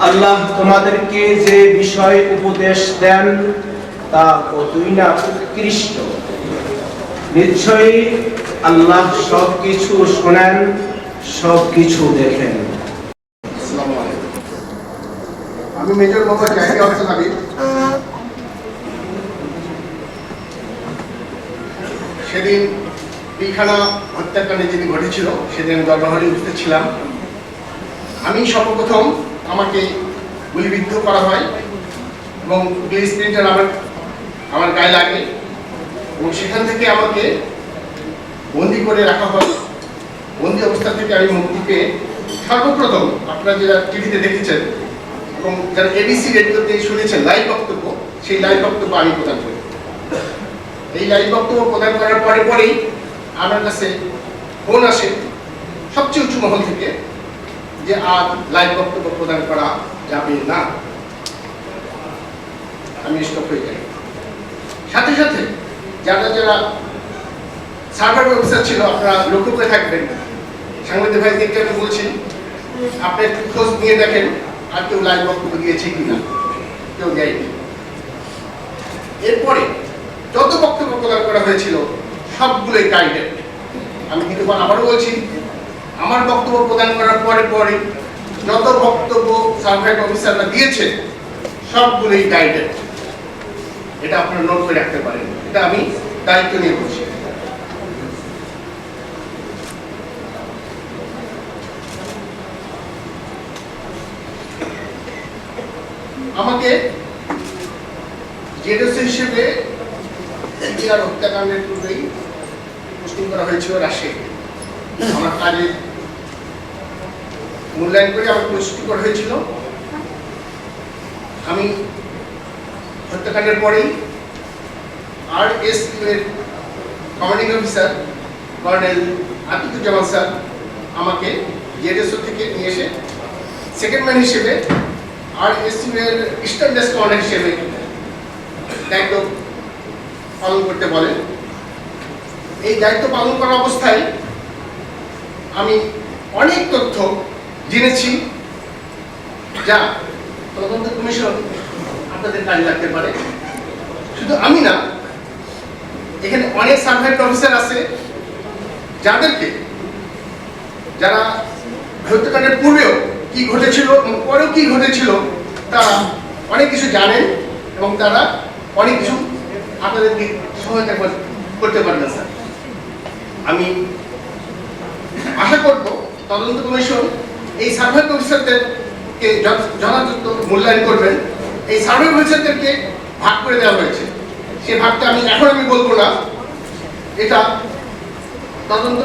আল্লাহ তোমাদেরকে যে বিষয় উপদেশ দেন তা কতই না উৎকৃষ্ট। নিশ্চয়ই আল্লাহ সবকিছু শোনেন, সবকিছু দেখেন। আমি মেজর মোহাম্মদ জাহিদ হোসেন হাবিব। সেদিন পিলখানা হত্যাকাণ্ডে যেদিন ঘটেছিল সেদিন আমি দরবারে উপস্থিত ছিলাম। আমি সর্বপ্রথম আমাকে গুলিবিদ্ধ করা হয় এবং গুলি স্প্রিন্টার আমার গায়ে লাগে এবং সেখান থেকে আমাকে বন্দি করে রাখা হয়। বন্দি অবস্থা থেকে আমি মুক্তি পেয়ে সর্বপ্রথম আপনারা যারা টিভিতে দেখেছেন এবং যারা এবিসি রেডিওতে শুনেছেন লাইভ বক্তব্য, সেই লাইভ বক্তব্য আমি প্রদান করি। এই লাইভ বক্তব্য প্রদান করার পরেই আমার কাছে ফোন আসে সবচেয়ে উঁচু মহল থেকে যে আর লাইভ বক্তব্য প্রদান করা যাবে না। আমি স্টপ হয়ে যাই। সাথে সাথে যারা যারা সার্ভার অফিসার ছিল আপনারা লক্ষ্য করে থাকবেন, সাংবাদিক ভাইদেরকে আমি বলছি আপনি একটু খোঁজ নিয়ে দেখেন আর কেউ লাইভ বক্তব্য দিয়েছে কিনা, কেউ দেয়নি। এরপরে যত বক্তব্য প্রদান করা হয়েছিল সবগুলোই গাইডেড। আমি কিন্তু আবারও বলছি, আমার বক্তব্য প্রদান করার পরে যত বক্তব্য সার্ভাইভ অফিসাররা দিয়েছে সবগুলোই গাইডেড। এটা আপনারা নোট করে রাখতে পারেন, এটা আমি দায়িত্ব নিয়ে বলছি। আমাকে জেডএস হিসেবে সিবিআর হত্যাকাণ্ডের পূর্বেই পোস্টিং করা হয়েছিল রাজশাহী। আমার কাজে মূল্যায়ন করে আমার পোস্টিং করা হয়েছিল। আমি হত্যাকাণ্ডের পরেই RSQ এর commanding officer colonel Atikuzzaman sir আমাকে জেডএসও থেকে নিয়ে এসে সেকেন্ড ম্যান হিসেবে RSQ এর ইস্টার্ন ডেস্ক কমান্ডার হিসেবে দায়িত্ব পালন করতে বলেন। এই দায়িত্ব পালন করা অবস্থায় আমি অনেক তথ্য জেনেছি যা তদন্ত কমিশন আপনাদের কাজে লাগতে পারে। শুধু আমি না, এখানে অনেক সার্ভাইভ অফিসার আছে যারা হত্যাকাণ্ডের পূর্বেও কি ঘটেছিল এবং পরেও কি ঘটেছিল তারা অনেক কিছু জানেন এবং তারা অনেক কিছু আপনাদেরকে সহায়তা করতে পারবেন স্যার। আমি আশা করব তদন্ত কমিশন এই সার্ভাইভ অফিসারদেরকে যথাযথ মূল্যায়ন করবেন। এই সার্ভাইভ অফিসারদেরকে ভাগ করে দেওয়া হয়েছে, সে ভাগটা আমি বলবো না। এটা তদন্ত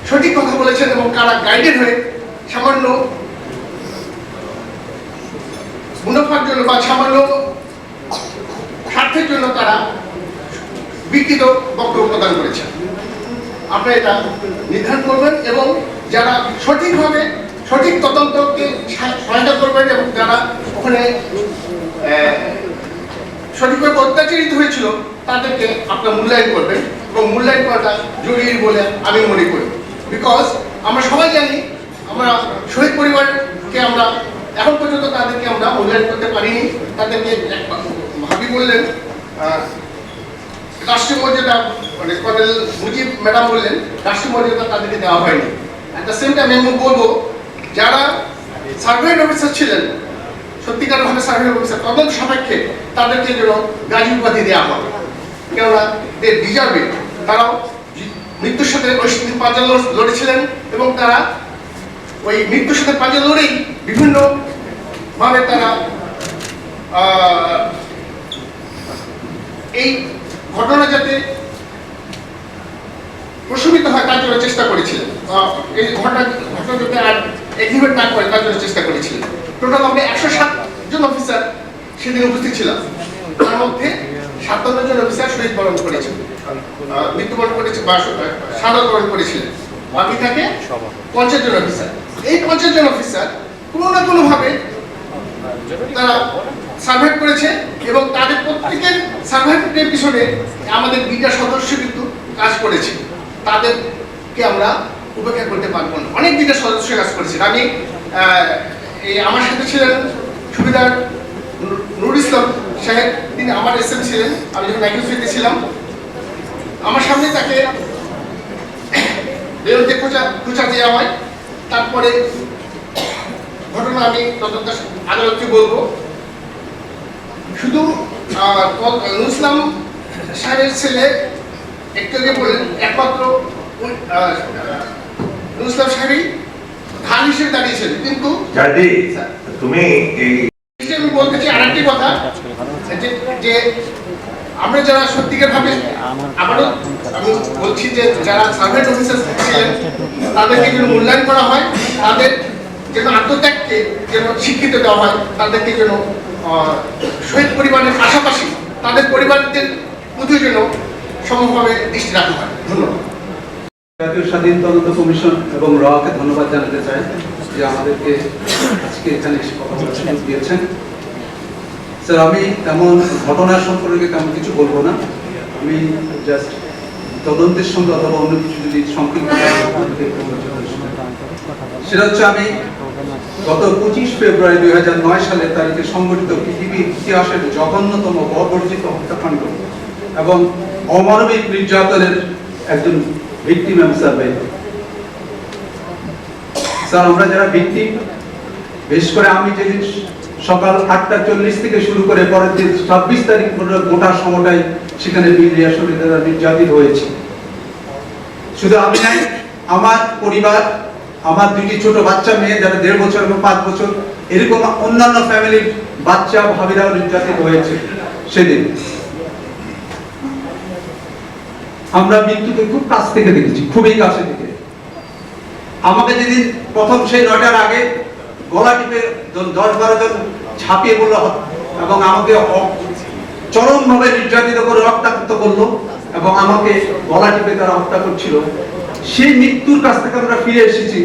সঠিক কথা বলেছেন এবং কারা গাইডেড হয়ে সামান্য মুনাফার জন্য বা সামান্য স্বার্থের জন্য তারা বিকৃত বক্তব্য প্রদান করেছেন। আপনারা এটা নির্ধারণ করবেন এবং যারা সঠিকভাবে সঠিক তদন্তকে সহায়তা করবেন এবং যারা ওখানে সঠিকভাবে অত্যাচারিত হয়েছিল তাদেরকে আপনারা মূল্যায়ন করবেন এবং মূল্যায়ন করাটা জরুরি বলে আমি মনে করি। বিকজ আমরা সবাই জানি আমরা শহীদ পরিবারকে আমরা এখন পর্যন্ত তাদেরকে আমরা মূল্যায়ন করতে পারিনি। তাদেরকে ভাবি বললেন রাষ্ট্রীয় মর্যাদা, মানে কর্নেল মুজিব ম্যাডাম বললেন রাষ্ট্রীয় মর্যাদা তাদেরকে দেওয়া হয়নি। অ্যাট দ্য সেম টাইম আমি বলবো যারা সার্ভেইং অফিসার ছিলেন, সত্যিকারভাবে সার্ভেইং অফিসার তদন্ত সাপেক্ষে তাদেরকে যেন গাজী উপাধি দেওয়া হবে, কেননা দে ডিজার্ভ ইট। তারাও মৃত্যুর সাথে ওই পাঞ্জা লড়েছিলেন এবং তারা ওই মৃত্যুর সাথে পাঞ্জা লড়েই বিভিন্নভাবে তারা এই ঘটনা যাতে প্রশমিত হয় তার জন্য চেষ্টা করেছিলেন, এই ঘটনা যাতে আর এক্সিবিট না করে তার জন্য চেষ্টা করেছিলেন। টোটাল আমরা 107 জন অফিসার সেদিন উপস্থিত ছিলাম, তার মধ্যে 57 জন অফিসার শহীদ বরণ করেছেন, মৃত্যুবরণ করেছে বা শাহাদাত বরণ করেছিলেন। বাকি থাকে 50 জন অফিসার। এই 50 জন অফিসার কোনো না কোনোভাবে তারা সার্ভাইভ করেছে এবং তাদের প্রত্যেকের সার্ভাইভের পিছনে আমাদের 2টা সদস্য কিন্তু কাজ করেছে। তাদেরকে আমরা উপেক্ষা করতে পারবো না। অনেক 2টা সদস্য কাজ করেছে। আমি এই আমার সাথে ছিলেন সুবিধার নুরুল ইসলাম সাহেব, তিনি আমার এসএম ছিলেন। আমি যখন নাইকুসিতে ছিলাম, আমার সামনে তাকে বেরোতে খোঁচা দেওয়া হয়। তারপরে ঘটনা আমি তদন্ত আদালতকে বলবো। শুধু নুরুল ইসলাম সাহেবের ছেলে একটু আগে বলেন, একমাত্র নুরুল ইসলাম সাহেবই ঢাল হিসেবে দাঁড়িয়েছেন। কিন্তু তুমি আমি বলতে চাই আরেকটি কথা, যে আমরা যারা সত্যিকার ভাবে, আবারও আমি বলছি যে যারা সার্ভেন্ট অফিসার ছিলেন তাদেরকে যেন মূল্যায়ন করা হয়, তাদের যেন আত্মত্যাগকে যেন স্বীকৃত দেওয়া হয়, তাদেরকে যেন শহীদ পরিবারের পাশাপাশি তাদের পরিবারদের প্রতি যেন সমভাবে দৃষ্টি রাখা হয়। ধন্যবাদ। জাতীয় স্বাধীন তদন্ত কমিশন এবং রকে ধন্যবাদ জানাতে চাই যে আমাদেরকে আজকে এখানে এসে কথা বলার সুযোগ দিয়েছেন। স্যার, আমি তেমন ঘটনার সম্পর্কে তেমন কিছু বলবো না। আমি জাস্ট তদন্তের সঙ্গে অথবা অন্য কিছু যদি সংক্ষিপ্ত, সেটা হচ্ছে আমি গত 25 ফেব্রুয়ারি 2009 সালের তারিখে সংঘটিত পৃথিবীর ইতিহাসের জঘন্যতম বর্বরচিত হত্যাকাণ্ড এবং অমানবিক নির্যাতনের একজন ভিকটিম হিসাবে, স্যার, আমরা যারা ভিকটিম, বিশেষ করে আমি যেদিন সকাল 8:40 থেকে শুরু করে পরের দিন 26 তারিখ পর্যন্ত গোটা সময়টাই সেখানে মিডিয়া শরীরেরা নির্যাতিত হয়েছে। শুধু আমি নাই, আমার পরিবার, আমার দুটি ছোট বাচ্চা মেয়ে যারা 1.5 বছর এবং 5 বছর, এরকম অন্যান্য ফ্যামিলির বাচ্চা ভাবিরাও নির্যাতিত হয়েছে। সেদিন আমরা মৃত্যুকে খুব কাছ থেকে দেখেছি, খুবই কাছে থেকে। আমাকে যেদিন প্রথম সেই 9টার আগে গলা টিপে 10-12 জন ঝাঁপিয়ে পড়লো এবং আমাকে চরমভাবে নির্যাতিত করে রক্তাক্ত করলো এবং আমাকে গলা টিপে তারা হত্যা করছিল, সেই মৃত্যুর কাছ থেকে আমরা ফিরে এসেছি।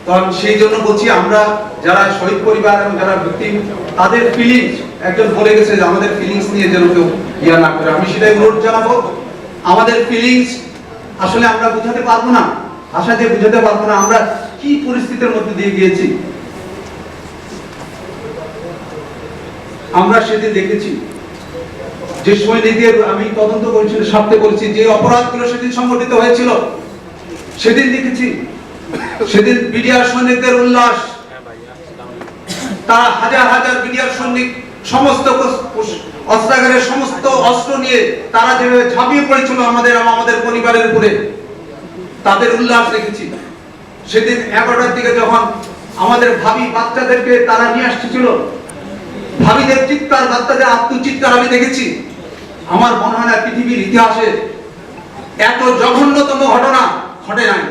তখন সেই জন্য বলছি, আমরা যারা শহীদ পরিবার এবং যারা ভিকটিম, তাদের ফিলিংস, একজন বলে গেছে যে আমাদের ফিলিংস নিয়ে যেন কেউ ইয়া না করে। আমি সেটাই অনুরোধ জানাবো। আমাদের ফিলিংস আসলে আমরা বুঝাতে পারবো না, ভাষা দিয়ে বুঝাতে পারবো না আমরা কি পরিস্থিতির মধ্যে দিয়ে গিয়েছি। আমরা সেদিন দেখেছি যে সৈনিকদের, আমি তদন্ত করেছি, সাথে বলছি, যে অপরাধগুলো সেদিন সংঘটিত হয়েছিল সেদিন দেখেছি। সেদিন বিডিআর সৈনিকদের উল্লাস, তারা হাজার হাজার বিডিআর সৈনিক সমস্ত অস্ত্রাগারের সমস্ত অস্ত্র নিয়ে তারা যেভাবে ঝাঁপিয়ে পড়েছিল আমাদের পরিবারের উপরে, তাদের উল্লাস দেখেছি। সেদিন 11টার দিকে যখন আমাদের ভাবি বাচ্চাদেরকে তারা নিয়ে আসছিল, ভাবিদের চিৎকার, বাচ্চাদের আত্মচিৎকার আমি দেখেছি। আমার মনে হয় না পৃথিবীর ইতিহাসে এত জঘন্যতম ঘটনা ঘটে নাই।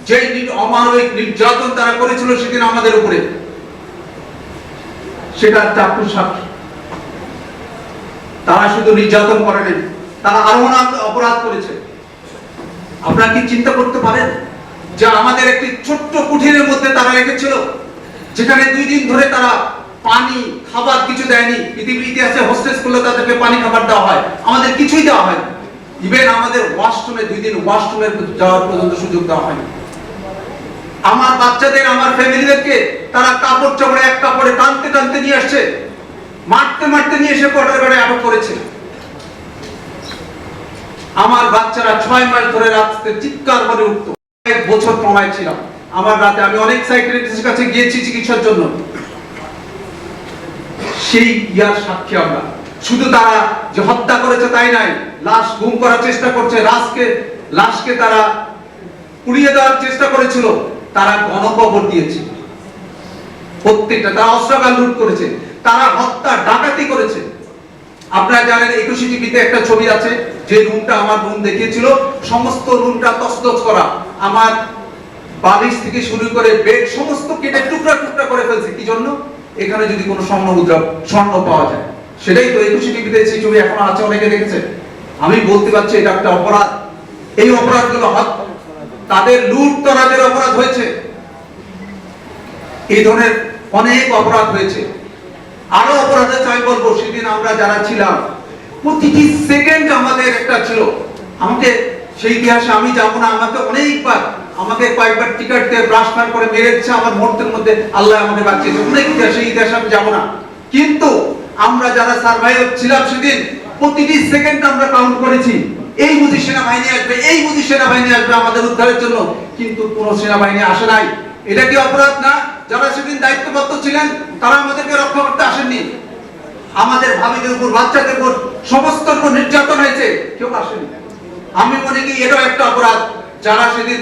যে অমানবিক নির্যাতন তারা করেছিল সেদিন আমাদের উপরে, সেটা চাক্ষুষ সাক্ষী। তারা শুধু নির্যাতন করেনি, তারা আরো অপরাধ করেছে। আপনারা কি চিন্তা করতে পারেন যে আমাদের একটি ছোট্ট কুঠিরের মধ্যে তারা রেখেছিল, যেখানে 2 দিন ধরে তারা পানি খাবার কিছু দেয়নি। পৃথিবীর ইতিহাসে হোস্টেস করলে তাদেরকে পানি খাবার দেওয়া হয়, আমাদের কিছুই দেওয়া হয়। ইভেন আমাদের ওয়াশরুমে 2 দিন ওয়াশরুমে যাওয়ার পর্যন্ত সুযোগ দেওয়া হয়নি। আমার বাচ্চাদের, আমার ফ্যামিলিদেরকে তারা কাপড় চোপড়ে এক কাপড়ে টানতে টানতে নিয়ে আসছে, মারতে মারতে নিয়ে এসে কোর্টের ঘরে আটক করেছে। আমার বাচ্চারা 6 মাস ধরে রাতে চিৎকার করে উঠতো। 1 বছর সময় ছিলাম আমার রাতে, আমি অনেক সাইকিয়াট্রিস্টের কাছে গিয়েছি চিকিৎসার জন্য। সেই ইয়ার সাক্ষী আমরা। শুধু তারা যে হত্যা করেছে তাই নাই, লাশ গুম করার চেষ্টা করছে, লাশকে তারা পুড়িয়ে দেওয়ার চেষ্টা করেছিল, তারা গণকবর দিয়েছে প্রত্যেকটা, তারা অস্ত্রাগার লুট করেছে, তারা হত্যা ডাকাতি করেছে। আপনারা জানেন 21 টিভিতে একটা ছবি আছে, যে রুমটা আমার রুম দেখিয়েছিল, সমস্ত রুমটা তছনছ করা, আমার বালিশ থেকে শুরু করে বেড সমস্ত কেটে টুকরা টুকরা করে ফেলছে। কি জন্য? এখানে যদি কোনো স্বর্ণ পাওয়া যায়। সেটাই তো 21 টিভিতে সেই ছবি এখনো আছে, অনেকে দেখেছে। আমি বলতে পারছি এটা একটা অপরাধ। এই অপরাধগুলো তাদের লুট তরাজের অপরাধ হয়েছে, এই ধরনের অনেক অপরাধ হয়েছে। আরো অপরাধ আছে, আমি বলবো সেদিন আমরা যারা ছিলাম প্রতিটি সেকেন্ড আমাদের একটা ছিল। আমাকে সেই ইতিহাসে আমি যাবো না, আমাকে অনেকবার আমাকে কয়েকবার টিকার দিয়ে ব্রাশ ফার করে মেরেছে, আমার মুহূর্তের মধ্যে আল্লাহ আমাকে বাঁচিয়েছে। অনেক ইতিহাসে আমি যাব না, কিন্তু আমরা যারা সার্ভাইভ ছিলাম সেদিন প্রতিটি সেকেন্ড আমরা কাউন্ট করেছি। এই বুঝি সেনাবাহিনী আসবে, এই বুঝি সেনাবাহিনী আসবে আমাদের উদ্ধারের জন্য, কিন্তু কোন সেনাবাহিনী আসে নাই। এটা কি অপরাধ না? যারা সেদিন দায়িত্বপ্রাপ্ত ছিলেন তারা আমাদেরকে রক্ষা করতে আসেননি। আমাদের ভাবিদের উপর, বাচ্চাদের উপর, সমস্ত উপর নির্যাতন হয়েছে, কেউ আসেনি। আমি মনে করি এটাও একটা অপরাধ। যারা সেদিন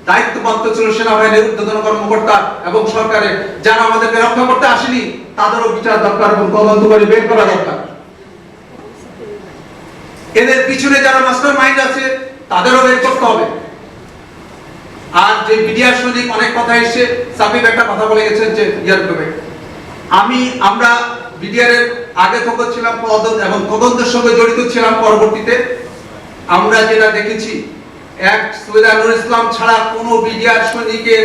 দায়িত্বপ্রাপ্ত ছিল সেনাবাহিনীর ঊর্ধ্বতন কর্মকর্তা এবং সরকারের, যারা আমাদেরকে রক্ষা করতে আসেনি, তাদেরও বিচার দরকার এবং তদন্ত করে বের করা দরকার। এদের পিছনে যারা মাস্টার মাইন্ড আছে তাদেরও বের করতে হবে। আর যে মিডিয়ার সৈনিক অনেক কথা এসে, সাকিব একটা কথা বলে গেছেন যে ইয়ার ব্যাপারে, আমরা বিডিআর এর আগে থেকে ছিলাম এবং তদন্তের সঙ্গে জড়িত ছিলাম। পরবর্তীতে আমরা যেটা দেখেছি, এক সৈয়দ নুরুল ইসলাম ছাড়া কোনো বিডিআর সৈনিকের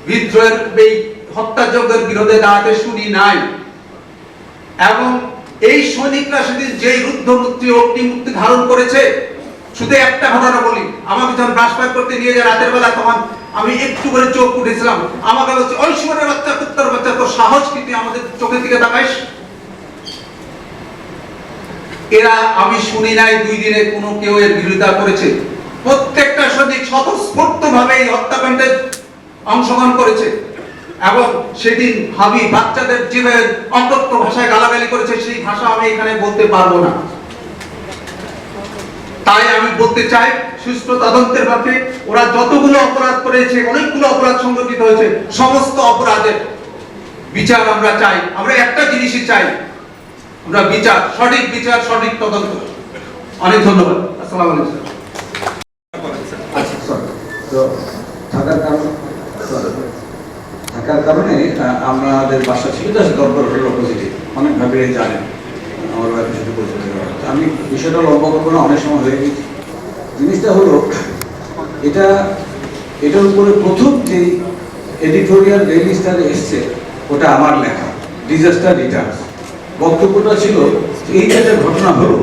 বিদ্রোহের এই হত্যাযজ্ঞের বিরুদ্ধে দাঁড়াতে শুনি নাই। এবং এই সৈনিকরা সেদিন যেই রুদ্ধমূর্তি, অগ্নিমূর্তি ধারণ করেছে, শুধু একটা ঘটনা বলি, আমাকে যখন ব্রাশ ফায়ার করতে নিয়ে যায় রাতের বেলা, তখন আমি একটু করে চোখ উঠেছিলাম। আমাকে বলছে, ওই সুরের বাচ্চা, কুত্তার বাচ্চা, তোর সাহস কি তুই আমাদের চোখের দিকে তাকাইস? এরা, আমি শুনি নাই 2 দিনে কোনো কেউ এর বিরোধিতা করেছে। প্রত্যেকটা সৈনিক স্বতঃস্ফূর্তভাবে এই হত্যাকাণ্ডে অংশগ্রহণ করেছে। এবং সেদিন ভাবি বাচ্চাদের যেভাবে অকথ্য ভাষায় গালাগালি করেছে, সেই ভাষা আমি এখানে বলতে পারবো না। তাই আমি বলতে চাই, সুষ্ঠু তদন্তের পক্ষে ওরা যতগুলো অপরাধ করেছে, অনেকগুলো অপরাধ সংঘটিত হয়েছে, সমস্ত অপরাধের বিচার আমরা চাই। আমরা একটা জিনিসই চাই, আমরা বিচার, সঠিক বিচার, সঠিক তদন্ত। অনেক ধন্যবাদ। আসসালামু আলাইকুম। তো থাকার কারণে আমাদের বাসা ছিল যে দরকার হলো অপোজিটে, অনেকভাবে জানেন, আমার ওয়াইফের সাথে পরিচয় হয়ে। আমি বিষয়টা লম্বা করবো না, অনেক সময় হয়ে গেছি। জিনিসটা হলো, এটার উপরে প্রথম যে এডিটোরিয়াল ডেইলি স্টারে এসছে, ওটা আমার লেখা, ডিজাস্টার রিটার্নস। বক্তব্যটা ছিল এই যে ঘটনা হলো,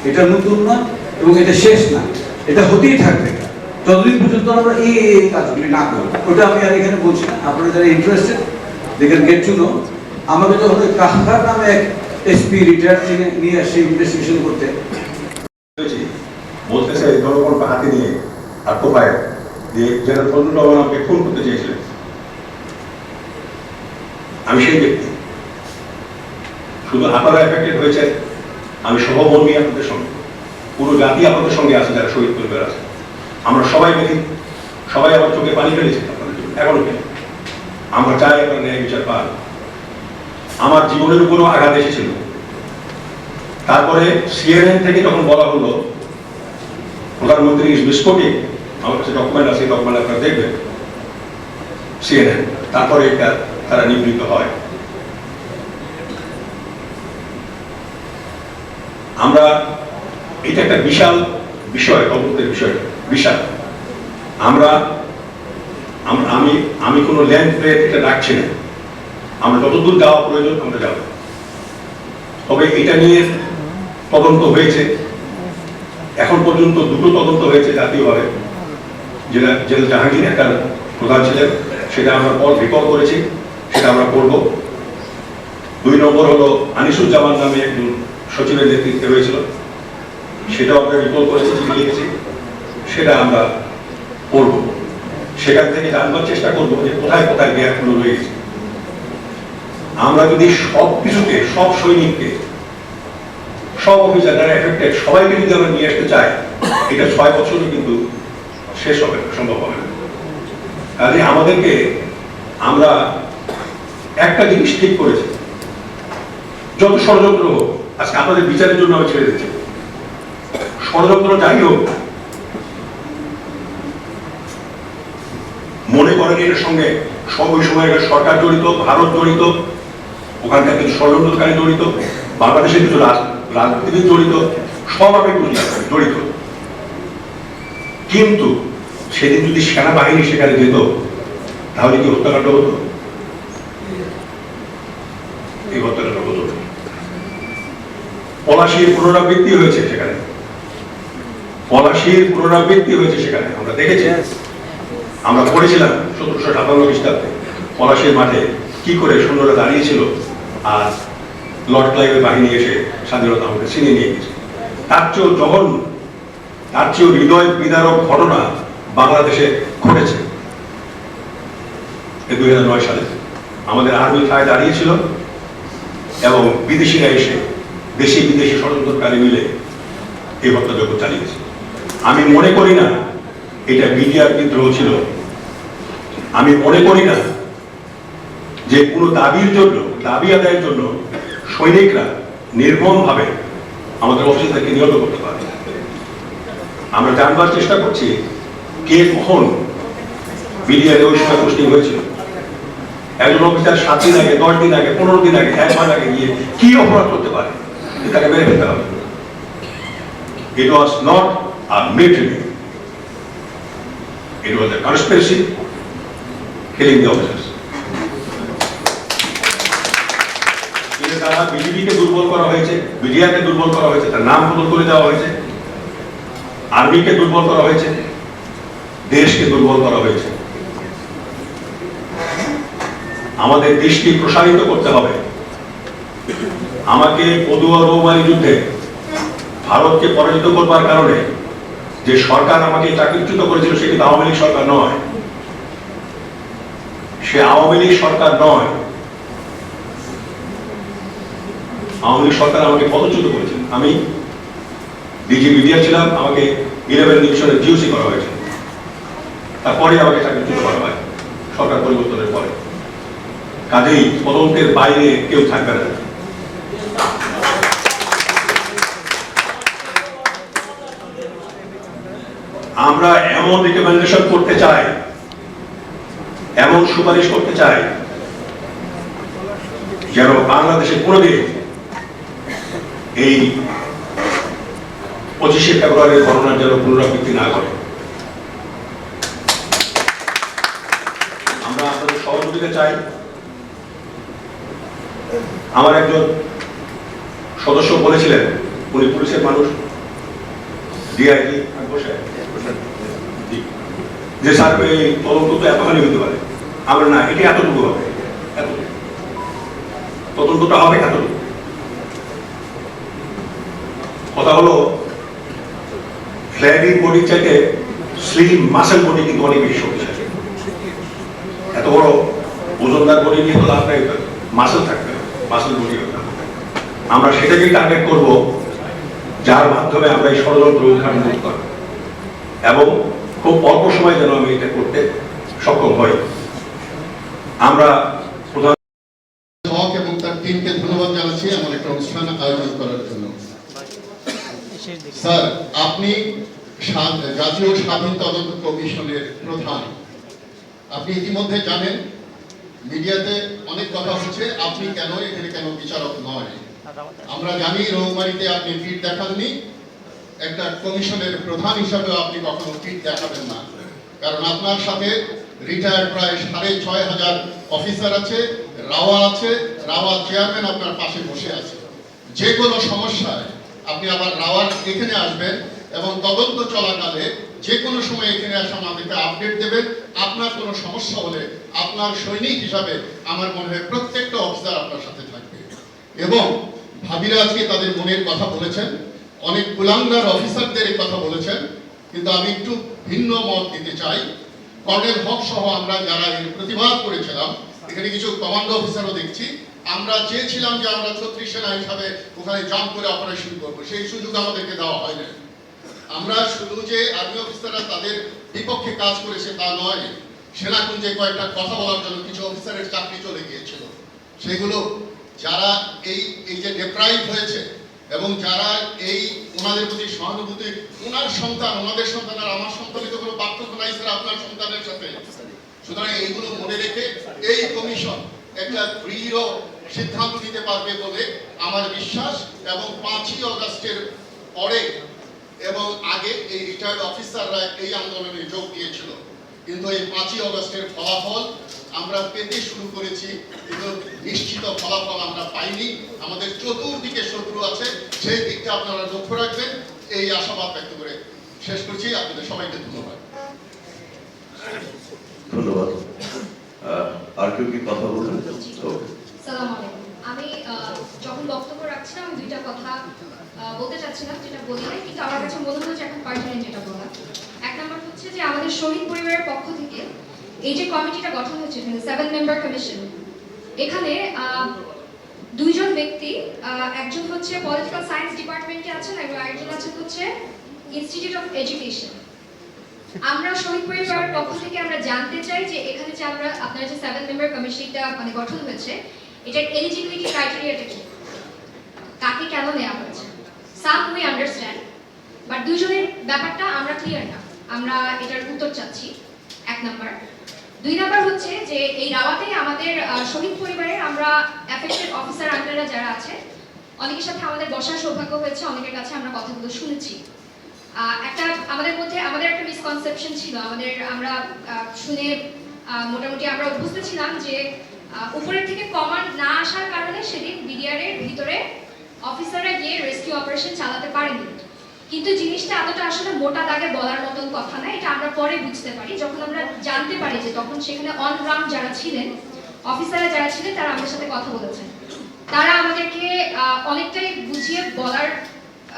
এটা নতুন না এবং এটা শেষ না, এটা হতেই থাকবে যতদিন পর্যন্ত আমরা এই কাজগুলি না করি। ওটা আমি আর এখানে বলছি না, আপনারা যারা interested they can get to know. আমাকে যখন কাহার নামে এক এসপি রিটায়ার নিয়ে আসে ইনভেস্টিগেশন করতে, বলতেছে জনগণকে হাতে নিয়ে আর কোপায় যে জেনারেল ফজলুর রহমান আমাকে খুন করতে চেয়েছিলেন। আমি সেই ব্যক্তি, শুধু আপনারা এফেক্টেড হয়েছে, আমি সহমর্মী আপনাদের সঙ্গে, পুরো জাতি আপনাদের সঙ্গে আছে, যারা শহীদ পরিবার আছে। আমরা সবাই দেখি, সবাই আমার চোখে পানি ফেলেছি আপনাদের জন্য, এখনো ফেলি। আমরা চাই আপনারা ন্যায় বিচার পান। আমার জীবনের উপরও আঘাত এসেছিল। তারপরে সিএনএন থেকে যখন বলা হলো প্রধানমন্ত্রী ইজ মিসপোকিং, আমার কাছে ডকুমেন্ট আছে, ডকুমেন্ট আপনারা দেখবেন, সিএনএন, তারপরে এটা তারা নিবৃত্ত হয়। আমরা, এটা একটা বিশাল বিষয়, তদন্তের বিষয় বিশাল। আমি কোনো ল্যান্ড প্লেট এটা রাখছি না, আমরা যতদূর যাওয়া প্রয়োজন আমরা যাব। তবে এটা নিয়ে তদন্ত হয়েছে, এখন পর্যন্ত 2টো তদন্ত হয়েছে জাতীয়ভাবে। যেটা জেনারেল জাহাঙ্গীর একটা প্রধান ছিলেন, সেটা আমরা রিকল করেছি, সেটা আমরা করব। 2 নম্বর হলো আনিসুজ্জামান নামে একজন সচিবের নেতৃত্বে হয়েছিল, সেটাও আমরা রিকল করেছি, চিঠি লিখেছি, সেটা আমরা করব। সেখান থেকে জানবার চেষ্টা করবো যে কোথায় কোথায় গ্যাপগুলো রয়েছে। আমরা যদি সব কিছুকে, সব সৈনিককে, সব অফিসার যারা এফেক্টেড, সবাইকে যদি আমরা নিয়ে আসতে চাই, এটা 6 বছরও কিন্তু শেষ হবে না, সম্ভব হবে না। কাজে আমাদেরকে, আমরা একটা জিনিস ঠিক করেছি, যত ষড়যন্ত্র হোক, আজকে আপনাদের বিচারের জন্য আমি ছেড়ে দিচ্ছি, ষড়যন্ত্র যাই হোক, মনে করেন এর সঙ্গে ওই সময় সরকার জড়িত, ভারত জড়িত, ওখানকার কিছু ষড়যন্ত্রকারী জড়িত, বাংলাদেশের কিছু রাজনীতিবিদ জড়িত, সব আমি জড়িত। কিন্তু সেদিন যদি সেনাবাহিনী সেখানে যেত, তাহলে কি হত্যাকাণ্ড হতো? এই হত্যাকাণ্ড হতো। পলাশীর পুনরাবৃত্তি হয়েছে সেখানে, পলাশীর পুনরাবৃত্তি হয়েছে সেখানে, আমরা দেখেছি। আমরা পড়েছিলাম 1757 খ্রিস্টাব্দে পলাশীর মাঠে কি করে সৈন্যরা দাঁড়িয়েছিল আর লর্ড ক্লাইভের বাহিনী এসে স্বাধীনতা আমাকে ছিনিয়ে নিয়ে গেছে। তার চেয়েও জঘন্য, তার চেয়েও হৃদয় বিদারক ঘটনা বাংলাদেশে ঘটেছে। 2009 সালে আমাদের আর্মি ঠায় দাঁড়িয়েছিল এবং বিদেশিরা এসে দেশি বিদেশি ষড়যন্ত্রকারী মিলে এই হত্যাযজ্ঞ চালিয়েছে। আমি মনে করি না এটা মিডিয়ার বিদ্রোহ ছিল। আমি মনে করি না যে কোনো দাবির জন্য, দাবি আদায়ের জন্য সৈনিকরা নির্মমভাবে আমাদের অফিসারদেরকে নিহত করতে পারে। আমরা জানবার চেষ্টা করছি কে কখন মিডিয়ার ওই সময় পোস্টিং হয়েছিল। একজন অফিসার 7 দিন আগে, 10 দিন আগে, 15 দিন আগে, 1 মাস আগে গিয়ে কি অপরাধ করতে পারে তাকে মেরে ফেলতে হবে। It was not a mutiny. It was a conspiracy killing the officers. এতে তারা বিজেপিকে দুর্বল করা হয়েছে, বিডিআরকে দুর্বল করা হয়েছে, তার নাম বদল করে দেওয়া হয়েছে, আর্মিকে দুর্বল করা হয়েছে, দেশকে দুর্বল করা হয়েছে। আমাদের দৃষ্টি প্রসারিত করতে হবে। আমাকে পদুয়া রৌমারী যুদ্ধে ভারতকে পরাজিত করবার কারণে যে সরকার আমাকে চাকরিচ্যুত করেছিল সে কিন্তু আওয়ামী লীগ সরকার নয়, সে আওয়ামী লীগ সরকার নয়। আওয়ামী লীগ সরকার আমাকে পদচ্যুত করেছিল। আমি ডিজি বিডিআর ছিলাম, আমাকে 11 ডিভিশনের জিওসি করা হয়েছে। তারপরে আমাকে চাকরিচ্যুত করা হয় সরকার পরিবর্তনের পরে। কাজেই তদন্তের বাইরে কেউ থাকবে না। আমরা এমন রিকমেন্ডেশন করতে চাই, এমন সুপারিশ করতে চাই যেন বাংলাদেশে কোনোদিন এই 25শে ফেব্রুয়ারির ঘটনার যেন পুনরাবৃত্তি না ঘটে। আমরা আপনাদের সহযোগিতা চাই। আমার একজন সদস্য বলেছিলেন, উনি পুলিশের মানুষ, ডিআইজি, যে স্যার এই তদন্ত তো এতখানি হতে পারে। আমরা না, এটি এতটুকু হবে, এতটুকু তদন্তটা হবে, এতটুকু। কথা হলো ফ্ল্যাগি বডি চাইতে স্লিম মাসেল বডি কিন্তু অনেক বেশি শক্তিশালী। এত বড় ওজনদার বডি নিয়ে তো লাভ নাই, মাসেল থাকবে, মাসেল বডি হবে। আমরা সেটাকেই টার্গেট করব, যার মাধ্যমে আমরা এই ষড়যন্ত্র উদ্ঘাটন করতে পারব এবং খুব অল্প সময় যেন আমি এটা করতে সক্ষম হই। আমরা প্রধান হক এবং তার টিমকে ধন্যবাদ জানাচ্ছি এমন একটা অনুষ্ঠান আয়োজন করার জন্য। স্যার, আপনি জাতীয় স্বাধীন তদন্ত কমিশনের প্রধান। আপনি ইতিমধ্যে জানেন মিডিয়াতে অনেক কথা হচ্ছে আপনি এখানে কেন বিচারক নয়। আমরা জানি রৌমারীতে আপনি ফিট দেখাননি, একটা কমিশনের প্রধান হিসাবে আপনি কখনো ফিট দেখাবেন না, কারণ আপনার সাথে রিটায়ার্ড প্রায় 6500 অফিসার আছে, রাওয়া আছে, রাওয়া চেয়ারম্যান আপনার পাশে বসে আছে। যে কোনো সমস্যায় আপনি আবার রাওয়ার এখানে আসবেন এবং তদন্ত চলাকালে যে কোনো সময় এখানে আসে আমাদেরকে আপডেট দেবেন। আপনার কোনো সমস্যা হলে আপনার সৈনিক হিসাবে আমার মনে হয় প্রত্যেকটা অফিসার আপনার সাথে থাকবে। এবং ভাবিরা আজকে তাদের মনের কথা বলেছেন, অনেক কুলাঙ্গার অফিসারদের এই কথা বলেছেন, কিন্তু আমি একটু ভিন্ন মত দিতে চাই। কর্নেল হক সহ আমরা যারা এর প্রতিবাদ করেছিলাম, এখানে কিছু কমান্ডো অফিসারও দেখছি, আমরা চেয়েছিলাম যে আমরা 36 সেনা হিসাবে ওখানে জাম্প করে অপারেশন করব, সেই সুযোগ আমাদেরকে দেওয়া হয় না। আমরা শুধু যে আর্মি অফিসাররা তাদের বিপক্ষে কাজ করেছে তা নয়, সেনাকুঞ্জে কয়েকটা কথা বলার জন্য কিছু অফিসারের চাকরি চলে গিয়েছিল। সেগুলো যারা এই যে ডিপ্রাইভ হয়েছে এবং যারা এই ওনাদের প্রতি সহানুভূতি, ওনার সন্তান, ওনাদের সন্তান আর আমার সন্তানের তো কোনো পার্থক্য নাই স্যার আপনার সন্তানের সাথে। সুতরাং এইগুলো মনে রেখে এই কমিশন একটা দৃঢ় সিদ্ধান্ত নিতে পারবে বলে আমার বিশ্বাস। এবং 5ই আগস্টের পরে এবং আগে এই রিটায়ার্ড অফিসাররা এই আন্দোলনে যোগ দিয়েছিল, কিন্তু এই 5ই আগস্টের ফলাফল আমরা পেতে শুরু করেছি, কিন্তু নিশ্চিত ফলাফল আমরা পাইনি। আমাদের চতুর্দিকে শত্রু আছে, সেই দিকটা আপনারা লক্ষ্য রাখবেন, এই আশাবাদ ব্যক্ত করে শেষ করছি। আপনাদের সবাইকে ধন্যবাদ। ধন্যবাদ। আর কেউ কি কথা বলবেন? সালাম আলাইকুম। আমি যখন বক্তব্য রাখছিলাম আমি দুইটা কথা বলতে চাচ্ছিলাম, যেটা বলি নাই, কিন্তু আমার কাছে মনে হচ্ছে এখন পার্টিনেন্ট যেটা বলা। এক নম্বর হচ্ছে যে আমাদের শহীদ পরিবারের পক্ষ থেকে এই যে কমিটিটা গঠন হয়েছে, 7 মেম্বার কমিশন, এখানে দুইজন ব্যক্তি, একজন হচ্ছে পলিটিক্যাল সায়েন্স ডিপার্টমেন্টে আছেন এবং আরেকজন আছেন হচ্ছে ইনস্টিটিউট অফ এডুকেশন। আমরা শহীদ পরিবারের পক্ষ থেকে আমরা জানতে চাই যে এখানে যে আপনারা যে 7 মেম্বার কমিশনটা মানে গঠন হয়েছে, এটার এলিজিবিলিটি ক্রাইটেরিয়াটা কি, কাকে কেন নেওয়া হয়েছে। সাম উই আন্ডারস্ট্যান্ড, বাট দুজনের ব্যাপারটা আমরা ক্লিয়ার না, আমরা এটার উত্তর চাচ্ছি। এক নাম্বার। দুই নাম্বার হচ্ছে যে এই রাওয়াতে আমাদের শহীদ পরিবারের আমরা অ্যাফেক্টেড অফিসার আঙ্কেলরা যারা আছে, অনেকের সাথে আমাদের বসার সৌভাগ্য হয়েছে, অনেকের কাছে আমরা কথাগুলো শুনেছি। একটা আমাদের একটা মিসকনসেপশন ছিল, আমরা শুনে মোটামুটি আমরা অভ্যস্ত ছিলাম যে উপরের থেকে কমান্ড না আসার কারণে সেদিন বিডিআর এর ভিতরে অফিসাররা গিয়ে রেস্কিউ অপারেশন চালাতে পারেনি। কিন্তু জিনিসটা এতটা আসলে মোটা দাগে বলার মতন কথা না, এটা আমরা পরে বুঝতে পারি যখন আমরা জানতে পারি যে তখন সেখানে অন গ্রাউন্ড যারা ছিলেন, অফিসাররা যারা ছিলেন, তারা আমাদের সাথে কথা বলেছেন। তারা আমাদেরকে অনেকটাই বুঝিয়ে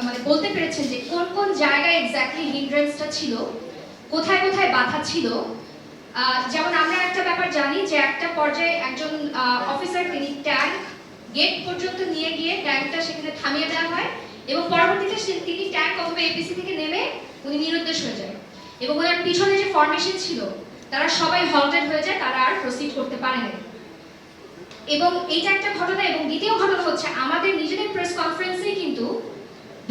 মানে বলতে পেরেছেন যে কোন কোন জায়গায় এক্স্যাক্টলি হিন্ড্রেন্সটা ছিল, কোথায় কোথায় বাধা ছিল। যেমন আমরা একটা ব্যাপার জানি যে একটা পর্যায়ে একজন অফিসার তিনি ট্যাঙ্ক গেট পর্যন্ত নিয়ে গিয়ে ট্যাঙ্কটা সেখানে থামিয়ে দেওয়া হয় এবং পরবর্তীতে তিনি ট্যাঙ্ক অথবা এপিসি থেকে নেমে উনি নিরুদ্দেশ হয়ে যায় এবং ওনার পিছনে যে ফরমেশন ছিল তারা সবাই হল্টেড হয়ে যায়, তারা আর প্রসিড করতে পারেনি। এবং এইটা একটা ঘটনা। এবং দ্বিতীয় ঘটনা হচ্ছে আমাদের নিজেদের প্রেস কনফারেন্সে কিন্তু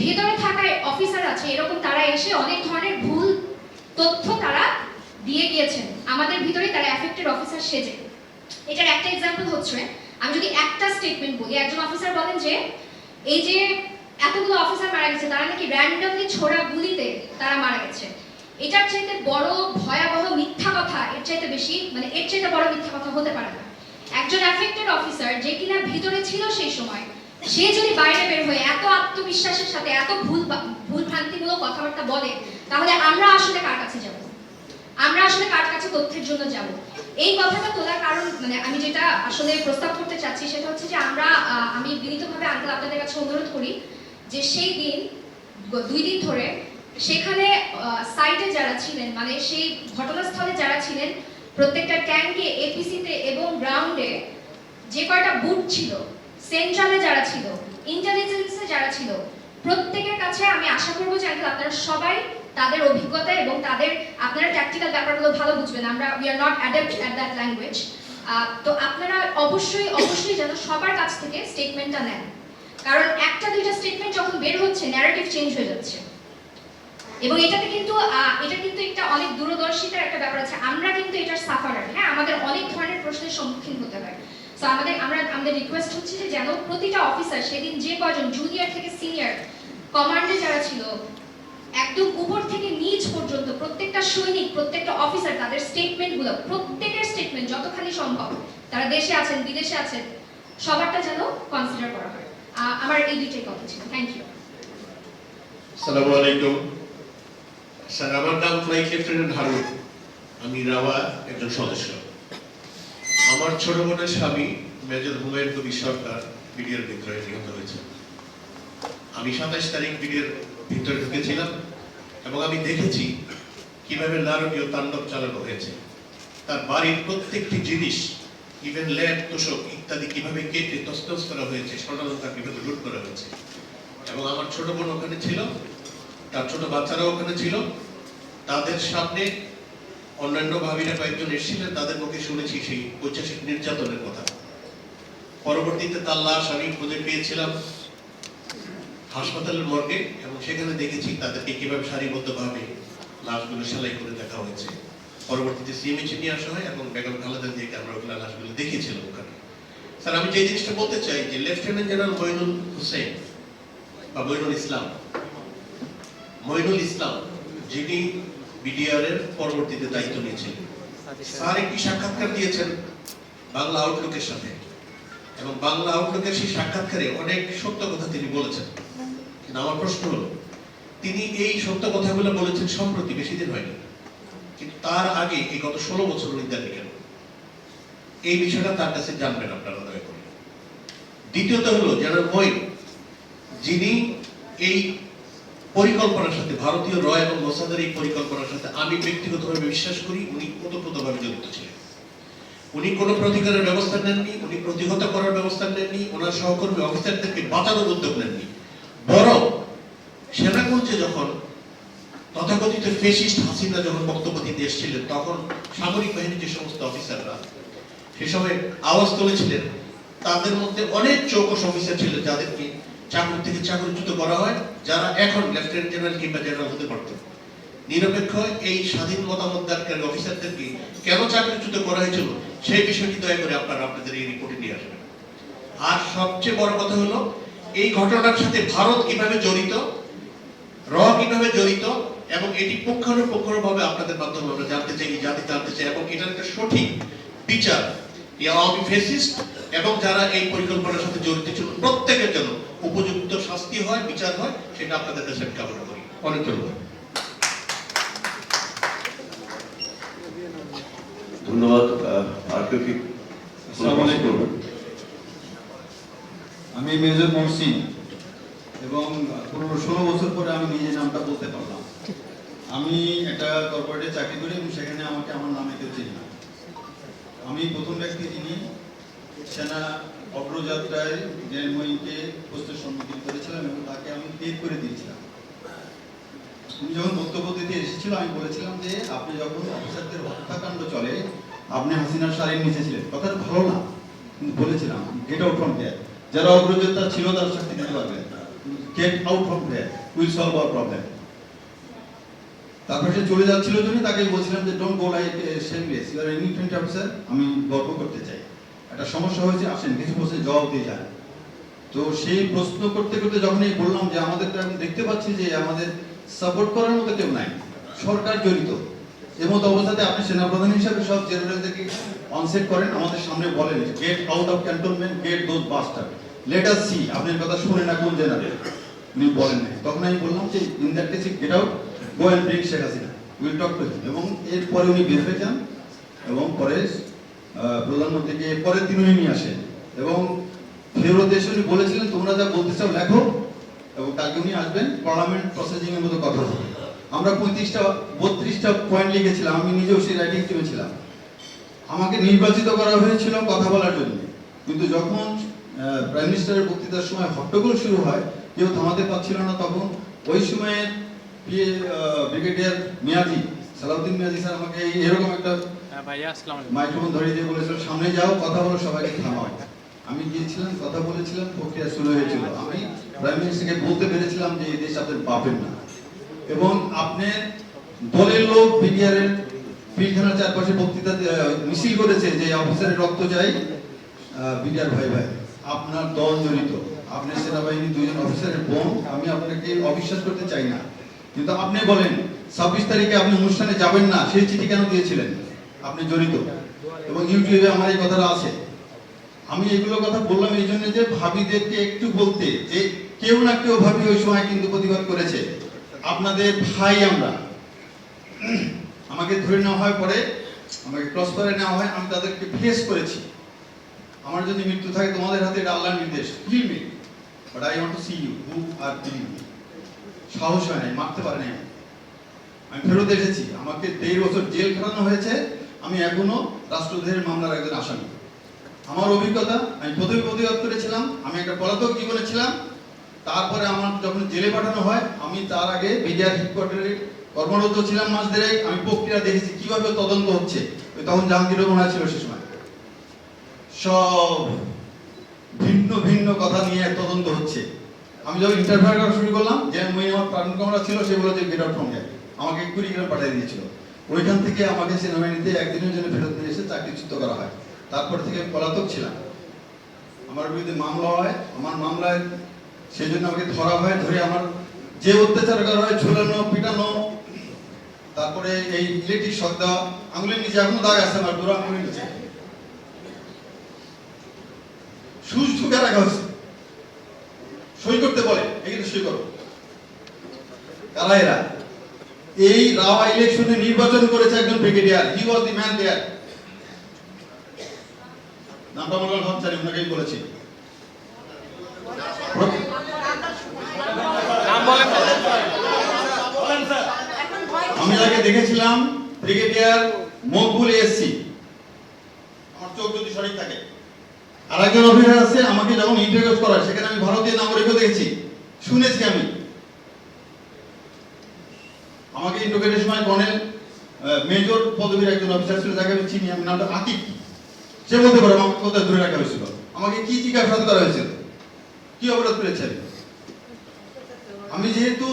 ভেতরে থাকা অফিসার আছে এরকম, তারা এসে অনেক ধরনের ভুল তথ্য তারা দিয়ে গিয়েছেন আমাদের ভিতরে, তারা অ্যাফেক্টেড অফিসার সেজে। এটার একটা এক্সাম্পল হচ্ছে, আমি যদি একটা স্টেটমেন্ট বলি, একজন অফিসার বলেন যে এই যে এতগুলো অফিসার মারা গেছে তারা নাকি র্যান্ডমলি ছোড়া গুলিতে তারা মারা গেছে। এটার চাইতে বড় ভয়াবহ মিথ্যা কথা, এর চাইতে বেশি মানে এর চাইতে বড় মিথ্যা কথা হতে পারে না। একজন অ্যাফেক্টেড অফিসার যে কিনা ভিতরে ছিল সেই সময়, সে যদি বাইরে বের হয়ে এত আত্মবিশ্বাসের সাথে এত ভুল ভ্রান্তিমূলক কথাবার্তা বলে, তাহলে আমরা আসলে কার কাছে যাব? আমরা আসলে কার কাছে তথ্যের জন্য যাব? এই কথাটা তোলার কারণ মানে আমি যেটা আসলে প্রস্তাব করতে চাচ্ছি সেটা হচ্ছে যে আমি বিনীতভাবে আঙ্কেল আপনাদের কাছে অনুরোধ করি যে সেই দিন 2 দিন ধরে সেখানে সাইটে যারা ছিলেন, মানে সেই ঘটনাস্থলে যারা ছিলেন, প্রত্যেকটা ট্যাঙ্কে, এপিসিতে এবং গ্রাউন্ডে যে কয়টা বুথ ছিল, সেন্ট্রালে যারা ছিল, ইন্টেলিজেন্সে যারা ছিল, প্রত্যেকের কাছে আমি আশা করবো যে আপনারা সবাই তাদের অভিজ্ঞতা এবং আপনারা ট্যাকটিক্যাল ব্যাপারগুলো ভালো বুঝবেন। We are not adapt at that language. তো আপনারা অবশ্যই যেন সবার কাছ থেকে স্টেটমেন্টটা নেন, কারণ একটা দুইটা স্টেটমেন্ট যখন বের হচ্ছে ন্যারেটিভ চেঞ্জ হয়ে যাচ্ছে এবং এটা কিন্তু একটা অনেক দূরদর্শিতার একটা ব্যাপার আছে। আমরা কিন্তু এটার সাফারার, হ্যাঁ, আমাদের অনেক ধরনের প্রশ্নের সম্মুখীন হতে হয়। তো আমাদের রিকোয়েস্ট হচ্ছে যে যেন প্রতিটা অফিসার সেদিন যে কয়জন জুনিয়র থেকে সিনিয়র কমান্ডে যারা ছিল, একদম উপর থেকে নিচ পর্যন্ত প্রত্যেকটা সৈনিক, প্রত্যেকটা অফিসার, তাদের স্টেটমেন্টগুলো, প্রত্যেকের স্টেটমেন্ট যতখানি সম্ভব, তারা দেশে আছেন বিদেশে আছেন, সবারটা যেন কনসিডার করা হয়। আমার এই দুইটাই কথা ছিল। Thank you. আসসালামু আলাইকুম স্যার, আমার নাম ফ্লাইট লেফটেন্যান্ট হারুন, আমি রাওয়া একজন সদস্য। আমার ছোট বোনের স্বামী মেজর হুমায়ুন কবির সরকার বিডিআর ভিতরে নিহত হয়েছে। আমি 27 তারিখ বিডিআর ভিতরে ঢুকেছিলাম এবং আমি দেখেছি কিভাবে নারকীয় তাণ্ডব চালানো হয়েছে। তার বাড়ির প্রত্যেকটি জিনিস, ইভেন ল্যাম্প, তোষক ইত্যাদি কিভাবে কেটে তছনছ করা হয়েছে, স্বর্ণালঙ্কার কিভাবে লুট করা হয়েছে। এবং আমার ছোট বোন ওখানে ছিল, তার ছোট বাচ্চারাও ওখানে ছিল। তাদের সামনে অন্যান্য ভাবিরা কয়েকজন এসেছিলেন, তাদের মুখে শুনেছি সেই ঐতিহাসিক নির্যাতনের কথা। পরবর্তীতে তার লাশ আমি খুঁজে পেয়েছিলাম হাসপাতালের মর্গে এবং সেখানে দেখেছি তাদেরকে কিভাবে সারিবদ্ধভাবে লাশগুলো সেলাই করে দেখা হয়েছে। পরবর্তীতে সিএমএইচে নিয়ে আসা হয় এবং বেগম খালেদা জিয়াকে আমরা ওগুলো লাশগুলো দেখিয়েছিলাম ওখানে। স্যার, আমি যে জিনিসটা বলতে চাই যে লেফটেন্যান্ট জেনারেল মইনুল হোসেন বা মইনুল ইসলাম যিনি বিডিআর এর পরবর্তীতে দায়িত্ব নিয়েছিলেন, স্যার একটি সাক্ষাৎকার দিয়েছেন বাংলা আউটলুকের সাথে এবং বাংলা আউটলুকের সেই সাক্ষাৎকারে অনেক সত্য কথা তিনি বলেছেন। কিন্তু আমার প্রশ্ন হলো, তিনি এই সত্য কথাগুলো বলেছেন সম্প্রতি, বেশি দিন হয়নি, কিন্তু তার আগে এই গত 16 বছর উনি দেননি কেন? এই বিষয়টা তার কাছে জানবেন আপনারা দয়া করে। দ্বিতীয়ত হলো জেনারেল মঈন, যিনি এই পরিকল্পনার সাথে, ভারতীয় র এবং মোসাদের এই পরিকল্পনার সাথে আমি ব্যক্তিগতভাবে বিশ্বাস করি উনি ওতপ্রোতভাবে জড়িত ছিলেন। উনি কোনো প্রতিকারের ব্যবস্থা নেননি, উনি প্রতিহত করার ব্যবস্থা নেননি, ওনার সহকর্মী অফিসারদেরকে বাঁচানোর উদ্যোগ নেননি। বরং সেনাকুঞ্জে যখন তথাকথিত ফেসিস্ট হাসিনা যখন বক্তব্য দিতে এসেছিলেন, তখন সামরিক বাহিনীর যে সমস্ত অফিসাররা সে সময় আওয়াজ তুলেছিলেন, তাদের মধ্যে অনেক চৌকস অফিসার ছিলেন যাদেরকে চাকরি থেকে চাকরিচ্যুত করা হয়, যারা এখন লেফটেন্যান্ট জেনারেল কিংবা জেনারেল হতে পারতেন। নিরপেক্ষ এই স্বাধীন মতামত দানকারী অফিসারদেরকে কেন চাকরিচ্যুত করা হয়েছিল সেই বিষয়টি দয়া করে আপনারা আপনাদের এই রিপোর্টে নিয়ে আসবেন। আর সবচেয়ে বড় কথা হলো এই ঘটনার সাথে ভারত কিভাবে জড়িত, র কিভাবে জড়িত, এবং এটি পুঙ্খানুপুঙ্খভাবে আপনাদের মাধ্যমে আমরা জানতে চাই, জানতে চাই, এবং এটার একটা সঠিক বিচার আওয়ামী ফ্যাসিস্ট এবং যারা এই পরিকল্পনার সাথে জড়িত ছিল প্রত্যেকের জন্য উপযুক্ত শাস্তি হয়, বিচার হয়, সেটা আপনাদের কাছে আমি কামনা করি। অনেক ধন্যবাদ। ধন্যবাদ। আর কেউ কি? আসসালামু আলাইকুম। আমি মেজর মহসিন, এবং 15-16 বছর পরে আমি নিজের নামটা বলতে পারলাম। আমি একটা কর্পোরেটে চাকরি করি এবং সেখানে আমাকে আমার নামে কেউ চিনি না। আমি প্রথম ব্যক্তি যিনি সেনা অগ্রযাত্রায় জেনারেল মঈনকে প্রশ্নের সম্মুখীন করেছিলাম এবং তাকে আমি পেড করে দিয়েছিলাম। উনি যখন বক্তব্য দিতে এসেছিল আমি বলেছিলাম যে আপনি যখন অফিসারদের হত্যাকাণ্ড চলে আপনি হাসিনার শাড়ির নিচে ছিলেন, কথাটা ভালো না, কিন্তু বলেছিলাম গেট আউট ফ্রম দেয়ার। যারা অগ্রযাত্রা ছিল তারা শাস্তি দিতে পারবেন, get out from there, will solve our problem. তারপরে সে চলে যাচ্ছিল জন্য তাকে বলছিলাম যে don't go like shameless, you are any friend officer, আমি গল্প করতে চাই, একটা সমস্যা হয়েছে, আসেন কিছু প্রশ্নের জবাব দিয়ে যান। তো সেই প্রশ্ন করতে করতে যখন এই বললাম যে আমাদের তো এখন দেখতে পাচ্ছি যে আমাদের সাপোর্ট করার মতো কেউ নাই, সরকার জড়িত, এমতো অবস্থাতে আপনি সেনাপ্রধান হিসাবে সব জেনারেলদেরকে অনসেট করেন, আমাদের সামনে বলেন get out of cantonment, gate those buster, let us see, আপনার কথা শুনে না কোন জেনারেল, উনি বলেন নাই। তখন আমি বললাম যে in that case get out, go and bring Sheikh Hasina, will talk to him. এবং এরপরে উনি বের হয়ে যান এবং পরে প্রধানমন্ত্রীকে পরের দিন উনি নিয়ে আসেন এবং ফেরত এসে উনি বলেছিলেন তোমরা যা বলতে চাও লেখো, এবং কালকে উনি আসবেন, পার্লামেন্ট প্রসেসিং এর মতো কথা হবে। আমরা 32টা পয়েন্ট লিখেছিলাম, আমি নিজেও সেই রাইটিং টিমে ছিলাম। আমাকে নির্বাচিত করা হয়েছিল কথা বলার জন্য, কিন্তু যখন প্রাইম মিনিস্টারের বক্তৃতার সময় হট্টগোল শুরু হয়, কেউ থামাতে পারছিল না, তখন ওই সময়ে ব্রিগেডিয়ার মিয়াজি, সালাউদ্দিন মিয়াজি স্যার আমাকে এরকম একটা মাইক্রোফোন ধরিয়ে দিয়ে বলেছিল সামনে যাও, কথা বলো, সবাইকে থামাও। আমি গিয়েছিলাম, কথা বলেছিলাম, প্রক্রিয়া শুরু হয়েছিল। আমি প্রাইম মিনিস্টারকে বলতে পেরেছিলাম যে এই দেশ আপনার বাপের না, এবং আপনার দলের লোক বিডিআরের পিলখানার চারপাশে বক্তৃতা মিছিল করেছে যে অফিসারের রক্ত চাই, বিডিআর ভাই ভাই, আপনার দল জড়িত, আপনার সেনাবাহিনী 2জন অফিসারের বোন, আমি আপনাকে অবিশ্বাস করতে চাই না, কিন্তু আপনি বলেন 26 তারিখে আপনি অনুষ্ঠানে যাবেন না, সেই চিঠি কেন দিয়েছিলেন? আপনি জড়িত, এবং ইউটিউবে আমার এই কথাটা আছে। আমি এগুলো কথা বললাম এই জন্য যে ভাবিদেরকে একটু বলতে যে কেউ না কেউ ভাবি ওই সময় কিন্তু প্রতিবাদ করেছে, আপনাদের ভাই আমরা। আমাকে ধরে নেওয়া হয়, পরে আমাকে ক্রস করে নেওয়া হয়, আমি তাদেরকে ফেস করেছি। আমার যদি মৃত্যু থাকে তোমাদের হাতে, এটা আল্লাহর নির্দেশ, kill me, but I want to see you who are killing me. সাহস হয় নাই, মারতে পারে নাই। আমি ফেরত এসেছি, আমাকে 1.5 বছর জেল খাটানো হয়েছে, আমি এখনো রাষ্ট্রদ্রোহের মামলার একজন আসামি। আমার অভিজ্ঞতা, আমি প্রথমে প্রতিবাদ করেছিলাম, আমি একটা পলাতক জীবনে ছিলাম, তারপরে আমার যখন জেলে পাঠানো হয়, আমি তার আগে বিডিআর হেডকোয়ার্টারে কর্মরত ছিলাম মাস দেড়েক, আমি প্রক্রিয়া দেখেছি কিভাবে তদন্ত হচ্ছে। তখন জাহাঙ্গীর রহমান ছিল সে সময়, সব ভিন্ন ভিন্ন কথা নিয়ে তদন্ত হচ্ছে। আমি যখন ইন্টারভিউ করা শুরু করলাম, যে আমার প্রাণ কমরা ছিল, সেগুলো যে গেট আউট ফ্রম দেয়ার, আমাকে কুড়িগ্রাম পাঠিয়ে দিয়েছিল। ওইখান থেকে আমাকে সেনাবাহিনীতে একদিনের জন্য ফেরত নিয়ে এসে চাকরিচ্যুত করা হয়। তারপর থেকে পলাতক ছিলাম, আমার বিরুদ্ধে মামলা হয়, আমার মামলায় সেই জন্য আমাকে ধরা হয়, ধরে আমার যে অত্যাচার করা হয়, ঝুলানো, পিটানো, তারপরে এই ইলেকট্রিক শক দেওয়া, আঙুলের নিচে এখনো দাগ আছে আমার, দুটো আঙুলের নিচে সুচ ঢুকে রাখা হয়েছে, সই করতে বলে, এখানে সই করো। কারা এরা? এই রাওয়া ইলেকশনে নির্বাচন করেছে একজন brigadier, he was the man দেয়ার। নামটা মনে হয় জানি, ওনাকেই বলেছি। আমি আগে দেখেছিলাম ব্রিগেডিয়ার মকবুল এসসি, আমার চোখ যদি সঠিক থাকে। আর একজন অফিসার আছে, আমাকে যখন ইন্টারভিউ করা হয় সেখানে আমি ভারতীয় নাগরিকও দেখেছি, শুনেছি আমি। আমাকে ইন্টারভিউয়ের সময় কর্নেল মেজর পদবীর একজন অফিসার ছিল, যাকে আমি চিনি, আমি নামটা আকিব, সে বলতে পারে আমাকে কোথায় ধরে রাখা হয়েছিল, আমাকে কি জিজ্ঞাসাবাদ করা হয়েছিল, কি অপরাধ করেছেন। আমি যেহেতু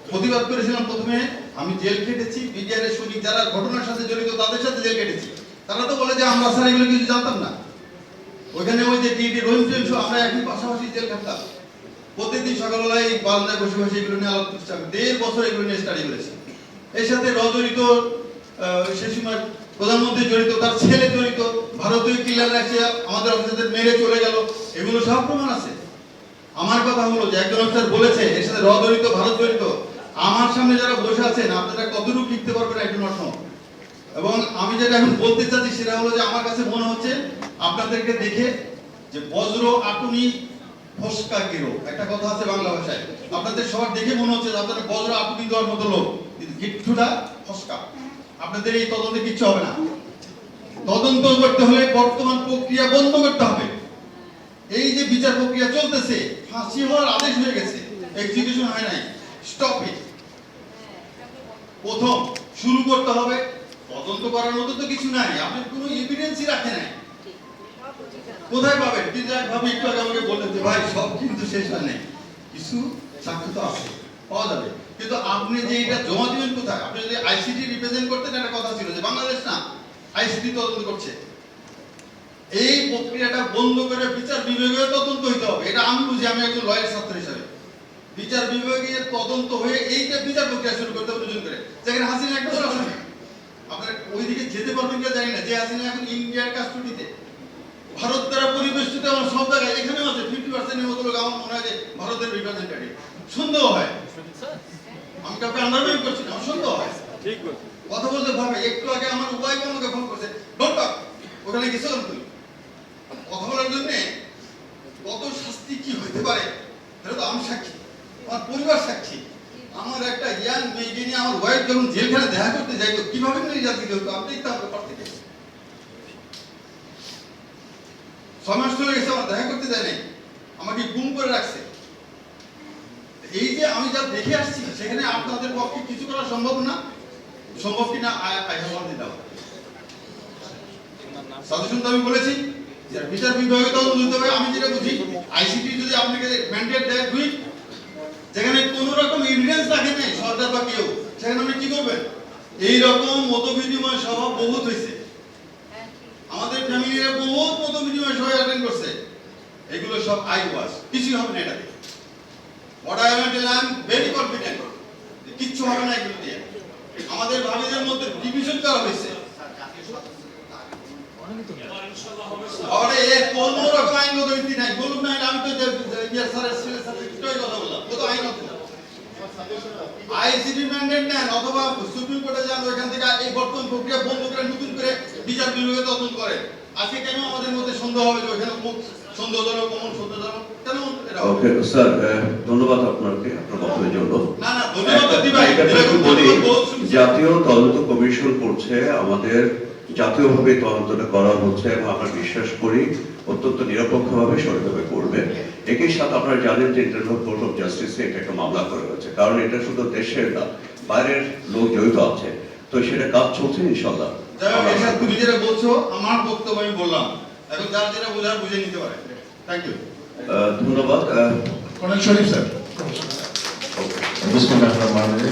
প্রতিবাদ করেছিলাম, প্রথমে আমি জেল কেটেছি, বিডিআরের সৈনিক যারা ঘটনার সাথে জড়িত তাদের সাথে জেল কেটেছি। তারা তো বলে যে আমরা স্যার এগুলো কিছু জানতাম না। ওইখানে ওই যে টিডি রহিম শো, আমরা একই পাশাপাশি জেল খাটতাম। প্রত্যেকদিন সকালবেলায় এই বারান্দায় বসে বসে এগুলো নিয়ে আলোচনা করছি। 1.5 বছর এগুলো নিয়ে স্টাডি করেছি। এর সাথে জড়িত, সে সময় প্রধানমন্ত্রী জড়িত, তার ছেলে জড়িত, ভারতীয় কিলার এসে আমাদের অফিসারদের মেরে চলে গেল, এগুলো সব প্রমাণ আছে। আমার কথা হলো যে একজন অফিসার বলেছে এর সাথে জড়িত, ভারত জড়িত। আমার সামনে যারা বসে আছেন আপনারা কতটুকু লিখতে পারবেন একজন অসম। এবং আমি যেটা এখন বলতে চাচ্ছি সেটা হলো যে আমার কাছে মনে হচ্ছে আপনাদেরকে দেখে যে বজ্র আটুনি ফসকা গেরো, একটা কথা আছে বাংলা ভাষায়, আপনাদের সবার দেখে মনে হচ্ছে যে আপনারা বজ্র আটুনি দেওয়ার মতো লোক, কিন্তু গিট্টুটা ফসকা। আপনাদের এই তদন্তে কিচ্ছু হবে না। তদন্ত করতে হলে বর্তমান প্রক্রিয়া বন্ধ করতে হবে। এই যে বিচার প্রক্রিয়া চলতেছে, ফাঁসি হওয়ার আদেশ হয়ে গেছে, এক্সিকিউশন হয় নাই, স্টপ ইট। প্রথম শুরু করতে হবে। তদন্ত করার মতো তো কিছু নাই, আপনি কোনো এভিডেন্সই রাখেন নাই, কোথায় পাবেন? কিন্তু একভাবে একটু আগে আমাকে বললেন যে ভাই সব কিন্তু শেষ হয় নাই, কিছু সাক্ষ্য তো আছে, পাওয়া যাবে। কিন্তু আপনি যে এটা জমা দিবেন কোথায়? আপনি যদি আইসিটি রিপ্রেজেন্ট করতেন, একটা কথা ছিল যে বাংলাদেশ না আইসিটি তদন্ত করছে। এই প্রক্রিয়াটা বন্ধ করে বিচার বিভাগীয় তদন্ত হইতে হবে। এটা আমি বুঝি, আমি একজন লয়ার ছাত্র হিসাবে। বিচার বিভাগীয় তদন্ত হয়ে এইটা বিচার প্রক্রিয়া শুরু করতে হবে নতুন করে। যেখানে হাসিনা একটা বড় আসামি, আপনারা ওইদিকে যেতে পারবেন কিনা জানি না, যে হাসিনা এখন ইন্ডিয়ার কাস্টডিতে, ভারত দ্বারা পরিবেষ্টিত। আমার সব জায়গায় এখানেও আছে 50% এর মতো লোক আমার মনে হয় যে ভারতের রিপ্রেজেন্টেটিভ। সন্দেহ হয়, আমি কাউকে আন্ডারমাইন করছি না, আমার সন্দেহ হয়। কথা বলতে ভাবে একটু আগে আমার উভয় আমাকে ফোন করছে, ডোন্ট টক, ওখানে গেছিলাম তুই কথা বলার জন্য। কত শাস্তি কি হইতে পারে সেটা তো আমি সাক্ষী, আমার পরিবার সাক্ষী। আমার একটা ইয়াং মেয়েকে নিয়ে আমার ওয়াইফ যখন জেলখানে দেখা করতে যাই, তো কিভাবে নির্যাতিত হতো আপনি দেখতে হবে। পর থেকে 6 মাস চলে গেছে, আমার দেখা করতে দেয় নাই, আমাকে গুম করে রাখছে। এই যে আমি যা দেখে আসছি, সেখানে আপনাদের পক্ষে কিছু করা সম্ভব না, সম্ভব কিনা সাজেশন তো আমি বলেছি যে বিচার বিভাগে তদন্ত হতে হবে। আমি যেটা বুঝি, আইসিটি যদি আপনাকে ম্যান্ডেট দেয় দুই, যেখানে কোন রকম এভিডেন্স রাখে নাই সরকার বা কেউ, সেখানে আপনি কি করবেন? এই রকম মত বিনিময় সভা বহুত হয়েছে, আমাদের ফ্যামিলিরা বহুত মত বিনিময় সভা অ্যাটেন্ড করছে। এগুলো সব আই ওয়াশ, কিছুই হবে না এটাতে। What I am telling, I am very confident, কিচ্ছু হবে না এগুলো দিয়ে। আমাদের ভাবিদের মধ্যে ডিভিশন করা হয়েছে। আরে এ কোন রকম আইনগত ভিত্তি নাই, বলুন না। আমি তো ইয়ার স্যারের ছেলের সাথে একটুই কথা বললাম, ও তো আইনত আইসিটি ম্যান্ডেট নেন অথবা সুপ্রিম কোর্টে যান, ওইখান থেকে এই বর্তমান প্রক্রিয়া বন্ধ করে নতুন করে বিচার বিভাগে তদন্ত করে। আজকে কেন আমাদের মধ্যে সন্দেহ হবে যে ওইখানে সন্দেহজনক কমন সন্দেহজনক কেন? ওকে স্যার, ধন্যবাদ আপনাকে আপনার বক্তব্যের জন্য। না না, ধন্যবাদ দিবাই। বলি, জাতীয় তদন্ত কমিশন করছে, আমাদের জাতীয়ভাবে তদন্তটা করা হচ্ছে এবং আমরা বিশ্বাস করি অত্যন্ত নিরপেক্ষভাবে সঠিকভাবে করবে। একই সাথে আপনারা জানেন যে ইন্টারন্যাশনাল কোর্ট অফ জাস্টিসে এটা একটা মামলা করা হয়েছে, কারণ এটা শুধু দেশের না, বাইরের লোক জড়িত আছে, তো সেটা কাজ চলছে ইনশাআল্লাহ। তুমি যেটা বলছো আমার বক্তব্য আমি বললাম, এখন যার যেটা বোঝার বুঝে নিতে পারে। থ্যাংক ইউ, ধন্যবাদ। কর্নেল শরীফ স্যার।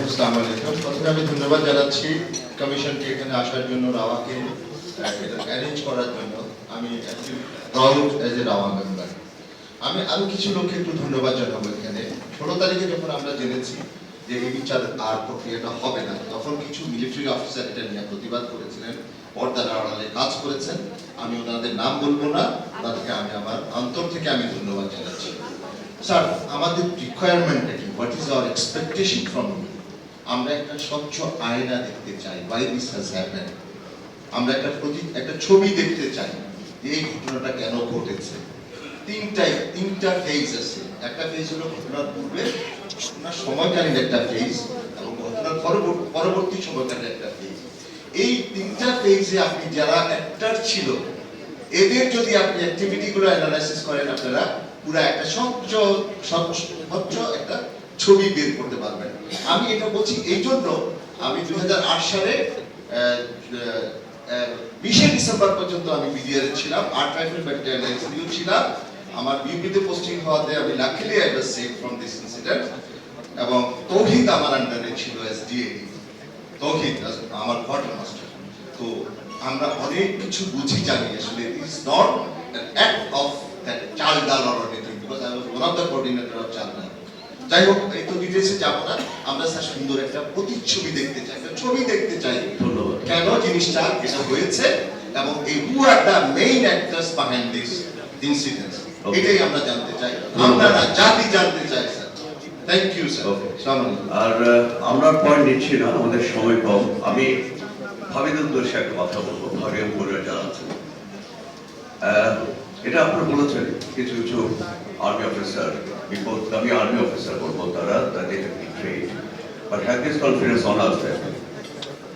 আসসালামু আলাইকুম। প্রথমে আমি ধন্যবাদ জানাচ্ছি কমিশনকে এখানে আসার জন্য, রাওয়াকে অ্যারেঞ্জ করার জন্য। আমি proud as a rava member. আমি আরো কিছু লোককে একটু ধন্যবাদ জানাবো। এখানে 16 তারিখে যখন আমরা জেনেছি যে এই বিচার আর প্রক্রিয়াটা হবে না, তখন কিছু মিলিটারি অফিসার এটা নিয়ে প্রতিবাদ করেছিলেন, পর্দার আড়ালে কাজ করেছেন। আমি ওনাদের নাম বলবো না, তাদেরকে আমি আমার অন্তর থেকে আমি ধন্যবাদ জানাচ্ছি। স্যার, আমাদের রিকোয়ারমেন্টটা কি? What is our expectation from you? আমরা একটা স্বচ্ছ আয়না দেখতে চাই, why this has happened। আমরা একটা ছবি দেখতে চাই যে এই ঘটনাটা কেন ঘটেছে। তিনটা ফেজ আছে। একটা ফেজ হলো ঘটনার পূর্বে, ঘটনার সময়কালীন একটা ফেজ, এবং ঘটনার পরবর্তী সময়কালীন একটা ফেজ। এই তিনটা ফেজে আপনি যারা অ্যাক্টর ছিল, এদের যদি আপনি অ্যাক্টিভিটিগুলো অ্যানালাইসিস করেন, আপনারা পুরো একটা স্বচ্ছ একটা ছবি বের করতে পারবেন। আমি এটা বলছি এই জন্য, আমি 2008 সালে 20 ডিসেম্বর পর্যন্ত আমি বিডিআর ছিলাম, 8 রাইফেল ব্যাটালিয়ন ছিলাম। আমার বিউপিতে পোস্টিং হওয়াতে আমি luckily I was save from this incident. এবং তৌহিদ আমার আন্ডারে ছিল এস ডিএডি, তৌহিদ আমার কোয়ার্টার মাস্টার। তো আমরা অনেক কিছু বুঝি জানি আসলে it's not an act of that child dal or anything, because I was one of the coordinator of child dal. যাই হোক, এই তো ডিটেইলসে যাব না। আমরা স্যার সুন্দর একটা প্রতিচ্ছবি দেখতে চাই, একটা ছবি দেখতে চাই কেন জিনিসটা এটা হয়েছে, এবং এই who are the main actors behind this incident, এটাই আমরা জানতে চাই। আমরা জাতি জানতে চাই স্যার। Thank you sir. আর আমরা পয়েন্ট নিচ্ছি না, আমাদের সময় কম। আমি ভাবিদের উদ্দেশ্যে একটা কথা বলবো, ভাবির পরিবার যারা আছেন। এটা আপনারা বলেছেন কিছু কিছু আর্মি অফিসার, বিপদগামী আর্মি অফিসার বলবো, তারা তাদের trade, but have this confidence on us that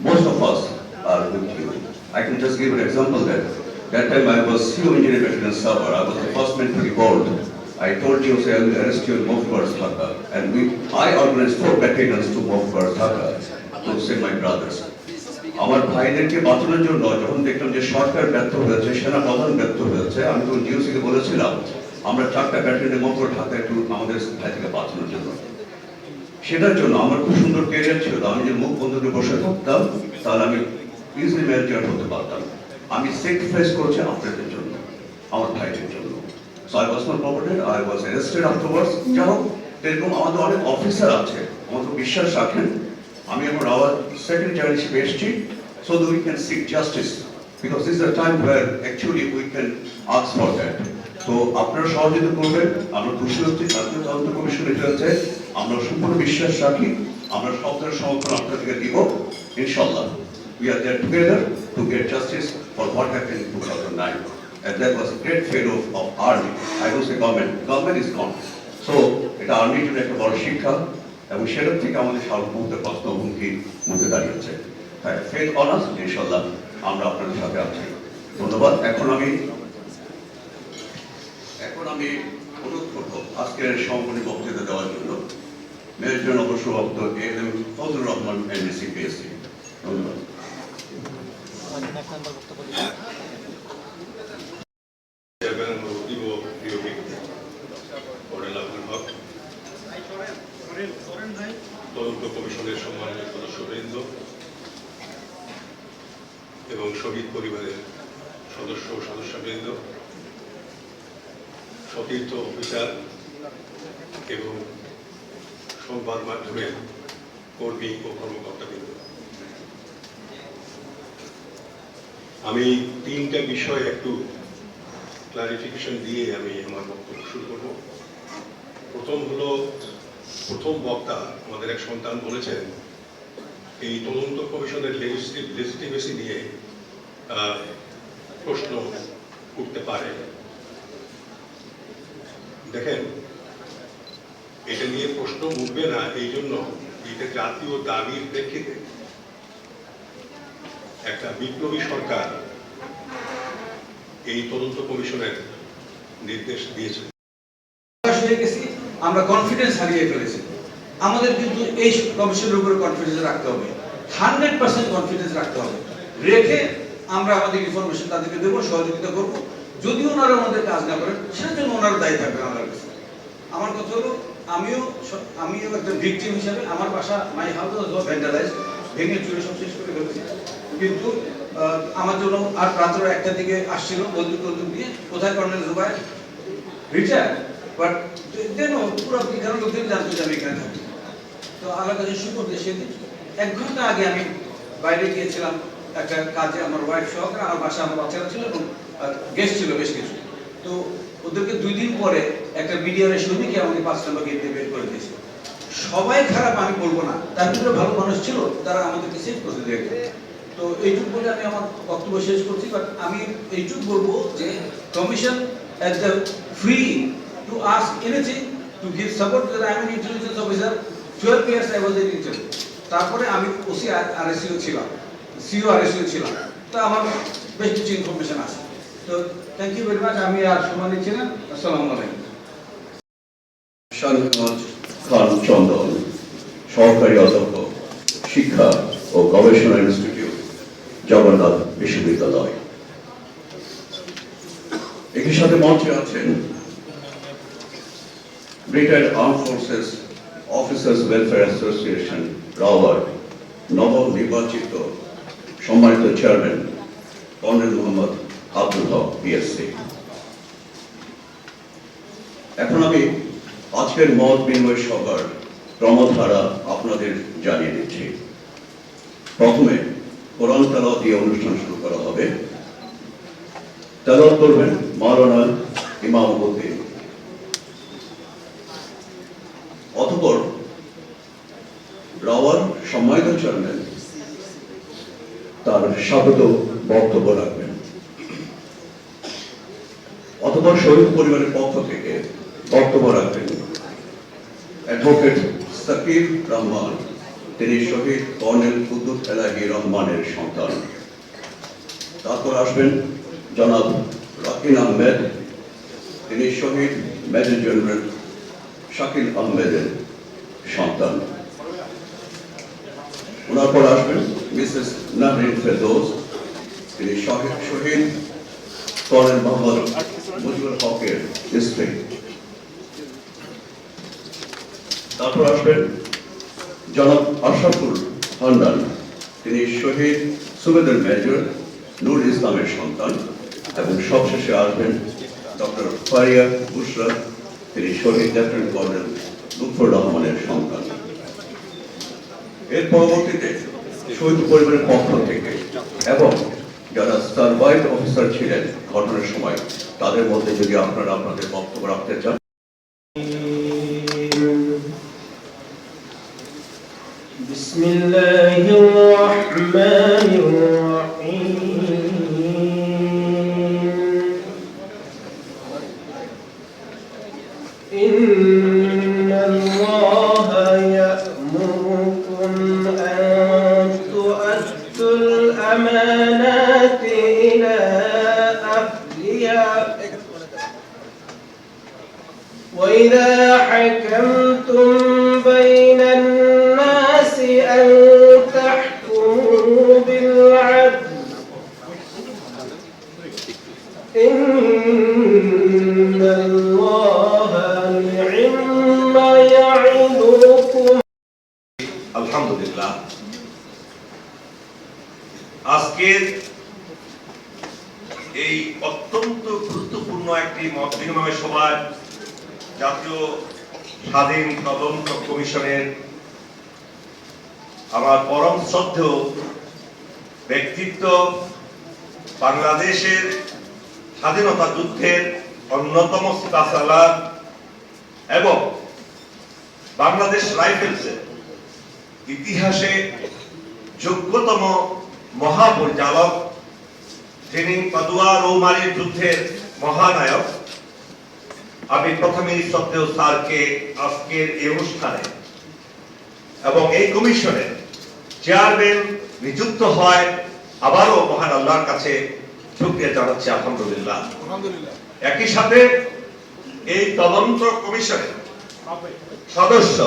most of us are with you. I can just give an example that time I was CEO Engineer Battalion Sabha. I was the first man to be called. I told you, say, I will arrest you and move towards Dhaka. And I organized 4 battalions to move towards Dhaka to save my brothers. আমার ভাইদেরকে বাঁচানোর জন্য যখন দেখলাম যে সরকার ব্যর্থ হয়েছে, সেনা প্রধান ব্যর্থ হয়েছে, আমি তো জিওসিকে বলেছিলাম আমরা 4টা ব্যাটালিয়নে মুভ করে ঢাকা একটু আমাদের ভাইদেরকে বাঁচানোর জন্য। সেটার জন্য আমার খুব সুন্দর ক্যারিয়ার ছিল। আমি যে মুখ বন্ধ করে বসে থাকতাম, তাহলে আমি ইজিলি ম্যানেজার হতে পারতাম। আমি স্যাক্রিফাইস করেছি আপনাদের জন্য, আমার ভাইদের জন্য। So I was not promoted, I was arrested afterwards. যাই এরকম আমাদের অনেক অফিসার আছে, আমাকে বিশ্বাস রাখেন। আমি আমার আওয়াজ সেকেন্ড জেনারেশন এসেছি, so that we can seek justice, because this is a time where actually we can ask for that. তো আপনারা সহযোগিতা করবেন। আমরা খুশি হচ্ছি জাতীয় তদন্ত কমিশন এটা হচ্ছে, আমরা সম্পূর্ণ বিশ্বাস রাখি, আমরা সব ধরনের সমর্থন আপনাদেরকে দিব ইনশাল্লাহ। We are there together to get justice for what happened in 2009. And that was a great failure of army. I don't say government. Government is gone. So এটা আর্মির জন্য একটা বড় শিক্ষা, এবং সেটার থেকে আমাদের সার্বভৌমত্বের প্রশ্ন হুমকির মধ্যে দাঁড়িয়েছে। তাই ফেথ অন আস, ইনশাল্লাহ আমরা আপনাদের সাথে আছি। ধন্যবাদ। এখন আমি অনুরোধ করবো আজকের সম্পূর্ণ বক্তৃতা দেওয়ার জন্য মেজর অবসরপ্রাপ্ত এএলএম ফজলুর রহমান এমএসসি পিএসসি। ধন্যবাদ। তদন্ত কমিশনের সম্মানিত সদস্যবৃন্দ এবং শহীদ পরিবারের সদস্য ও সদস্যবৃন্দ, সতীর্থ অফিসার এবং সংবাদ মাধ্যমের কর্মী ও কর্মকর্তাবৃন্দ, আমি 3টা বিষয় একটু ক্লারিফিকেশন দিয়ে আমি আমার বক্তব্য শুরু করব। প্রথম বক্তা আমাদের এক সন্তান বলেছেন এই তদন্ত কমিশনের লেজিটিমেসি নিয়ে প্রশ্ন উঠতে পারে। দেখেন, এটা নিয়ে প্রশ্ন উঠবে না এই জন্য এটা জাতীয় দাবির প্রেক্ষিতে একটা বিপ্লবী সরকার এই তদন্ত কমিশনের নির্দেশ দিয়েছে। আমরা কনফিডেন্স হারিয়ে ফেলেছি। আমাদের কিন্তু এই কমিশনের উপরে কনফিডেন্স রাখতে হবে, 100% কনফিডেন্স রাখতে হবে। রেখে আমরা আমাদের ইনফরমেশন তাদেরকে দেবো, সহযোগিতা করবো। যদি ওনারা আমাদের কাজ না করেন, সেটার জন্য ওনারা দায়ী থাকবে আমাদের কাছে। আমার কথা হলো, আমিও একটা ভিকটিম হিসাবে আমার বাসা মাই হাউস ওয়াজ ভ্যান্ডালাইজড, ভেঙে চুরে সব শেষ করে ফেলেছি। কিন্তু আমার জন্য আর রাত্র 1টার দিকে আসছিল বন্দুক দিয়ে, কোথায় colonel Zubair retire, but then পুরো এখানে লোকজন জানতো যে আমি এখানে থাকি। তো আমার কাছে শুক্র সেদিন 1 ঘন্টা আগে আমি বাইরে গিয়েছিলাম একটা কাজে, আমার ওয়াইফ সহকারে, আমার বাসা আমার বাচ্চারা ছিল এবং গেস্ট ছিল বেশ কিছু। তো ওদেরকে 2 দিন পরে একটা বিডিআর সৈনিককে আমাকে 5 নম্বর গেট দিয়ে বের করে দিয়েছে। সবাই খারাপ আমি বলবো না, তার ভিতরে ভালো মানুষ ছিল, তারা আমাদেরকে সেভ করে দিয়েছে। তো এইটুকু বলে আমি আমার বক্তব্য শেষ করছি। বাট আমি এইটুকু বলবো যে commission as the free to ask anything, to give support, because I am an intelligence officer. 12 years I was in intel. তারপরে আমি ওসি আরএসইও ছিলাম, সিও আরএসইও ছিলাম, তো আমার বেশ কিছু ইনফরমেশন আছে। তো থ্যাংক ইউ ভেরি মাচ। আমি আর সময় নিচ্ছি না। আসসালামু আলাইকুম। শাহনওয়াজ খান চন্দন, সহকারী অধ্যক্ষ, শিক্ষা ও গবেষণা ইনস্টিটিউট, জগন্নাথ বিশ্ববিদ্যালয়। একই সাথে মঞ্চে আছেন retired arm forces officers welfare association রাওয়ার নবনির্বাচিত সম্মানিত chairman colonel Mohammad Abdul Haque PSC. এখন আমি আজকের মত বিনিময় সভার ক্রমধারা আপনাদের জানিয়ে দিচ্ছি। প্রথমে কোরআন তেলাওয়াত দিয়ে অনুষ্ঠান শুরু করা হবে। তেলাওয়াত করবেন মাওলানা ইমামউদ্দিন। অতঃপর রাওয়ার সম্মানিত চেয়ারম্যান তার স্বাগত বক্তব্য রাখবেন। অতঃপর শহীদ পরিবারের পক্ষ থেকে বক্তব্য রাখবেন অ্যাডভোকেট সাকিব রহমান, তিনি শহীদ কর্নেল কুতুব এলাহি রহমানের সন্তান। তারপর আসবেন জনাব রাকিন আহমেদ, তিনি শহীদ মেজর জেনারেল শাকিল আহমেদের সন্তান। ওনার পর আসবেন মিসেস নাহরিন ফেরদৌস, তিনি শহীদ কর্নেল মোহাম্মদ মুজিবুল হকের স্ত্রী। তারপর আসবেন জনাব আশরাফুল হান্নান, তিনি শহীদ সুবেদার মেজর নূর ইসলামের সন্তান। এবং সবশেষে আসবেন ডক্টর ফারিয়া বুশরা, তিনি শহীদ লেফটেন্যান্ট কর্নেল লুৎফর রহমানের সন্তান। এর পরবর্তীতে শহীদ পরিবারের পক্ষ থেকে এবং যারা সার্ভাইভ অফিসার ছিলেন ঘটনার সময়, তাদের মধ্যে যদি আপনারা আপনাদের বক্তব্য রাখতে চান। বিসমিল্লাহির রহমানির রহিম। ইন্নাল্লাহা ইয়া'মুরুকুম আন তু'আদ্দুল আমানাতি ইলা আহলিহা ওয়া ইযা হাকামতুম বাইনান নাসি আন তাহকুমু বিল আদল ইন্নাল্লাহা নি'মা ইয়া'iদুকুম। আলহামদুলিল্লাহ, আজকের এই অত্যন্ত গুরুত্বপূর্ণ একটি মত বিনিময় সভায় জাতীয় স্বাধীন তদন্ত কমিশনের আমার পরম শ্রদ্ধেয় ব্যক্তিত্ব, বাংলাদেশের স্বাধীনতা যুদ্ধের অন্যতম সিপাহসালার এবং বাংলাদেশ রাইফেলসের ইতিহাসে যোগ্যতম মহাপরিচালক, যিনি পাদুয়া রৌমারীর যুদ্ধের মহানায়ক, আমি প্রথমেই শ্রদ্ধেয় স্যারকে আজকের এই অনুষ্ঠানে এবং এই কমিশনের চেয়ারম্যান নিযুক্ত হয় আবারও মহান আল্লাহর কাছে শুকরিয়া জানাচ্ছি আলহামদুলিল্লাহ। একই সাথে এই তদন্ত কমিশনের সদস্য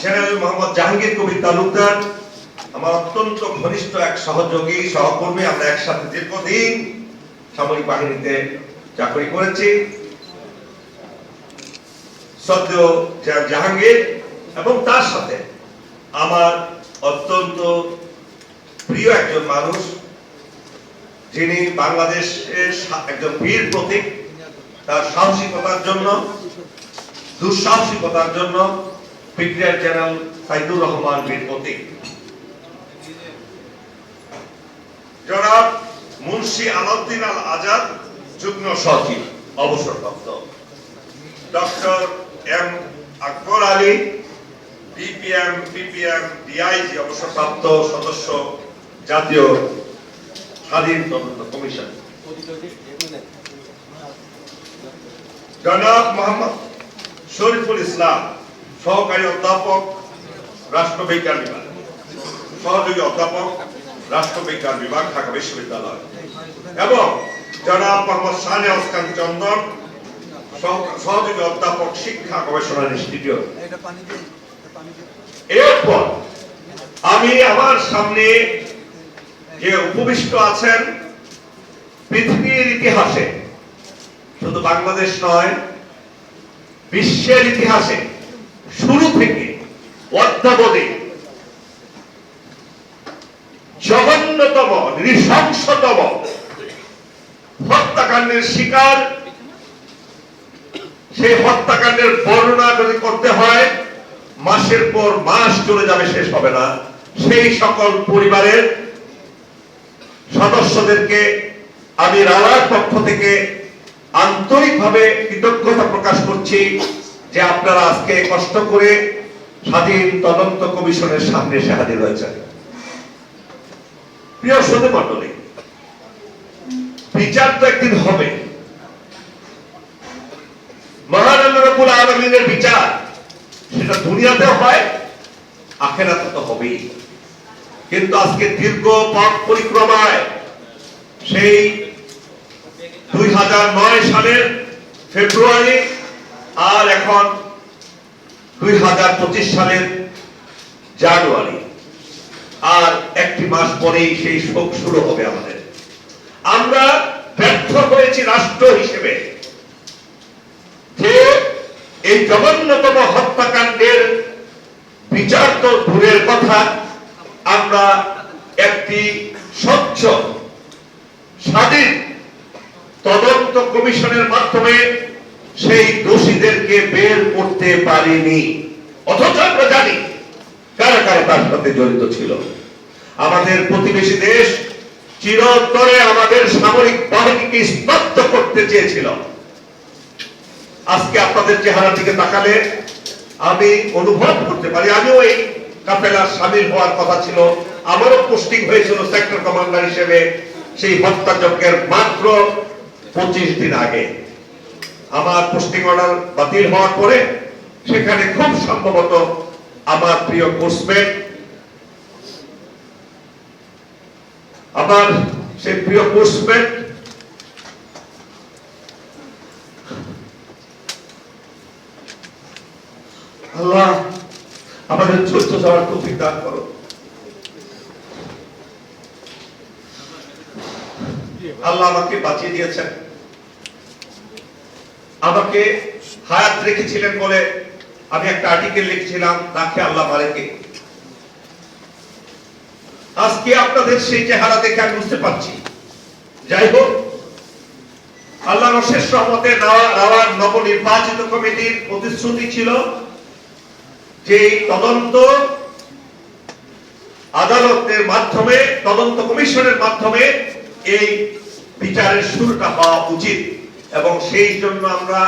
জেনারেল মোহাম্মদ জাহাঙ্গীর কবির তালুকদার, আমার অত্যন্ত ঘনিষ্ঠ এক সহযোগী সহকর্মী, আমরা একসাথে দীর্ঘদিন সামরিক বাহিনীতে চাকরি করেছি। শ্রদ্ধেয় জাহাঙ্গীর এবং তার সাথে আমার অত্যন্ত প্রিয় একজন মানুষ, যিনি বাংলাদেশের একজন বীর প্রতীক, তার সাহসিকতার জন্য, দুঃসাহসিকতার জন্য ব্রিগেডিয়ার জেনারেল সাইদুর রহমান বীর প্রতীক। জনাব মুন্সি আলাউদ্দিন আল আজাদ, যুগ্ম সচিব অবসরপ্রাপ্ত। Doctor M Akbar Ali, BPM, PPM, DIG অবসরপ্রাপ্ত সদস্য, জাতীয় স্বাধীন তদন্ত কমিশন। জনাব মোহাম্মদ শরীফুল ইসলাম, সহকারী অধ্যাপক, রাষ্ট্রবিজ্ঞান বিভাগ, সহযোগী অধ্যাপক, রাষ্ট্রবিজ্ঞান বিভাগ, ঢাকা বিশ্ববিদ্যালয়। এবং জনাব মোহাম্মদ শাহনেওয়াজ খান চন্দন, সহযোগী অধ্যাপক, শিক্ষা গবেষণা ইনস্টিটিউট। এরপর আমি আমার সামনে যে উপবিষ্ট আছেন, পৃথিবীর ইতিহাসে, শুধু বাংলাদেশ নয়, বিশ্বের ইতিহাসে শুরু থেকে অদ্যাবধি জঘন্যতম, নৃশংসতম হত্যাকাণ্ডের শিকার, সেই হত্যাকাণ্ডের বর্ণনা যদি করতে হয় মাসের পর মাস চলে যাবে, শেষ হবে না। সেই সকল পরিবারের সদস্যদেরকে আমি রাওয়ার পক্ষ থেকে আন্তরিকভাবে কৃতজ্ঞতা প্রকাশ করছি যে আপনারা আজকে কষ্ট করে স্বাধীন তদন্ত কমিশনের সামনে এসে হাজির হয়েছেন। প্রিয় শ্রোতা মণ্ডলী, বিচার তো একদিন হবে। মহান আল্লাহ রাব্বুল আলামিনের বিচার, সেটা দুনিয়াতেও হয়, আখিরাতে তো হবেই। কিন্তু আজকে দীর্ঘ পথ পরিক্রমায় সেই 2009 সালের ফেব্রুয়ারি আর এখন 2025 সালের জানুয়ারি, আর একটি মাস পরেই সেই শোক শুরু হবে আমাদের। আমরা ব্যর্থ হয়েছি রাষ্ট্র হিসেবে যে এই জঘন্যতম হত্যাকাণ্ডের বিচার তো দূরের কথা, আমরা একটি স্বচ্ছ স্বাধীন তদন্ত কমিশনের মাধ্যমে সেই দোষীদেরকে বের করতে পারিনি। অথচ আমরা জানি কারা কারা তার সাথে জড়িত ছিল। আমাদের প্রতিবেশী দেশ চিরতরে আমাদের সামরিক বাহিনীকে স্তব্ধ করতে চেয়েছিল। আজকে আপনাদের চেহারা দিকে তাকালে আমি অনুভব করতে পারি, আমিও এই কাফেলার সামিল হওয়ার কথা ছিল, আমারও পোস্টিং হয়েছিল সেক্টর কমান্ডার হিসেবে সেই হত্যাযজ্ঞের মাত্র 25 দিন আগে। আমার পোস্টিং অর্ডার বাতিল হওয়ার পরে সেখানে খুব সম্ভবত আমার প্রিয় কোর্সমেট, আমার সেই প্রিয় কোর্সমেট আল্লাহ আমাদের চলতে যাওয়ার তৌফিক দান করো। আল্লাহ আমাকে বাঁচিয়ে দিয়েছেন, আমাকে হায়াত রেখেছিলেন বলে আমি একটা আর্টিকেল লিখছিলাম, রাখে আল্লাহ মারেকে। আজকে আপনাদের সেই চেহারা দেখে আমি বুঝতে পারছি। যাই হোক, আল্লাহর অশেষ রহমতে রাওয়ার নবনির্বাচিত কমিটির প্রতিশ্রুতি ছিল যে তদন্ত আদালতের মাধ্যমে, তদন্ত কমিশনের মাধ্যমে এই বিচারের শুরুটা হওয়া উচিত। এবং সেই জন্য আমরা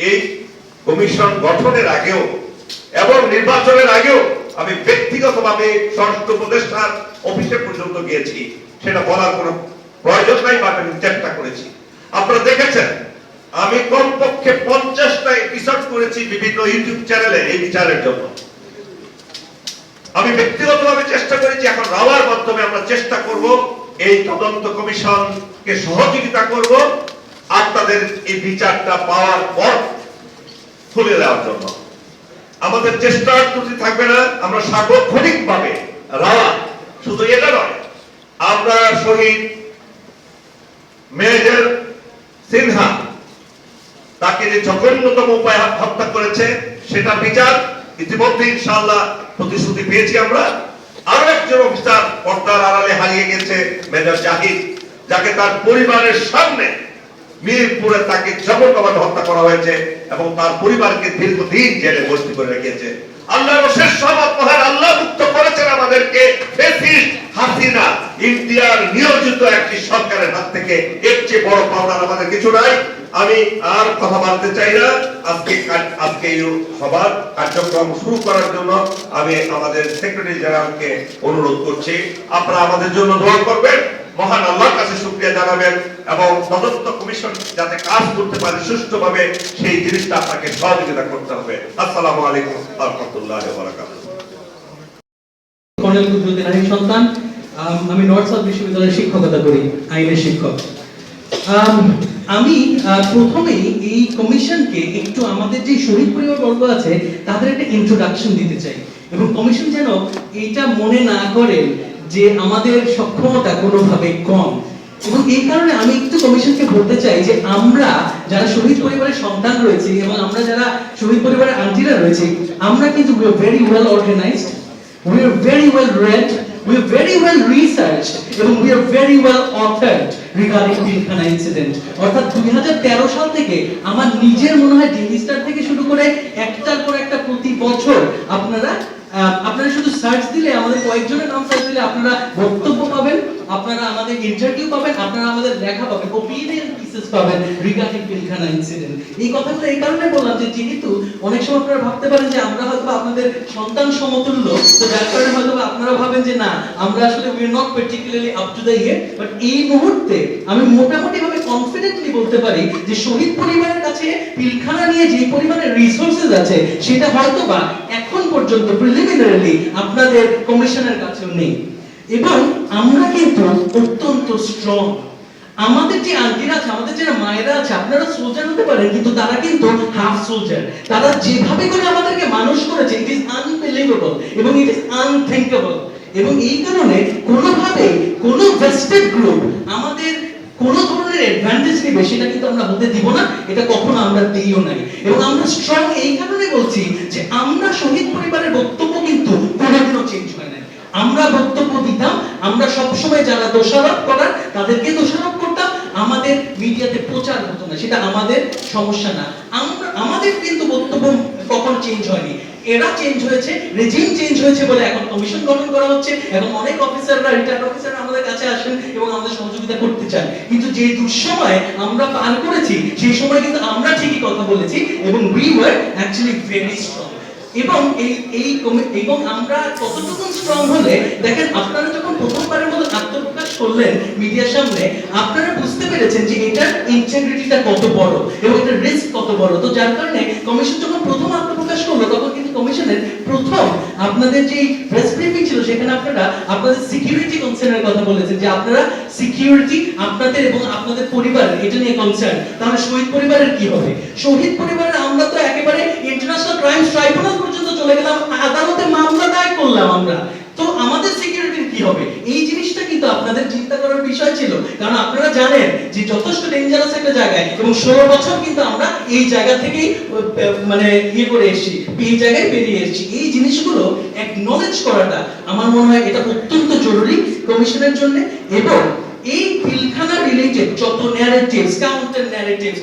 এই কমিশন গঠনের আগেও এবং নির্বাচনের আগেও আমি ব্যক্তিগতভাবে স্বরাষ্ট্র উপদেষ্টার অফিসে পর্যন্ত গিয়েছি, সেটা বলার কোনো প্রয়োজন নাই, বা আমি চেষ্টা করেছি। আপনারা দেখেছেন আমি কমপক্ষে 50টা এপিসোড করেছি বিভিন্ন ইউটিউব চ্যানেলে এই বিচারের জন্য। আমি ব্যক্তিগতভাবে চেষ্টা করেছি, এখন রাওয়ার মাধ্যমে আমরা চেষ্টা করব এই তদন্ত কমিশনকে সহযোগিতা করব আপনাদের এই বিচারটা পাওয়ার পর খুলে দেওয়ার জন্য। আমাদের চেষ্টার ত্রুটি থাকবে না, আমরা সার্বক্ষণিকভাবে রাওয়া, শুধু এটা নয়, আমরা শহীদ মেজর সিনহা, তাকে যে জঘন্যতম উপায়ে হত্যা করেছে সেটা বিচার ইতিমধ্যে ইনশাআল্লাহ প্রতিশ্রুতি পেয়েছি আমরা। আরো একজন অফিসার পর্দার আড়ালে হারিয়ে গেছে, মেজর জাহিদ, যাকে তার পরিবারের সামনে মিরপুরে তাকে জবরদস্তি হত্যা করা হয়েছে এবং তার পরিবারকে দীর্ঘদিন জেলে ভর্তি করে রেখেছে। আল্লাহর অশেষ রহমত, মহান আল্লাহ মুক্ত করেছেন আমাদেরকে ফ্যাসিস্ট হাসিনা ইন্ডিয়ার নিয়োজিত একটি সরকারের হাত থেকে। এর চেয়ে বড় পাওনা আমাদের কিছু নাই। আমি আর কথা বলতে চাই না। আজকে এই সভার কার্যক্রম শুরু করার জন্য আমি আমাদের সেক্রেটারি জেনারেলকে অনুরোধ করছি, আপনারা আমাদের জন্য দোয়া করবেন, মহান আল্লাহর কাছে শুকরিয়া জানাবেন এবং তদন্ত কমিশন যাতে কাজ করতে পারে সুষ্ঠুভাবে সেই জিনিসটা আপনাকে সহযোগিতা করতে হবে। আসসালামু আলাইকুম ওয়া রাহমাতুল্লাহি ওয়া বারাকাতুহু। কর্নেল কুদরতুদ্দিন আলীর সন্তান। আমি নর্থ সাউথ বিশ্ববিদ্যালয়ে শিক্ষকতা করি, আইনের শিক্ষক। আমি প্রথমেই এই কমিশনকে একটু আমাদের যে শহীদ পরিবার বর্গ আছে তাদের একটা ইন্ট্রোডাকশন দিতে চাই, এবং কমিশন যেন এইটা মনে না করেন যে আমাদের সক্ষমতা কোনোভাবে কম। এবং এই কারণে আমি একটু কমিশনকে বলতে চাই যে আমরা যারা শহীদ পরিবারের সন্তান রয়েছে এবং আমরা যারা শহীদ পরিবারের আন্টিরা রয়েছে, আমরা কিন্তু we are very well organized, we are very well read, we are very well researched এবং we are very well authored regarding Pilkhana incident. অর্থাৎ 2013 সাল থেকে আমার নিজের মনে হয় ডেইলি স্টার থেকে শুরু করে একটার পর একটা প্রতি বছর আপনারা শুধু সার্চ দিলে, আমাদের কয়েকজনের নাম সার্চ দিলে আপনারা বক্তব্য পাবেন, আপনারা আমাদের ইন্টারভিউ পাবেন, আপনারা আমাদের লেখা পাবেন, ওপিনিয়ন পিসেস পাবেন রিগার্ডিং পিলখানা ইনসিডেন্ট। এই কথাগুলো এই কারণে বললাম যে যেহেতু অনেক সময় আপনারা ভাবতে পারেন যে আমরা হয়তো আপনাদের সন্তান সমতুল্য, তো যার কারণে হয়তো আপনারা ভাবেন যে না আমরা আসলে we are not particularly up to the ইয়ে। বাট এই মুহূর্তে আমি মোটামুটি ভাবে কনফিডেন্টলি বলতে পারি যে শহীদ পরিবারের কাছে পিলখানা নিয়ে যে পরিমাণের রিসোর্সেস আছে সেটা হয়তোবা এখন পর্যন্ত প্রিলিমিনারিলি আপনাদের কমিশনের কাছেও নেই। এবং আমরা কিন্তু অত্যন্ত স্ট্রং। আমাদের যে আন্টিরা আছে, আমাদের যারা মায়েরা আছে, আপনারা সোলজার হতে পারেন কিন্তু তারা কিন্তু হাফ সোলজার। তারা যেভাবে করে আমাদেরকে মানুষ করেছে, ইট ইজ আনবিলিভেবল এবং ইট ইজ আনথিঙ্কেবল। এবং এই কারণে কোনোভাবে কোনো ভেস্টেড গ্রুপ আমাদের কোন ধরনের অ্যাডভান্টেজ নেবে সেটা কিন্তু আমরা হতে দিব না, এটা কখনো আমরা দিইও নাই। এবং আমরা স্ট্রং এই কারণে বলছি যে আমরা শহীদ পরিবারের বক্তব্য কিন্তু কোনোদিনও চেঞ্জ হয় না। আমরা বক্তব্য দিতাম, আমরা সবসময় যারা দোষারোপ করার তাদেরকে দোষারোপ করতাম, আমাদের মিডিয়াতে প্রচার হতো না, সেটা আমাদের সমস্যা না। আমাদের কিন্তু বক্তব্য কখনো চেঞ্জ হয়নি। এরা চেঞ্জ হয়েছে, রেজিম চেঞ্জ হয়েছে বলে এখন কমিশন গঠন করা হচ্ছে, এবং অনেক অফিসাররা, রিটায়ার্ড অফিসাররা আমাদের কাছে আসেন এবং আমাদের সহযোগিতা করতে চান। কিন্তু যে দুঃসময় আমরা পার করেছি সেই সময় কিন্তু আমরা ঠিকই কথা বলেছি এবং we were actually very strong। এবং এবং আমরা কতটুকু স্ট্রং হলে দেখেন, আপনারা যখন প্রথমবারের মতো আত্মপ্রকাশ করলেন মিডিয়ার সামনে, আপনারা বুঝতে পেরেছেন যে এটার ইন্টিগ্রিটিটা কত বড় এবং এটার রিস্ক কত বড়। তো যার কারণে কমিশন যখন প্রথম আত্মপ্রকাশ করলো তখন কিন্তু কমিশনের প্রথম আপনাদের যে প্রেস ব্রিফিং ছিল সেখানে আপনারা আপনাদের সিকিউরিটি কনসার্নের কথা বলেছেন, যে আপনারা সিকিউরিটি আপনাদের এবং আপনাদের পরিবারের এটা নিয়ে কনসার্ন। তাহলে শহীদ পরিবারের কি হবে? শহীদ পরিবারের আমরা তো একেবারে ইন্টারন্যাশনাল ক্রাইমস ট্রাইব্যুনাল পর্যন্ত চলে গেলাম, আদালতে মামলা দায়ের করলাম আমরা, তো আমাদের সিকিউরিটির কি হবে? এই জিনিসটা কিন্তু আপনাদের চিন্তা করার বিষয় ছিল, কারণ আপনারা জানেন যে যথেষ্ট ডেঞ্জারাস একটা জায়গায়, এবং 16 বছর কিন্তু আমরা এই জায়গা থেকেই মানে ইয়ে করে এসেছি, এই জায়গায় পেরিয়ে এসেছি। এই জিনিসগুলো অ্যাকনলেজ করাটা আমার মনে হয় এটা অত্যন্ত জরুরি কমিশনের জন্য। এবং এই পিলখানা রিলেটেড যত ন্যারেটিভস, কাউন্টার ন্যারেটিভস,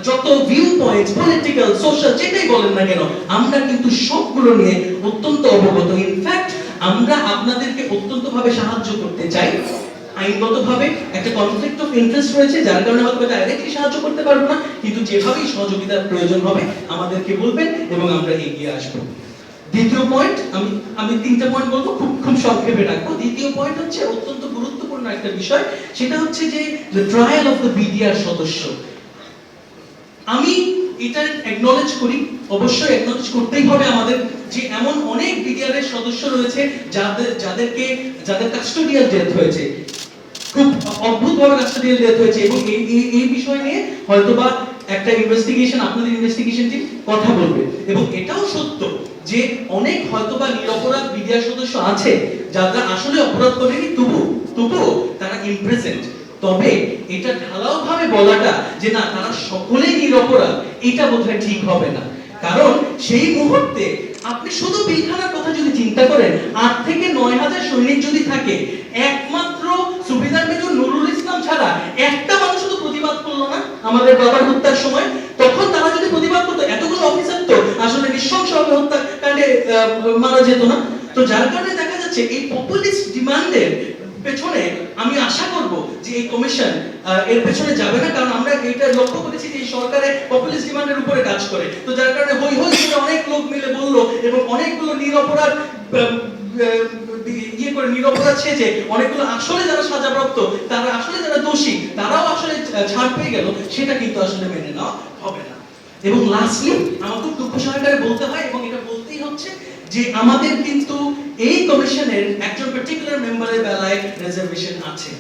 যত ভিউ পয়েন্টস, পলিটিক্যাল, সোশ্যাল, যেটাই বলেন না কেন, আমরা কিন্তু সবগুলো নিয়ে অত্যন্ত অবগত। ইনফ্যাক্ট আমরা আপনাদেরকে অত্যন্ত ভাবে সাহায্য করতে চাই। আইনগতভাবে একটা কনফ্লিক্ট অফ ইন্টারেস্ট রয়েছে, যার কারণে হয়তো ডাইরেক্টলি সাহায্য করতে পারবো না, কিন্তু যেভাবেই সহযোগিতার প্রয়োজন হবে আমাদেরকে বলবেন এবং আমরা এগিয়ে আসবো। দ্বিতীয় পয়েন্ট, আমি 3টা পয়েন্ট বলবো, খুব সংক্ষেপে রাখবো। দ্বিতীয় পয়েন্ট হচ্ছে অত্যন্ত গুরুত্বপূর্ণ একটা বিষয়, সেটা হচ্ছে যে the trial of the BDR সদস্য। আমি এটা অ্যাকনলেজ করি, অবশ্যই অ্যাকনলেজ করতেই হবে আমাদের, যে এমন অনেক বিডিআর এর সদস্য রয়েছে যাদের কাস্টোডিয়াল ডেথ হয়েছে, খুব অদ্ভুতভাবে কাস্টোডিয়াল ডেথ হয়েছে, এবং এই বিষয় নিয়ে হয়তোবা একটা ইনভেস্টিগেশন, আপনাদের ইনভেস্টিগেশন টিম কথা বলবে। এবং এটাও সত্য যে অনেক হয়তোবা নিরপরাধ বিডিআর সদস্য আছে যারা আসলে অপরাধ করেনি, তবুও তারা ইমপ্রেজেন্ট। তবে এটা ঢালাও ভাবে বলাটা যে না তারা সকলেই নিরপরাধ, এটা বোধহয় ঠিক হবে না। কারণ সেই মুহূর্তে আপনি শুধু পিলখানার কথা যদি চিন্তা করেন, 8 থেকে 9,000 সৈনিক যদি থাকে, একমাত্র সুবিধার মেজর নুরুল ইসলাম ছাড়া একটা মানুষ শুধু প্রতিবাদ করলো না আমাদের বাবার হত্যার সময়। তখন তারা যদি প্রতিবাদ করতো, এতগুলো অফিসার তো আসলে নৃশংসভাবে হত্যাকাণ্ডে মারা যেত না। তো যার কারণে দেখা যাচ্ছে এই পপুলিস্ট ডিমান্ডের পেছনে আমি আশা করব যে এই কমিশন এর পেছনে যাবে না, কারণ আমরা এটা লক্ষ্য করেছি যে এই সরকারের পপুলিস্ট ডিমান্ডের উপরে কাজ করে। তো যার কারণে হই হই করে অনেক লোক মিলে বললো এবং অনেকগুলো নিরপরাধ নিরপরাধ সেজে অনেকগুলো আসলে যারা সাজাপ্রাপ্ত, তারা আসলে যারা দোষী, তারাও আসলে ছাড় পেয়ে গেল, সেটা কিন্তু আসলে মেনে নেওয়া হবে না। এবং লাস্টলি আমার খুব দুঃখ সহকারে বলতে হয়, এবং এটা বলতেই হচ্ছে, যে আমাদের কিন্তু এই কমিশনের একজন পার্টিকুলার মেম্বারের বেলায় রিজার্ভেশন আছে,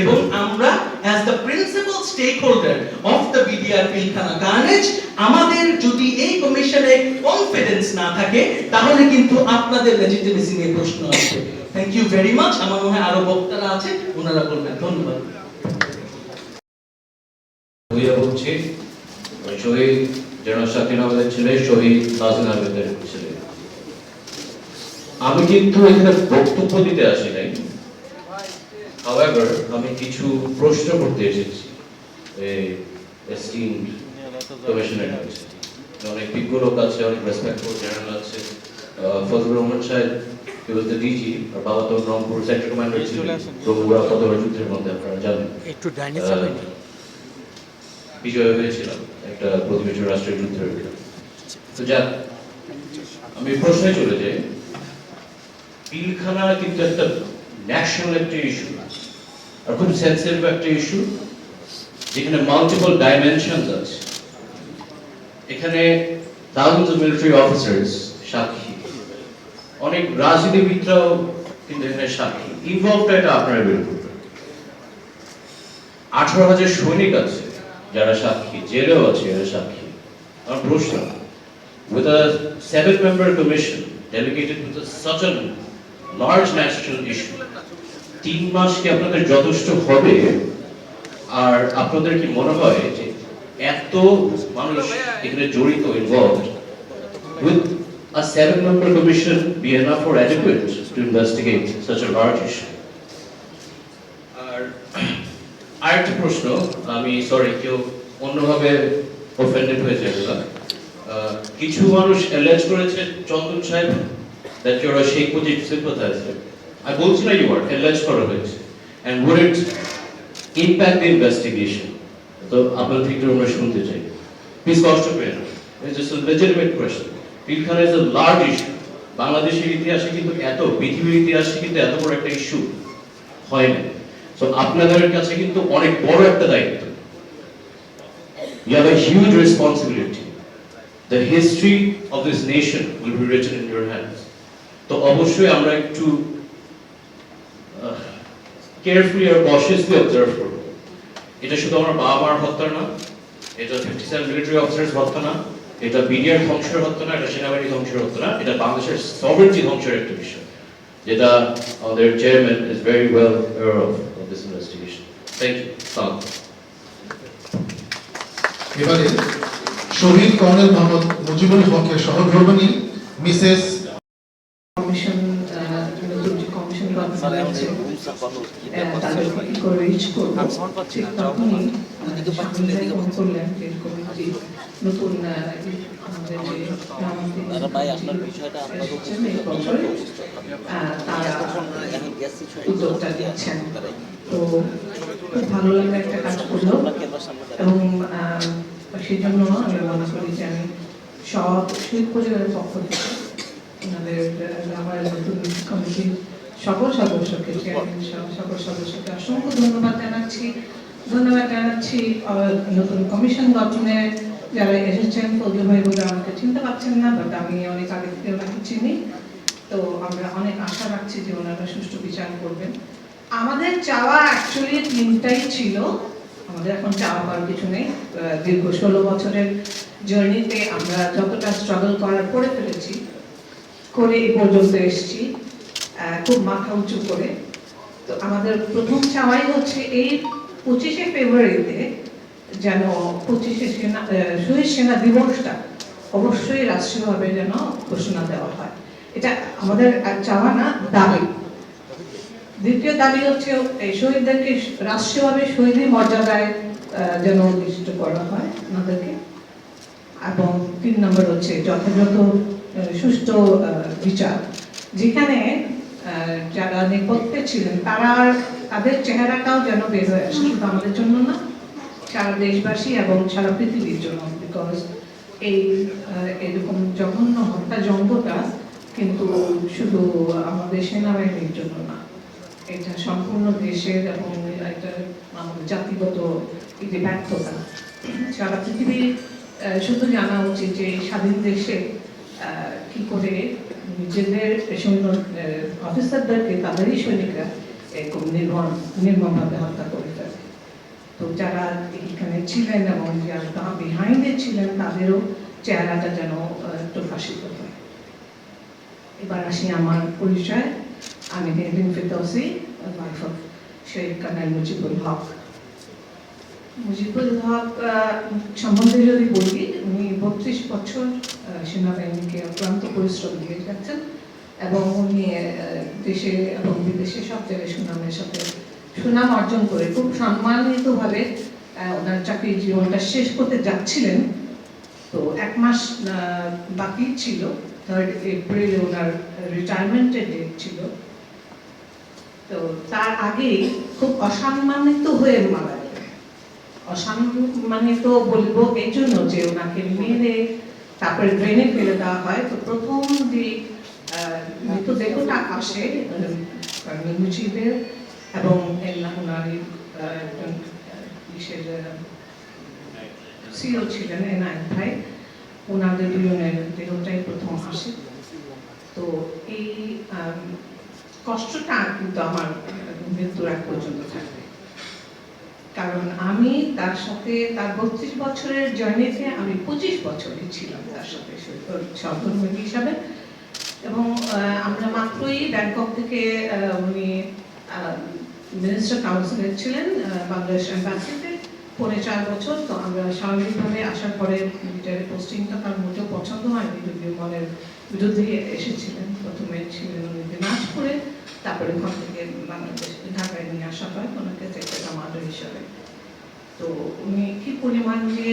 এবং আমরা as the principal stakeholder of the BDR Pilkhana carnage, আমাদের যদি এই কমিশনে কনফিডেন্স না থাকে তাহলে কিন্তু আপনাদের লেজিটিমেসি নিয়ে প্রশ্ন আসবে। Thank you very much. আমার মনে হয় আরো বক্তারা আছে, ওনারা বলবেন। ধন্যবাদ। বলছি শহীদ জেনারেল শাকির আহমেদের ছেলে, শহীদ নাজির আহমেদের ছেলে। আমি কিন্তু এখানে বক্তব্য দিতে আসি নাই, হাওয়েভার আমি কিছু প্রশ্ন করতে এসেছি এই এস্টিমড কমিশনের কাছে। অনেক বিজ্ঞ লোক আছে, অনেক রেসপেক্টফুল জেনারেল আছে। ফজলুর রহমান সাহেব, he was the DG, আর বাবা তো রংপুর সেক্টর কমান্ডার ছিলেন রঘুরা কতবার যুদ্ধের মধ্যে, আপনারা জানেন। একটু বিজয় হয়েছিলাম একটা প্রতিবেশী রাষ্ট্রের যুদ্ধের। তো যাক, আমি প্রশ্নে চলে যাই। পিলখানা কিন্তু একটা ন্যাশনাল একটা ইস্যু, আর খুব সেন্সিটিভ একটা ইস্যু, যেখানে মাল্টিপল ডাইমেনশনস আছে। এখানে থাউজেন্ডস অফ মিলিটারি অফিসার্স সাক্ষী, অনেক রাজনীতিবিদরাও কিন্তু এখানে সাক্ষী। ইনভলভড এটা আপনারা বের করবেন। 18,000 সৈনিক আছে যারা সাক্ষী, জেলেও আছে যারা সাক্ষী। আমার প্রশ্ন, with a 7-member commission delegated with such a large national issue, 3 মাস কি আপনাদের যথেষ্ট হবে? আর আপনাদের কি মনে হয় যে এত মানুষ এখানে জড়িত, involved, with a 7-member commission be enough or adequate to investigate such a large issue? আর আরেকটা প্রশ্ন, আমি সরি কেউ অন্যভাবে অফেন্ডেড হয়ে যাবে না। কিছু মানুষ অ্যালেজ করেছে চন্দন সাহেব that you're a Sheikh Mujib sympathizer. আমি বলছি না, you are অ্যালেজ করা হয়েছে, and would it impact the investigation? তো আপনার থেকে আমরা শুনতে চাই, প্লিজ কষ্ট পেয়ে না। It's just a legitimate question. Pilkhana is a large issue. বাংলাদেশের ইতিহাসে কিন্তু পৃথিবীর ইতিহাসে কিন্তু এত বড় একটা ইস্যু হয় না। So আপনাদের কাছে কিন্তু অনেক বড় একটা দায়িত্ব। You have a huge responsibility. The history of this nation will be written in your hands. তো অবশ্যই আমরা একটু কেয়ারফুলি আর কশিয়াসলি অবজার্ভ করব। এটা শুধু আমার বাবা মার হত্যা না, এটা 57 মিলিটারি অফিসার্স হত্যা না, এটা বিডিআর ধ্বংসের হত্যা না, এটা সেনাবাহিনী ধ্বংসের হত্যা না, এটা বাংলাদেশের সভারেন্টি ধ্বংসের একটা বিষয়, যেটা আমাদের chairman is very well aware of this investigation. Thank you. এবারে শহীদ কর্নেল মোহাম্মদ মুজিবুল হকের সহধর্মিণী মিসেস কমিশন কমিশন তাদের কি করে রিচ করবো, ঠিক তখনই ফোন করলেন যে কমিটি নতুন আমাদের তারা উদ্যোগটা দিচ্ছেন। তো খুব ভালো লাগলো, একটা কাজ করলো, এবং সেই জন্য আমি মনে করি যে আমি সব শহীদ পরিবারের পক্ষ থেকে ওনাদের আমার নতুন কমিটির সকল সদস্যকে, সকল সদস্যকে অসংখ্য ধন্যবাদ জানাচ্ছি। নতুন কমিশন গঠনে যারা এসেছেন, ফৌজি ভাই বোধহয় আমাকে চিনতে পারছেন না, বাট আমি অনেক আগে থেকে ওনাকে চিনি। তো আমরা অনেক আশা রাখছি যে ওনারা সুষ্ঠু বিচার করবেন। আমাদের চাওয়া অ্যাকচুয়ালি 3টাই ছিল, আমাদের এখন চাওয়া করার কিছু নেই। দীর্ঘ 16 বছরের জার্নিতে আমরা যতটা স্ট্রাগল করার করে ফেলেছি, করে এই পর্যন্ত এসেছি খুব মাথা উঁচু করে। তো আমাদের প্রথম চাওয়াই হচ্ছে এই 25শে ফেব্রুয়ারিতে যেন 25শে শহীদ সেনা দিবসটা অবশ্যই রাষ্ট্রীয়ভাবে যেন ঘোষণা দেওয়া হয়। এটা আমাদের চাওয়া না, দাবি। দ্বিতীয় দাবি হচ্ছে এই শহীদদেরকে রাষ্ট্রীয়ভাবে শহীদের মর্যাদায় যেন অধিষ্ঠিত করা হয় ওনাদেরকে। এবং 3 নম্বর হচ্ছে যথাযথ সুষ্ঠু বিচার, যেখানে যারা নেপথ্যে ছিলেন তারা তাদের চেহারাটাও যেন বের হয়ে আসে, শুধু আমাদের জন্য না, সারা দেশবাসী এবং সারা পৃথিবীর জন্য। বিকজ এই এরকম জঘন্য হত্যাযজ্ঞটা কিন্তু শুধু আমাদের সেনাবাহিনীর জন্য না, এটা সম্পূর্ণ দেশের এবং এটা আমাদের জাতিগত যে ব্যর্থতা। সারা পৃথিবীর শুধু জানা উচিত যে স্বাধীন দেশে কি করে নিজেদের সৈন্য অফিসারদেরকে তাদেরই সৈনিকরা এরকম নির্মমভাবে হত্যা করে ফেলে। তো যারা এখানে ছিলেন এবং যারা বিহাইন্ডে ছিলেন তাদেরও চেহারাটা যেন প্রকাশিত হয়। এবার আসি আমার পরিচয়। আমি নেভিন ফিরদৌসী, ওয়াইফ অফ শহীদ কর্নেল মুজিবুল হক। মুজিবুল হক সম্বন্ধে যদি বলি, উনি 32 বছর সেনাবাহিনীকে অক্লান্ত পরিশ্রম দিয়ে যাচ্ছেন এবং উনি দেশে এবং বিদেশে সব জায়গায় সুনামের সাথে সুনাম অর্জন করে খুব সম্মানিতভাবে ওনার চাকরির জীবনটা শেষ করতে যাচ্ছিলেন। তো 1 মাস বাকি ছিল, 3 এপ্রিল ওনার রিটায়ারমেন্টের ডেট ছিল। তো তার আগে খুব অসম্মানিত হয়ে মারা গেলেন। অসম্মানিত বলবো এই জন্য যে ওনাকে মেরে তারপরে ড্রেনে ফেলে দেওয়া হয়। তো প্রথম যে মৃতদেহটা আসে মুজিবের এবং ওনার একজন সিও ছিলেন এনআইন ভাই, ওনাদের দুজনের দেহটাই প্রথম আসে। তো এই কষ্টটা কিন্তু আমার মৃত্যুর আগ পর্যন্ত থাকবে, কারণ আমি তার সাথে তার 32 বছরের জার্নিতে আমি 25 বছরই ছিলাম তার সাথে সহকর্মী হিসাবে। এবং আমরা মাত্রই ব্যাংকক থেকে উনি মিনিস্টার কাউন্সিলর ছিলেন বাংলাদেশ এম্বাসিতে 4.5 বছর। তো আমরা স্বাভাবিকভাবে আসার পরে মিলিটারি পোস্টিংটা তার মোটেও পছন্দ হয়নি, যদিও মনের বিরুদ্ধে এসেছিলেন। প্রথমে ছিলেন উনি দিনাজপুরে, তারপরে ওখান থেকে বাংলাদেশ ঢাকায় নিয়ে আসা হয় ওনাকে সেক্টর কমান্ডার হিসাবে। তো উনি কি পরিমাণ যে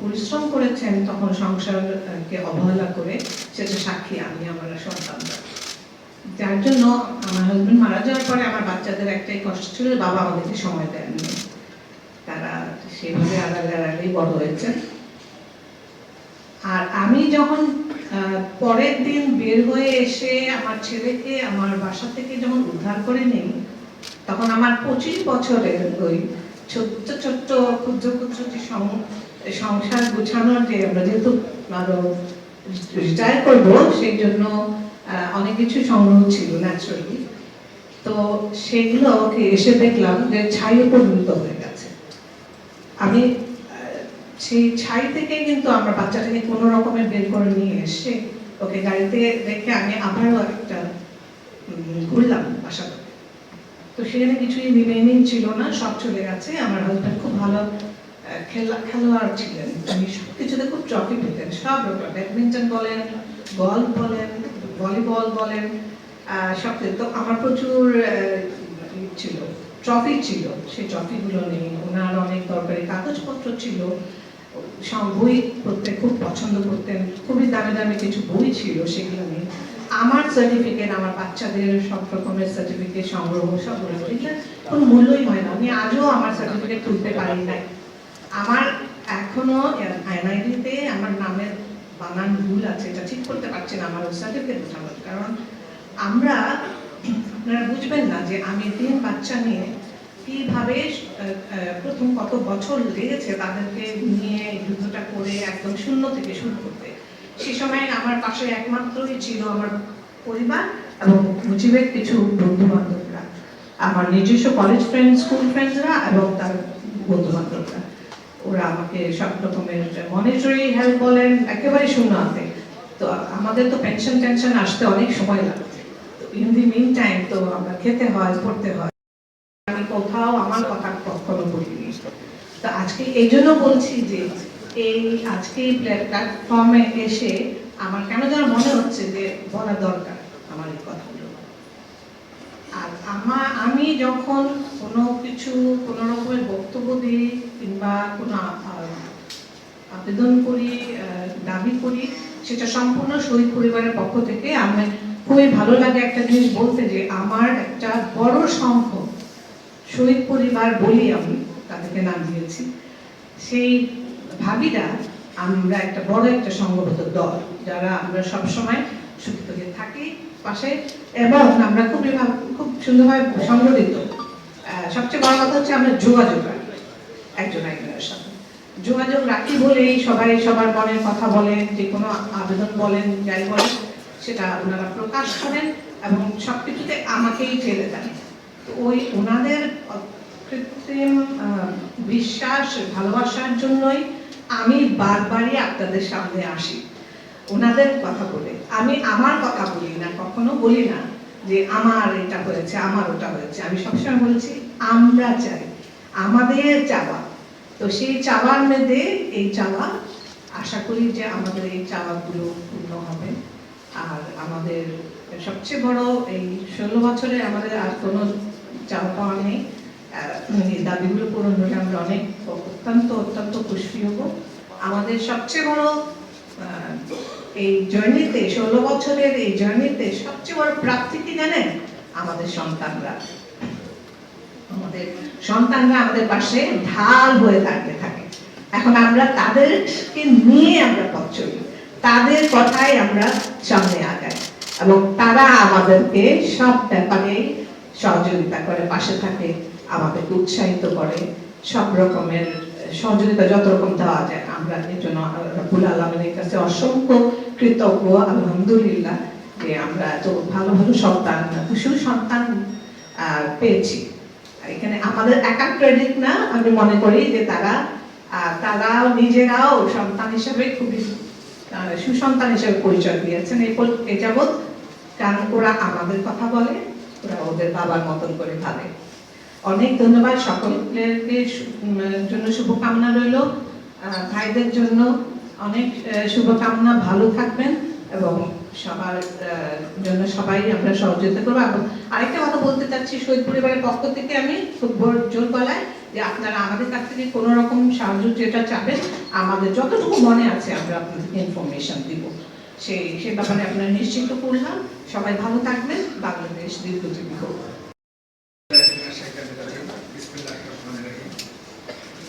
পরিশ্রম করেছেন তখন সংসারকে অবহেলা করে, সেটা সাক্ষী আমি আমার সন্তানরা। যার জন্য আমার হাজবেন্ড মারা যাওয়ার পরে আমার বাচ্চাদের একটাই কষ্ট ছিল, বাবা আমাদেরকে সময় দেননি। তারা সেভাবে আড়ালেই বড় হয়েছে। আর আমি যখন পরের দিন বের হয়ে এসে আমার ছেলেকে আমার বাসা থেকে যখন উদ্ধার করে নিই, তখন আমার 25 বছরের ওই ছোট্ট ছোট্ট ক্ষুদ্র ক্ষুদ্র যে সংসার গোছানোর যে আমরা যেহেতু আরো রিটায়ার করবো সেই জন্য অনেক কিছু সংগ্রহ ছিল ন্যাচারালি। তো সেগুলোকে এসে দেখলাম যে ছাইয়ে পরিণত হয়ে গেছে। আমি সেই ছাই থেকে কিন্তু আমার বাচ্চাটাকে কোনো রকমের বের করে নিয়ে এসে ওকে গাড়িতে রেখে আমি আবারও একটা ঘুরলাম বাসাতে। তো সেখানে কিছুই রিমেইনিং ছিল না, সব চলে গেছে। আমার হাজব্যান্ড খুব ভালো খেলোয়াড় ছিলেন, উনি সব কিছুতে খুব ট্রফি পেতেন, সব রকম, ব্যাডমিন্টন বলেন, গলফ বলেন, ভলিবল বলেন, সব। তো আমার প্রচুর ছিল, ট্রফি ছিল, সেই ট্রফিগুলো নেই। ওনার অনেক দরকারি কাগজপত্র ছিল, বই পড়তে খুব পছন্দ করতেন, খুবই দামি দামি কিছু বই ছিল, সেগুলো নেই। আমার সার্টিফিকেট, আমার বাচ্চাদের সব রকমের সার্টিফিকেট সংগ্রহ সবগুলো, এগুলো কোনো মূল্যই হয় না। আমি আজও আমার সার্টিফিকেট তুলতে পারি নাই। আমার এখনো এনআইডিতে আমার নামের বানান ভুল আছে, এটা ঠিক করতে পারছি না আমার সার্টিফিকেট উঠানোর। কারণ আমরা, আপনারা বুঝবেন না যে আমি 3 বাচ্চা নিয়ে কিভাবে প্রথম কত বছর লেগেছে তাদেরকে নিয়ে যুদ্ধটা করে একদম শূন্য থেকে শুরু করতে। সে সময় আমার পাশে একমাত্রই ছিল আমার পরিবার এবং মুজিবের কিছু বন্ধু বান্ধবরা, আমার নিজস্ব কলেজ ফ্রেন্ড, স্কুল ফ্রেন্ডসরা এবং তার বন্ধু বান্ধবরা। ওরা আমাকে সব রকমের মনিটরি হেল্প বলেন, একেবারে শূন্য হাতে। তো আমাদের তো পেনশন টেনশন আসতে অনেক সময় লাগছে। ইন দি মিন টাইম তো আমরা খেতে হয়, পড়তে হয়। আমি কোথাও আমার কথা কখনো বলিনি। তো আজকে এই জন্য বলছি যে এই আজকে প্ল্যাটফর্মে এসে আমার কেন যেন মনে হচ্ছে যে বলা দরকার আমার এই কথাগুলো। আর আমি যখন কোনো কিছু কোনো রকমের বক্তব্য দিই কিংবা কোনো আবেদন করি, দাবি করি, সেটা সম্পূর্ণ শহীদ পরিবারের পক্ষ থেকে। আমি খুবই ভালো লাগে একটা জিনিস বলতে, যে আমার একটা বড় সংখ্যক শহীদ পরিবার বলি আমি তাদেরকে নাম দিয়েছি। সেই ভাবিরা আমরা একটা বড় একটা সংগঠিত দল, যারা আমরা সবসময় সুখে দুঃখে থাকি পাশে, এবং আমরা খুব সুন্দরভাবে সংগঠিত। সবচেয়ে বড় কথা হচ্ছে আমরা যোগাযোগ রাখি একজন একজনের সাথে, যোগাযোগ রাখি বলেই সবাই সবার মনের কথা বলেন, যে কোনো আবেদন বলেন, যাই বলেন সেটা ওনারা প্রকাশ করেন এবং সবকিছুতে আমাকেই ঠেলে দেন। তো ওই ওনাদের কৃত্রিম বিশ্বাস ভালোবাসার জন্যই আমি বারবারই আপনাদের সামনে আসি ওনাদের কথা বলে। আমি আমার কথা বলি না, কখনো বলি না যে আমার এটা হয়েছে, আমার ওটা হয়েছে। আমি সবসময় বলছি আমরা চাই, আমাদের চাওয়া। তো সেই চাওয়ার মধ্যে এই চাওয়া, আশা করি যে আমাদের এই চাওয়াগুলো পূর্ণ হবে। আর আমাদের সবচেয়ে বড় এই 16 বছরে আমাদের আর কোনো চাওয়া পাওয়া নেই। এই দাবিগুলো পূরণ হলে আমরা অনেক অত্যন্ত খুশি হব। আমাদের সবচেয়ে বড় এই জার্নিতে, 16 বছরের এই জার্নিতে সবচেয়ে বড় প্রাপ্তি কি জানেন? আমাদের সন্তানরা। আমাদের সন্তানরা আমাদের পাশে ঢাল হয়ে দাঁড়িয়ে থাকে। এখন আমরা তাদেরকে নিয়ে আমরা পথ চলি, তাদের কথাই আমরা সামনে আগাই, এবং তারা আমাদেরকে সব ব্যাপারে সহযোগিতা করে, পাশে থাকে, আমাদেরকে উৎসাহিত করে, সব রকমের সহযোগিতা যত রকম দেওয়া যায়। আমরা এর জন্য রব্বুল আলামিনের কাছে অসংখ্য কৃতজ্ঞ, আলহামদুলিল্লাহ, যে আমরা এত ভালো ভালো সন্তান, সুসন্তান পেয়েছি। এখানে আমাদের একা ক্রেডিট না, আমি মনে করি যে তারাও নিজেরাও সন্তান হিসেবে খুবই সুসন্তান হিসেবে পরিচয় দিয়েছেন এই যাবৎ। কারণ ওরা আমাদের কথা বলে, ওরা ওদের বাবার মতন করে ভাবে। অনেক ধন্যবাদ সকলের জন্য, শুভকামনা রইল। ভাইদের জন্য অনেক শুভকামনা, ভালো থাকবেন এবং সবার জন্য সবাই আমরা সহযোগিতা করবো। এবং আরেকটা কথা বলতে চাচ্ছি, শহীদ পরিবারের পক্ষ থেকে আমি খুব জোর গলায় যে আপনারা আমাদের কাছ থেকে কোনো রকম সাহায্য যেটা চাবেন, আমাদের যতটুকু মনে আছে আমরা আপনাদেরকে ইনফরমেশন দিব। সেই ব্যাপারে আপনারা নিশ্চিন্ত করলাম। সবাই ভালো থাকবেন, বাংলাদেশ দীর্ঘজীবী হোক।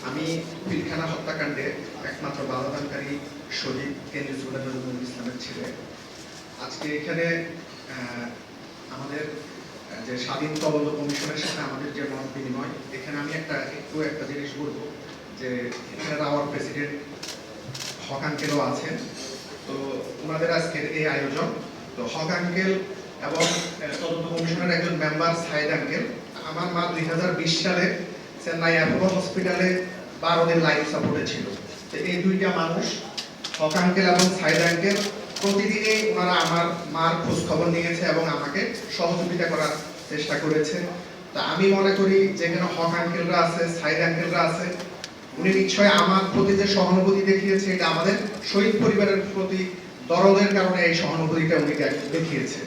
আমি পিলখানা হত্যাকাণ্ডে একমাত্র বাধাদানকারী শহীদ কেন্দ্রীয় সুবেদার নজরুল ইসলামের ছেলে। আজকে এখানে আমাদের যে স্বাধীন তদন্ত কমিশনের সাথে আমাদের যে মত বিনিময়, এখানে আমি একটা জিনিস বলবো যে এখানে রাওয়ার প্রেসিডেন্ট হক আঙ্কেলও আছেন। তো ওনাদের আজকের এই আয়োজন, তো হক আঙ্কেল এবং তদন্ত কমিশনের একজন মেম্বার সাইদ আঙ্কেল। আমার মা 2020 সালে চেন্নাই অ্যাপোলো হসপিটালে 12 দিন লাইফ সাপোর্টে ছিল। তো এই দুইটা মানুষ, হক আঙ্কেল এবং সাইদ আঙ্কেল, প্রতিদিনই ওনারা আমার মার খোঁজ খবর নিয়েছে এবং আমাকে সহযোগিতা করার চেষ্টা করেছে। তা আমি মনে করি যেখানে হক আঙ্কেলরা আছে, সাইদ আঙ্কেলরা আছে, উনি নিশ্চয়ই আমার প্রতি যে সহানুভূতি দেখিয়েছে, এটা আমাদের শহীদ পরিবারের প্রতি দরদের কারণে এই সহানুভূতিটা উনি দেখিয়েছে।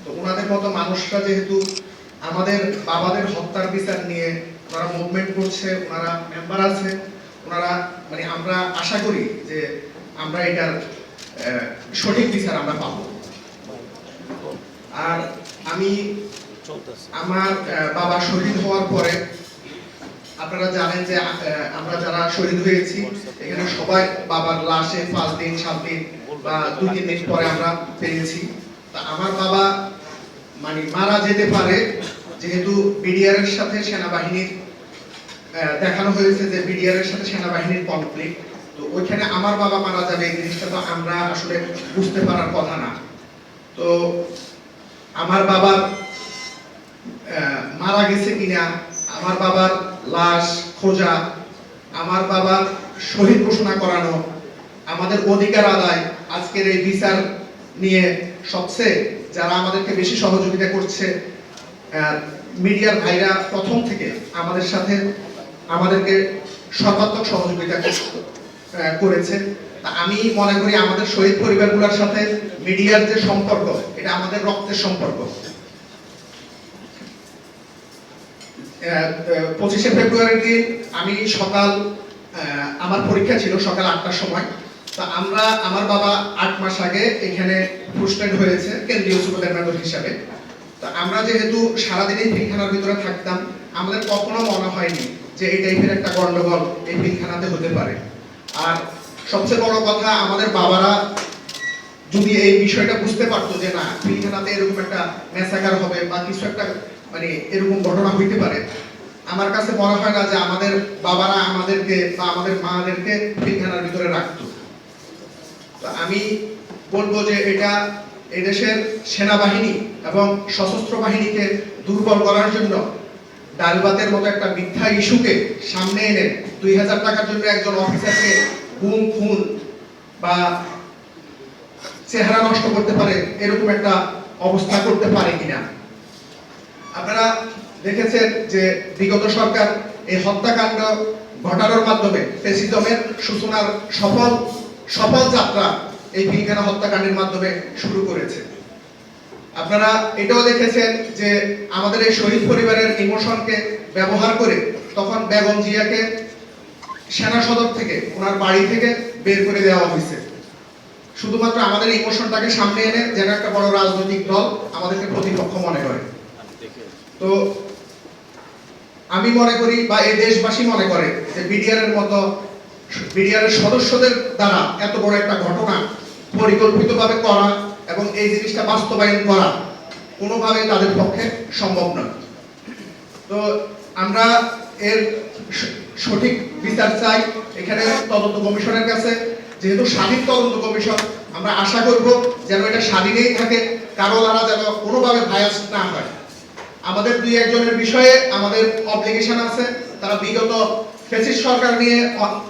তো ওনাদের মতো মানুষরা যেহেতু আমাদের বাবাদের হত্যার বিচার নিয়ে ওনারা মুভমেন্ট করছে, ওনারা মেম্বার আছে, ওনারা মানে আমরা আশা করি যে আমরা এটার সঠিক বিচার আমরা পাবো। আর আমি আমার বাবা শহীদ হওয়ার পরে আপনারা জানেন যে আমরা যারা শহীদ হয়েছি এখানে সবাই বাবার লাশে 5 দিন 7 দিন বা 2-3 দিন পরে আমরা পেয়েছি। তা আমার বাবা মানে মারা যেতে পারে, যেহেতু বিডিআর এর সাথে সেনাবাহিনীর দেখানো হয়েছে যে বিডিআর এর সাথে সেনাবাহিনীর কনফ্লিক্ট, তো ওইখানে আমার বাবা মারা যাবে এই জিনিসটা তো আমরা আসলে বুঝতে পারার কথা না। তো আমার বাবার মারা গেছে কিনা, আমার বাবার লাশ খোঁজা, আমার বাবার শহীদ ঘোষণা করানো, আমাদের অধিকার আদায়, আজকের এই বিচার নিয়ে সবচেয়ে যারা আমাদেরকে বেশি সহযোগিতা করছে মিডিয়ার ভাইরা প্রথম থেকে আমাদের সাথে আমাদেরকে সর্বাত্মক সহযোগিতা করেছে। তা আমি মনে করি আমাদের শহীদ পরিবারগুলোর সাথে মিডিয়ার যে সম্পর্ক, এটা আমাদের রক্তের সম্পর্ক। 25শে ফেব্রুয়ারির দিন আমি সকাল, আমার পরীক্ষা ছিল সকাল 8টার সময়। তা আমার বাবা 8 মাস আগে এখানে পোস্টেড হয়েছে কেন্দ্রীয় সুবেদার মেজর হিসাবে। তা আমরা যেহেতু সারাদিনই পিলখানার ভিতরে থাকতাম, আমাদের কখনো মনে হয়নি যে এই টাইপের একটা গন্ডগোল এই পিলখানাতে হতে পারে। আর সবচেয়ে বড় কথা, আমাদের বাবারা যদি এই বিষয়টা বুঝতে পারতো যে না পিলখানাতে এরকম একটা ম্যাসাকার হবে বা কিছু একটা মানে এরকম ঘটনা হইতে পারে, আমার কাছে মনে হয় না যে আমাদের বাবারা আমাদেরকে বা আমাদের মাদেরকে পিলখানার ভিতরে রাখতো। তো আমি বলবো যে এটা এদেশের সেনাবাহিনী এবং সশস্ত্র বাহিনীকে দুর্বল করার জন্য ডালবাতের মতো একটা মিথ্যা ইস্যুকে সামনে এনে 2000 টাকার জন্য একজন অফিসারকে গুম খুন বা চেহারা নষ্ট করতে পারে এরকম একটা অবস্থা করতে পারে কিনা। আপনারা দেখেছেন যে বিগত সরকার এই হত্যাকাণ্ড ঘটানোর মাধ্যমে ফ্যাসিজমের সূচনার সফল যাত্রা এই পিলখানা হত্যাকাণ্ডের মাধ্যমে শুরু করেছে। আপনারা এটাও দেখেছেন যে আমাদের এই শহীদ পরিবারের ইমোশনকে ব্যবহার করে তখন বেগম জিয়াকে সেনা সদর থেকে ওনার বাড়ি থেকে বের করে দেওয়া হয়েছে, শুধুমাত্র আমাদের ইমোশনটাকে সামনে এনে যেন একটা বড় রাজনৈতিক দল আমাদেরকে প্রতিপক্ষ মনে করে। তো আমি মনে করি বা এই দেশবাসী মনে করে যে বিডিআর এর সদস্যদের দ্বারা এত বড় একটা ঘটনা পরিকল্পিতভাবে করা এবং এই জিনিসটা বাস্তবায়ন করা কোনোভাবে তাদের পক্ষে সম্ভব নয়। তো আমরা এর সঠিক বিচার চাই এখানে তদন্ত কমিশনের কাছে। যেহেতু স্বাধীন তদন্ত কমিশন, আমরা আশা করব যেন এটা স্বাধীনই থাকে, কারো দ্বারা যেন কোনোভাবে ভায়াস না হয়। আমাদের দুই একজনের বিষয়ে আমাদের অব্লিগেশন আছে, তারা বিগত ফ্যাসিস্ট সরকার নিয়ে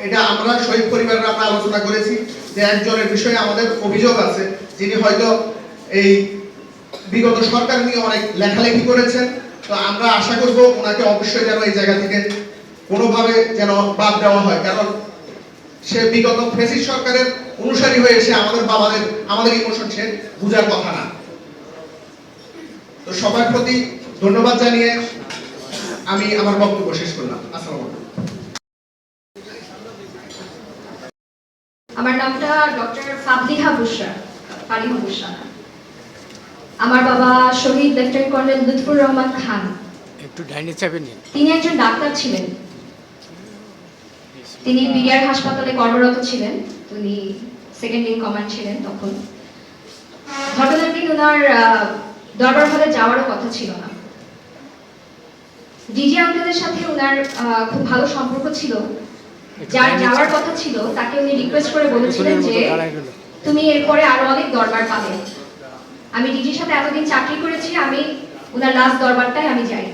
এটা আমরা শহীদ পরিবারের আমরা আলোচনা করেছি যে একজনের বিষয়ে আমাদের অভিযোগ আছে যিনি হয়তো এই বিগত সরকার নিয়ে অনেক লেখালেখি করেছেন। তো আমরা আশা করব ওনাকে অবশ্যই যেন এই জায়গা থেকে কোনোভাবে যেন বাদ দেওয়া হয়, কারণ সে বিগত ফ্যাসিস্ট সরকারের অনুসারী হয়ে এসে আমাদের ইমোশন সে বুঝার কথা না। তো সবার প্রতি ধন্যবাদ জানিয়ে আমি আমার বক্তব্য শেষ করলাম। আসসালামু আলাইকুম। আমার নামটা ডক্টর ফাবলিহা বুশরা, ফারিহা বুশরা। আমার বাবা শহীদ লেফটেন্যান্ট কর্নেল লুৎফুর রহমান খান, একটু ডাইনে চাপেন। তিনি একজন ডাক্তার ছিলেন। তিনি বিডিআর হাসপাতালে কর্মরত ছিলেন, তিনি সেকেন্ড ইন কমান্ড ছিলেন তখন। ঘটনার দিন ওনার দরবার হলে যাওয়ারও কথা ছিল না। ডিজি আঙ্কেলের সাথে ওনার খুব ভালো সম্পর্ক ছিল, যার যাওয়ার কথা ছিল তাকে উনি রিকোয়েস্ট করে বলেছিলেন যে তুমি এরপরে আরো অনেক দরবার পাবে। আমি ডিজির সাথে এতদিন চাকরি করেছি, আমি ওনার লাস্ট দরবারটায় আমি যাই।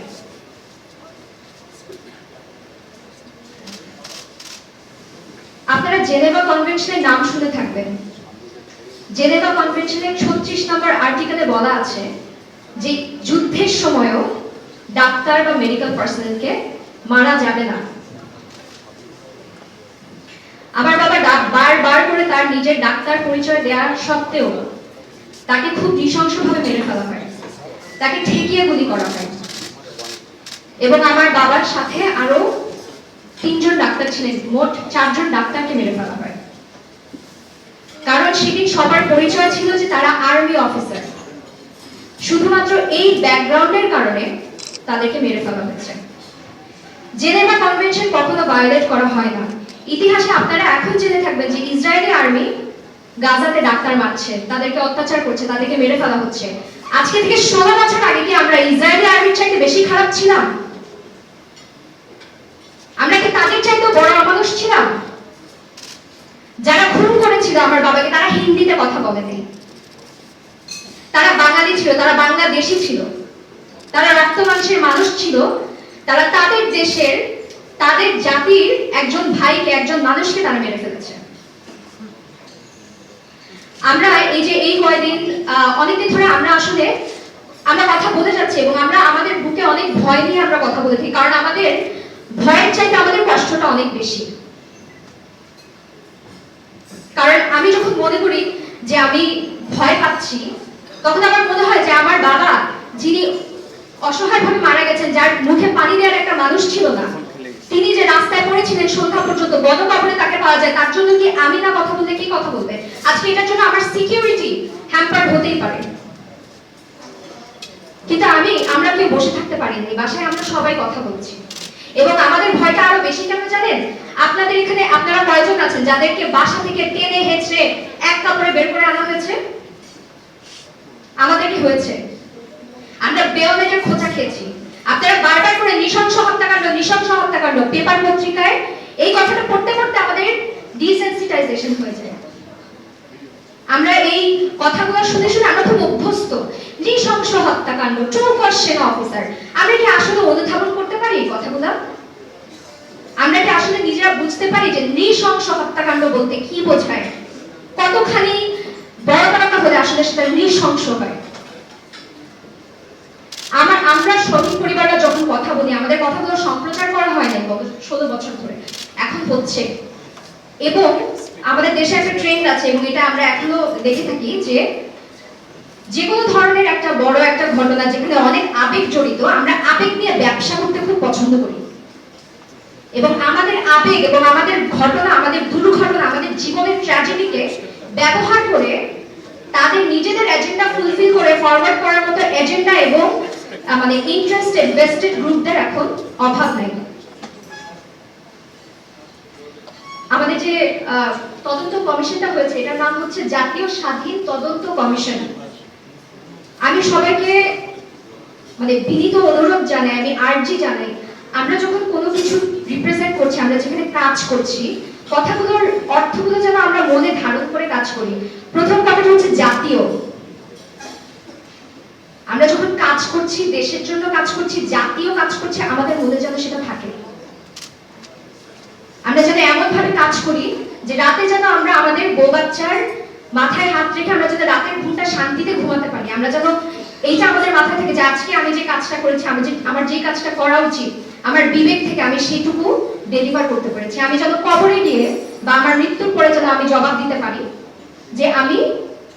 আপনারা জেনেভা কনভেনশনের নাম শুনে থাকবেন। জেনেভা কনভেনশনের 36 নম্বর আর্টিকেলে বলা আছে যে যুদ্ধের সময়ও ডাক্তার বা মেডিকেল পার্সোনেলকে মারা যাবে না। আমার বাবা বারবার করে তার নিজের ডাক্তার পরিচয় দেওয়ার সত্ত্বেও তাকে খুব নৃশংসভাবে মেরে ফেলা হয়, তাকে ঠেকিয়ে গুলি করা হয়। এবং আমার বাবার সাথে আরো 3 জন ডাক্তার ছিলেন, মোট 4 জন ডাক্তারকে মেরে ফেলা হয়। কারণ সেদিন সবার পরিচয় ছিল যে তারা আর্মি অফিসার। শুধুমাত্র এই ব্যাকগ্রাউন্ডের কারণে তাদেরকে মেরে ফেলা হয়েছে। জেনেভা কনভেনশন কখনো ভায়োলেট করা হয় না। ইতিহাসে আপনারা এখন জেনে থাকবেন যে ইসরায়েলি আর্মি গাজাতে ডাক্তার মারছে, তাদেরকে অত্যাচার করছে, তাদেরকে মেরে ফেলা হচ্ছে। আজকে থেকে 16 বছর আগে কি আমরা ইসরায়েলি আর্মির চাইতে বেশি খারাপ ছিলাম? আমরা কি তাদের চাইতেও বড় অমানুষ ছিলাম? যারা খুন করেছিল আমার বাবাকে তারা হিন্দিতে কথা বলেনি, তারা বাঙালি ছিল, তারা বাংলাদেশী ছিল, তারা রক্ত মাংসের মানুষ ছিল। তারা তাদের দেশের, তাদের জাতির একজন ভাইকে, একজন মানুষকে তারা মেরে ফেলেছে। আমরা এই যে এই কয়েকদিন অনেকদিন ধরে আমরা আসলে কথা বলে যাচ্ছি এবং আমরা আমাদের বুকে অনেক ভয় নিয়ে আমরা কথা বলে থাকি, কারণ আমাদের ভয়ের চাইতে আমাদের কষ্টটা অনেক বেশি। কারণ আমি যখন মনে করি যে আমি ভয় পাচ্ছি, তখন আমার মনে হয় যে আমার বাবা যিনি অসহায়ভাবে মারা গেছেন, যার মুখে পানি দেওয়ার একটা মানুষ ছিল না, তিনি যে রাস্তায় পড়েছিলেন সন্ধ্যা পর্যন্ত, গণকবরে তাকে পাওয়া যায়, তার জন্য কি আমি না কথা বললে কি কথা বলবে? আজকে এটার জন্য আমার সিকিউরিটি হ্যাম্পার হতেই পারে। কিন্তু আমরা কেউ বসে থাকতে পারিনি, বাসায় আমরা সবাই কথা বলছি। এবং আমাদের ভয়টা আরো বেশি কেন জানেন? আপনাদের এখানে আপনারা কয়জন আছেন যাদেরকে বাসা থেকে টেনে হেঁচড়ে এক কাপড়ে বের করে আনা হয়েছে? আমাদের কি হয়েছে? আমরা বেয়নেটের খোঁচা খেয়েছি। আপনারা বারবার করে নৃশংস হত্যাকাণ্ড পেপার পত্রিকায় এই কথাটা পড়তে পড়তে আমাদের ডিসেনসিটাইজেশন হয়ে যায়। আমরা এই কথাগুলো শুনে শুনে আমরা খুব অভ্যস্ত। নৃশংস হত্যাকাণ্ড, চৌকস সেনা অফিসার, আমরা কি আসলে অনুধাবন করতে পারি এই কথাগুলো? আমরা কি আসলে নিজেরা বুঝতে পারি যে নৃশংস হত্যাকাণ্ড বলতে কি বোঝায়? কতখানি বড় কথা হলে আসলে সেটা নৃশংস হয়? আমরা শহীদ পরিবাররা যখন কথা বলি, আমাদের কথাগুলো সম্প্রচার করা হয় না গত 16 বছর ধরে, এখন হচ্ছে। এবং আমাদের দেশে একটা ট্রেন্ড আছে, এবং এটা আমরা এখনো দেখে থাকি, যে কোনো ধরনের একটা বড় একটা ঘটনা যেখানে অনেক আবেগ জড়িত, আমরা আবেগ নিয়ে ব্যবসা করতে খুব পছন্দ করি। এবং আমাদের আবেগ এবং আমাদের ঘটনা, আমাদের দুর্ঘটনা, আমাদের জীবনের ট্র্যাজেডিকে ব্যবহার করে তাদের নিজেদের এজেন্ডা ফুলফিল করে ফরওয়ার্ড করার মতো এজেন্ডা এবং মানে ইন্টারেস্টেড ভেস্টেড গ্রুপদের এখন অভাব নাই। আমাদের যে তদন্ত কমিশনটা হয়েছে, এটার নাম হচ্ছে জাতীয় স্বাধীন তদন্ত কমিশন। আমি সবাইকে মানে বিনীত অনুরোধ জানাই, আমি আর্জি জানাই, আমরা যখন কোনো কিছু রিপ্রেজেন্ট করছি, আমরা যেখানে কাজ করছি, কথাগুলোর অর্থগুলো যেন আমরা মনে ধারণ করে কাজ করি। প্রথম কথাটা হচ্ছে জাতীয়। আমরা যখন কাজ করছি, দেশের জন্য কাজ করছি, জাতীয় কাজ করছি, আমাদের মনে যেন সেটা থাকে। আমরা যেন এমন ভাবে কাজ করি যে রাতে যেন আমরা আমাদের বউ বাচ্চার মাথায় হাত রেখে আমরা যেন রাতের ঘুমটা শান্তিতে ঘুমাতে পারি। আমরা যেন এইটা আমাদের মাথায় থেকে যে আজকে আমি যে কাজটা করেছি, আমার যে কাজটা করা উচিত, আমার বিবেক থেকে আমি সেইটুকু ডেলিভার করতে পেরেছি। আমি যেন কবরে গিয়ে বা আমার মৃত্যুর পরে যেন আমি জবাব দিতে পারি যে আমি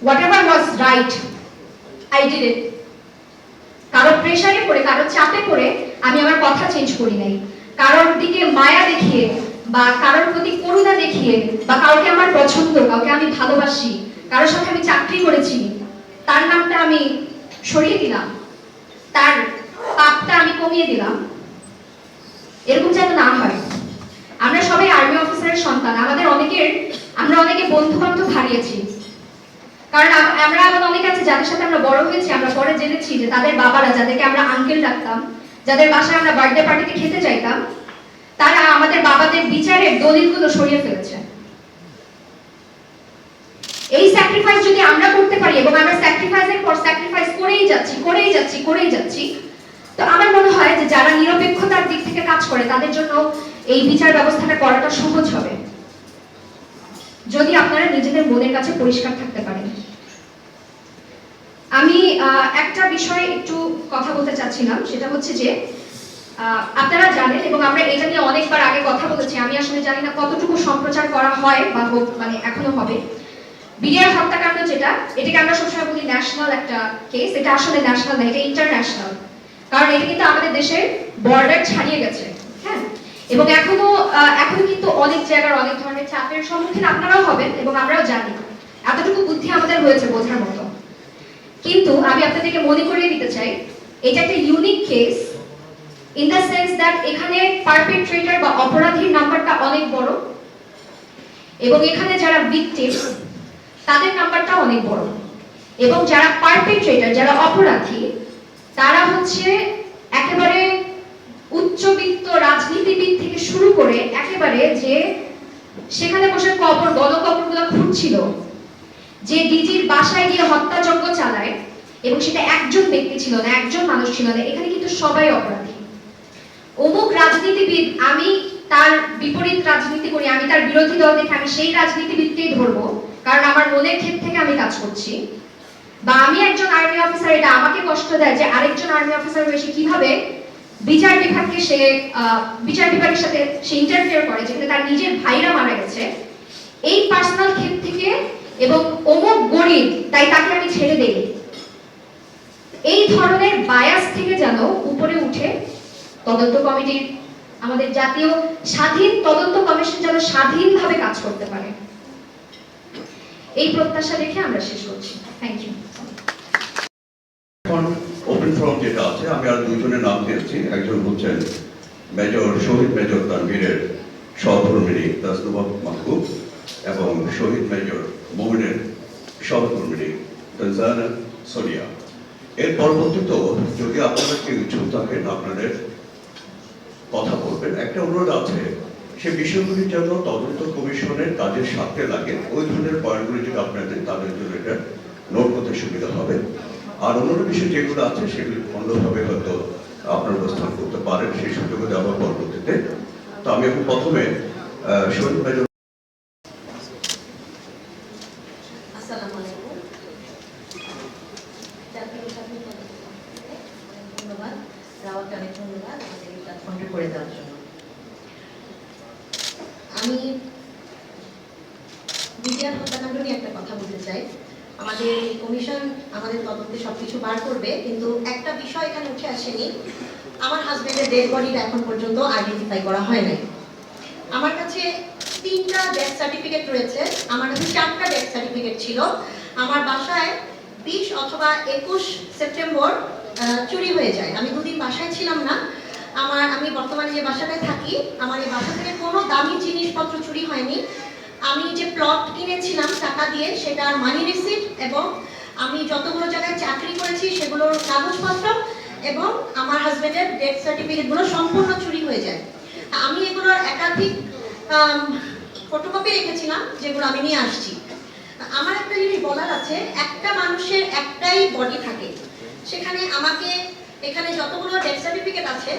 whatever was right, I did it. কারো প্রেসারে পড়ে, কারো চাপে পড়ে আমি আমার কথা চেঞ্জ করি নাই। কারোর দিকে মায়া দেখিয়ে বা কারোর প্রতি করুণা দেখিয়ে বা কাউকে আমার পছন্দ, কাউকে আমি ভালোবাসি, কারোর সাথে আমি চাকরি করেছি, তার নামটা আমি সরিয়ে দিলাম, তার পাপটা আমি কমিয়ে দিলাম, এরকম যেন না হয়। আমরা সবাই আর্মি অফিসারের সন্তান। আমরা অনেকে বন্ধু বান্ধব হারিয়েছি, কারণ আমরা এমন অনেক আছে যাদের সাথে আমরা বড় হয়েছি, আমরা পরে জেনেছি যে তাদের বাবারা, যাদেরকে আমরা আঙ্কেল ডাকতাম, যাদের বাসায় আমরা বার্থডে পার্টিতে খেতে চাইতাম, তারা আমাদের বাবাদের বিচারের দলিলগুলো সরিয়ে ফেলেছে। এই স্যাক্রিফাইস যদি আমরা করতে পারি এবং আমরা স্যাক্রিফাইসের পর স্যাক্রিফাইস করেই যাচ্ছি, তো আমার মনে হয় যে যারা নিরপেক্ষতার দিক থেকে কাজ করে তাদের জন্য এই বিচার ব্যবস্থাটা করাটা সহজ হবে, যদি আপনারা নিজেদের মনের কাছে পরিষ্কার থাকতে পারেন। আমি একটা বিষয়ে একটু কথা বলতে চাচ্ছিলাম, সেটা হচ্ছে যে আপনারা জানেন এবং আমরা এটা নিয়ে অনেকবার আগে কথা বলেছি, আমি আসলে জানি না কতটুকু সম্প্রচার করা হয় বা মানে এখনো হবে। বিডিআর হত্যাকাণ্ড যেটা, এটাকে আমরা সবসময় বলি ন্যাশনাল একটা কেস, এটা আসলে ন্যাশনাল না, এটা ইন্টারন্যাশনাল। কারণ এটা কিন্তু আমাদের দেশের বর্ডার ছাড়িয়ে গেছে, হ্যাঁ। এবং এখনো কিন্তু অনেক জায়গার অনেক ধরনের চাপের সম্মুখীন আপনারাও হবেন এবং আমরাও জানি, এতটুকু বুদ্ধি আমাদের হয়েছে বোঝার মতো। কিন্তু আমি আপনাদেরকে মনে করিয়ে দিতে চাই, এটা একটা unique case in the sense that এখানে পারপেট্রেটর বা অপরাধীর নাম্বারটা অনেক বড় এবং এখানে যারা ভিকটিম তাদের নাম্বারটা অনেক বড়, এবং যারা পারপেট্রেটর, যারা অপরাধী, তারা হচ্ছে একেবারে উচ্চবিত্ত রাজনীতিবিদ থেকে শুরু করে একেবারে যে সেখানে বসে গণকবরগুলো খুঁড়ছিল, যে ডিজির বাসায় গিয়ে হত্যাযজ্ঞ চালায়, এবং সেটা একজন ব্যক্তি ছিল না, একজন মানুষ ছিল না, এখানে কিন্তু সবাই অপরাধী। অমুক রাজনীতিবিদ, আমি তার বিপরীত রাজনীতি করি, আমি তার বিরোধী দল দেখে আমি সেই রাজনীতিবিদকেই ধরবো কারণ আমার মনের ক্ষেত থেকে আমি কাজ করছি, বা আমি একজন আর্মি অফিসার, এটা আমাকে কষ্ট দেয় যে আরেকজন আর্মি অফিসার এসে কিভাবে বিচার বিভাগের সাথে সে ইন্টারফেয়ার করে যেখানে তার নিজের ভাইরা মারা গেছে, এই পার্সোনাল ক্ষেত থেকে এবং অমুক গরিব তাই তাকে আমি ছেড়ে দেই, এই ধরনের বায়াস থেকে যেন উপরে উঠে তদন্ত কমিটির, আমাদের জাতীয় স্বাধীন তদন্ত কমিশন যেন স্বাধীনভাবে কাজ করতে পারে, এই প্রত্যাশা রেখে আমরা শেষ করছি। Thank you. ওপেন ফ্রন্ট আমি আর দুজনের নাম দিয়েছি। একজন হচ্ছেন মেজর শহীদ মেজর তানভীরের সহধর্মিণী তাসনুভা মাহবুব এবং শহীদ মেজর মোমিনের সহধর্মিণী তানজানা সোনিয়া। এর পরবর্তীতেও যদি আপনারা কেউ ইচ্ছুক থাকেন আপনাদের কথা বলবেন, একটা অনুরোধ আছে, সে বিষয়গুলির জন্য তদন্ত কমিশনের কাজের সাথে লাগে ওই ধরনের পয়েন্টগুলি যদি আপনাদের তাদের জন্য এটা নোট করতে সুবিধা হবে। আর অন্যান্য বিষয় যেগুলো আছে সেগুলি অন্যভাবে হয়তো আপনারা উপস্থাপন করতে পারেন, সেই সুযোগ দেওয়ার পরবর্তীতে। তো আমি এখন প্রথমে শহীদ মেজর ধন্যবাদ রাওয়াকে, অনেক ধন্যবাদ আমাদের এই প্ল্যাটফর্মটা করে দেওয়ার জন্য। আমি মিডিয়ার হত্যাকাণ্ড নিয়ে একটা কথা বলতে চাই। আমাদের কমিশন আমাদের তদন্তে সবকিছু বার করবে, কিন্তু একটা বিষয় এখানে উঠে আসেনি, আমার হাজবেন্ডের ডেড বডিটা এখন পর্যন্ত আইডেন্টিফাই করা হয় নাই। আমার কাছে 3টা ডেথ সার্টিফিকেট রয়েছে, আমার কাছে 4টা ডেথ সার্টিফিকেট ছিল। আমার বাসায় 20 অথবা 21 সেপ্টেম্বর চুরি হয়ে যায়। আমি 2 দিন বাসায় ছিলাম না। আমি বর্তমানে যে বাসাটায় থাকি, আমার এই বাসা থেকে কোনো দামি জিনিসপত্র চুরি হয়নি। আমি যে প্লট কিনেছিলাম টাকা দিয়ে, সেটার মানি রিসিট এবং আমি যতগুলো জায়গায় চাকরি করেছি সেগুলোর কাগজপত্র এবং আমার হাজবেন্ডের ডেথ সার্টিফিকেটগুলো সম্পূর্ণ চুরি হয়ে যায়। আমি এগুলোর একাধিক ফটোকপি রেখেছিলাম, যেগুলো আমি নিয়ে আসছি। আমার একটা জিনিস বলার আছে, একটা মানুষের একটাই বডি থাকে, সেখানে আমাকে এখানে যতগুলো ডেথ সার্টিফিকেট আছে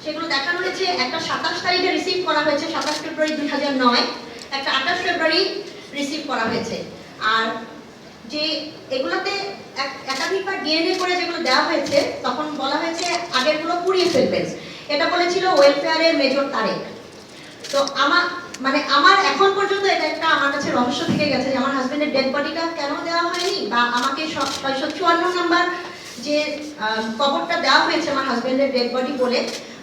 সেগুলো দেখানো হয়েছে। একটা 27 তারিখে রিসিভ করা হয়েছে, 27 ফেব্রুয়ারি 2009, একটা 28 ফেব্রুয়ারি রিসিভ করা হয়েছে। আর যে এগুলোতে একাধিকবার ডিএনএ করে যেগুলো দেওয়া হয়েছে, তখন বলা হয়েছে আগেরগুলো পুড়িয়ে ফেলবেন, এটা বলেছিল ওয়েলফেয়ারের মেজর তারেক। তো আমার এখন পর্যন্ত এটা একটা আমার কাছে রহস্য থেকে গেছে যে আমার হাজবেন্ডের ডেড বডিটা কেন দেওয়া হয়নি, বা আমাকে 654 নম্বর যে কবরটা দেওয়া হয়েছে আমার হাজবেন্ডের ডেড বডি বলে,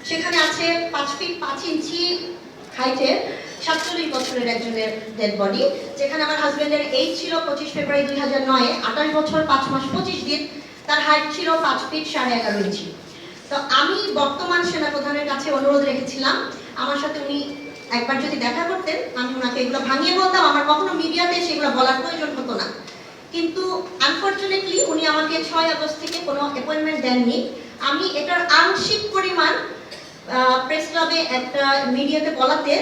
সেখানে আছে 5 ফিট 5 ইঞ্চি হাইটের 47 বছরের একজনের ডেড বডি, যেখানে আমার হাজবেন্ডের এইজ ছিল 25 ফেব্রুয়ারি 2009, 28 বছর 5 মাস 25 দিন, তার হাইট ছিল 5 ফিট 11.5 ইঞ্চি। তো আমি বর্তমান সেনাপ্রধানের কাছে অনুরোধ রেখেছিলাম, আমার সাথে উনি একবার যদি দেখা করতেন, আমি ওনাকে এগুলো ভাঙিয়ে বলতাম, আমার কখনো মিডিয়াতে সেগুলো বলার প্রয়োজন হতো না। কিন্তু আনফরচুনেটলি উনি আমাকে 6 আগস্ট থেকে কোনো অ্যাপয়েন্টমেন্ট দেননি। আমি এটার আংশিক পরিমাণ প্রেস ক্লাবে একটা মিডিয়াতে বলাতে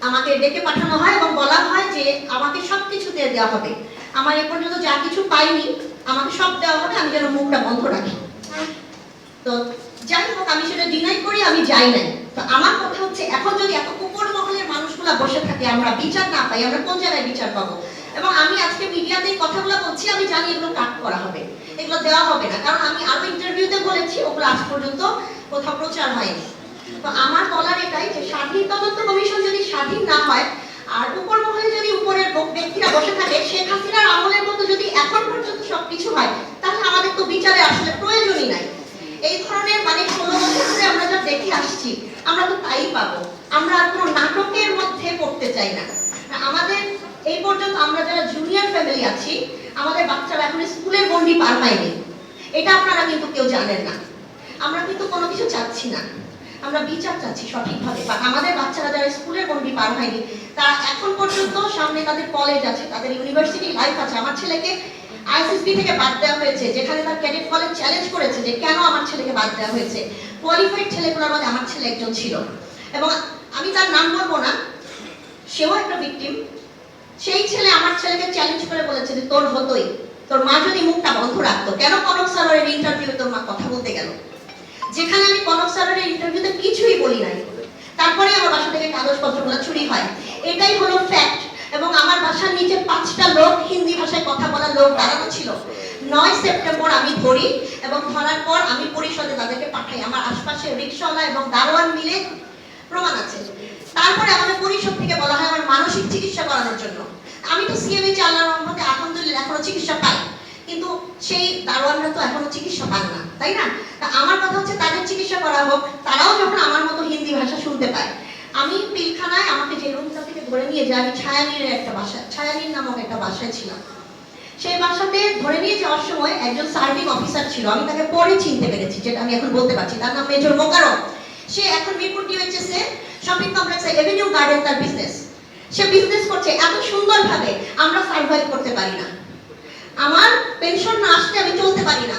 আমাকে ডেকে পাঠানো হয় এবং বলা হয় যে আমাকে সব কিছুতে দেওয়া হবে, আমার এ পর্যন্ত যা কিছু পাইনি আমাকে সব দেওয়া হবে, আমি যেন মুখটা বন্ধ রাখি। তো যাই হোক, আমি সেটা ডিনাই করি, আমি যাই নাই। তো আমার কথা হচ্ছে, এখন যদি এত উপর মহলের মানুষগুলা বসে থাকে, আমরা বিচার না পাই, আমরা কোন জায়গায় বিচার পাবো? এবং আমি আজকে মিডিয়াতে কথাগুলো বলছি, আমি জানি এগুলো কাট করা হবে, এগুলো দেওয়া হবে না, কারণ আমি আরো ইন্টারভিউতে বলেছি, ওগুলো আজ পর্যন্ত কোথাও প্রচার হয়নি। তো আমার বলার এটাই যে স্বাধীন তদন্ত কমিশন যদি স্বাধীন না হয়, আর উপর মহলে যদি উপরের ব্যক্তিরা বসে থাকে, শেখ হাসিনার আমলের মতো যদি এখন পর্যন্ত সবকিছু হয়, তাহলে আমাদের তো বিচারে আসলে প্রয়োজনই নাই। এই ধরনের 16 বছর ধরে আমরা যা দেখে আসছি, আমরা তো তাই পাবো। আমরা আর কোনো নাটকের মধ্যে পড়তে চাই না। আমাদের এই পর্যন্ত আমরা যারা জুনিয়র ফ্যামিলি আছি, আমাদের বাচ্চারা এখন স্কুলের গণ্ডি পার হয়নি, এটা আপনারা কিন্তু কেউ জানেন না। আমরা কিন্তু কোনো কিছু চাচ্ছি না, আমরা বিচার চাচ্ছি সঠিকভাবে। বা আমাদের বাচ্চারা যারা স্কুলের গণ্ডি পার হয়নি, তারা এখন পর্যন্ত, সামনে তাদের কলেজ আছে, তাদের ইউনিভার্সিটি লাইফ আছে। আমার ছেলেকে আইএসএসবি থেকে বাদ দেওয়া হয়েছে, যেখানে তার ক্যাডেট কলেজ চ্যালেঞ্জ করেছে যে কেন আমার ছেলেকে বাদ দেওয়া হয়েছে। কোয়ালিফাইড ছেলেগুলোর মধ্যে আমার ছেলে একজন ছিল, এবং আমি তার নাম বলবো না, সেও একটা ভিকটিম। সেই ছেলে আমার ছেলেকে চ্যালেঞ্জ করে বলেছে যে তোর হতোই, তোর মা যদি মুখটা বন্ধ রাখতো, কেন কনক সারোয়ারের ইন্টারভিউ তোর মা কথা বলতে গেল, যেখানে আমি কনক সারোয়ারের ইন্টারভিউতে কিছুই বলি নাই। তারপরে আমার বাসা থেকে কাগজপত্রগুলো চুরি হয়, এটাই হলো ফ্যাক্ট। এবং আমার বাসার নিচে 5টা লোক, হিন্দি ভাষায় কথা বলার লোক দাঁড়ানো ছিল। 9 সেপ্টেম্বর আমি ধরি, এবং ধরার পর আমি পরিষদে তাদেরকে পাঠাই। আমার আশপাশে রিকশাওয়ালা এবং দারোয়ান মিলে প্রমাণ আছে। তারপরে আমাদের পরিষদ থেকে বলা হয় আমার মানসিক চিকিৎসা করানোর জন্য। আমি তো সিএমএইচ আল্লাহর রহমতে আলহামদুলিল্লাহ এখনো চিকিৎসা পাই, কিন্তু সেই দারোয়ানরা তো এখনো চিকিৎসা পান না, তাই না? আমার কথা হচ্ছে তাদের চিকিৎসা করা হোক, তারাও যখন আমার মতো হিন্দি ভাষা শুনতে পায়। আমি পিলখানায় আমাকে যে রুমটা থেকে ধরে নিয়ে যায়, আমি ছায়ানীর একটা বাসায়, ছায়ানীর নামক একটা বাসায় ছিলাম। সেই বাসাতে ধরে নিয়ে যাওয়ার সময় একজন সার্ভিং অফিসার ছিল, আমি তাকে পরে চিনতে পেরেছি, যেটা আমি এখন বলতে পারছি। তার নাম মেজর মোকারম। সে এখন মিরপুর ডিওএইচএস এ শপিং কমপ্লেক্সে এভিনিউ গার্ডেন তার বিজনেস। সে বিজনেস করছে এত সুন্দরভাবে, আমরা সার্ভাইভ করতে পারি না। আমার পেনশন না আসলে আমি চলতে পারি না।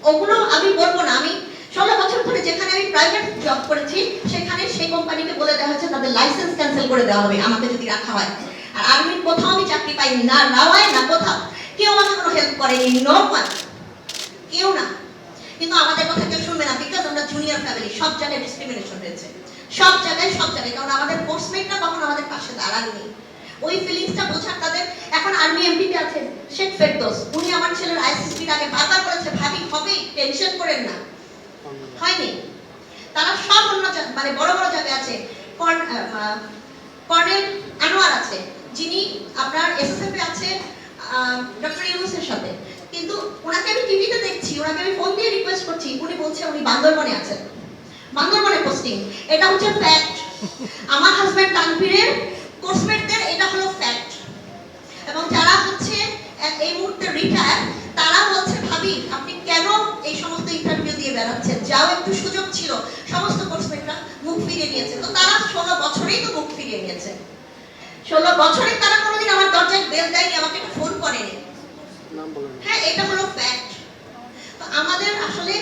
ওগুলো আমি বলবো না। আমি 16 বছর ধরে যেখানে আমি প্রাইভেট জব করেছি সেখানে সেই কোম্পানিকে বলে দেওয়া হয়েছে তাদের লাইসেন্স ক্যান্সেল করে দেওয়া হবে আমাকে যদি রাখা হয়। আর আর্মির কোথাও আমি চাকরি পাইনি, না রাওয়ায় না কোথাও। কেউ আমাকে কোনো হেল্প করেনি, নো ওয়ান, কেউ না। কিন্তু আমাদের কথা কেউ শুনবে না, বিকজ আমরা জুনিয়র ফ্যামিলি। সব জায়গায় ডিসক্রিমিনেশন হয়েছে, সব জায়গায়। কারণ আমাদের কোর্সমেটরা কখনো আমাদের পাশে দাঁড়াননি। ওই ফিলিংসটা বোঝার তাদের। এখন আর্মি এমপিতে আছেন শেখ ফেরদৌস, উনি আমার ছেলের আইসিসির আগে বারবার বলেছে ভাবি হবেই, টেনশন করেন না, হয়নি। তারা সব অন্য মানে বড় বড় জায়গায় আছে। কর্নেল আনোয়ার আছে, যিনি আপনার এসএসএফ এ আছে ডক্টর ইউনূসের সাথে, কিন্তু ওনাকে আমি টিভিতে দেখছি, ওনাকে আমি ফোন দিয়ে রিকোয়েস্ট করছি, উনি বলছে উনি বান্দরবনে আছেন, বান্দরবনে পোস্টিং। এটা হচ্ছে ফ্যাক্ট। আমার হাজবেন্ড তানভীরের কোর্সমেটদের এটা হলো ফ্যাক্ট। এবং যারা হচ্ছে এই মুহূর্তে রিটায়ার, তারা বলছে ভাবি আপনি কেন এই সমস্ত ইন্টারভিউ দিয়ে বেড়াচ্ছেন, যাও একটু সুযোগ ছিল। সমস্ত কোর্সমেটরা মুখ ফিরিয়ে নিয়েছে। তো তারা 16 বছরেই তো মুখ ফিরিয়ে নিয়েছে। 16 বছরে তারা কোনোদিন আমার দরজায় বেল দেয়নি, আমাকে একটা ফোন করেনি। হ্যাঁ, এটা হলো ফ্যাক্ট। তো আমাদের আসলে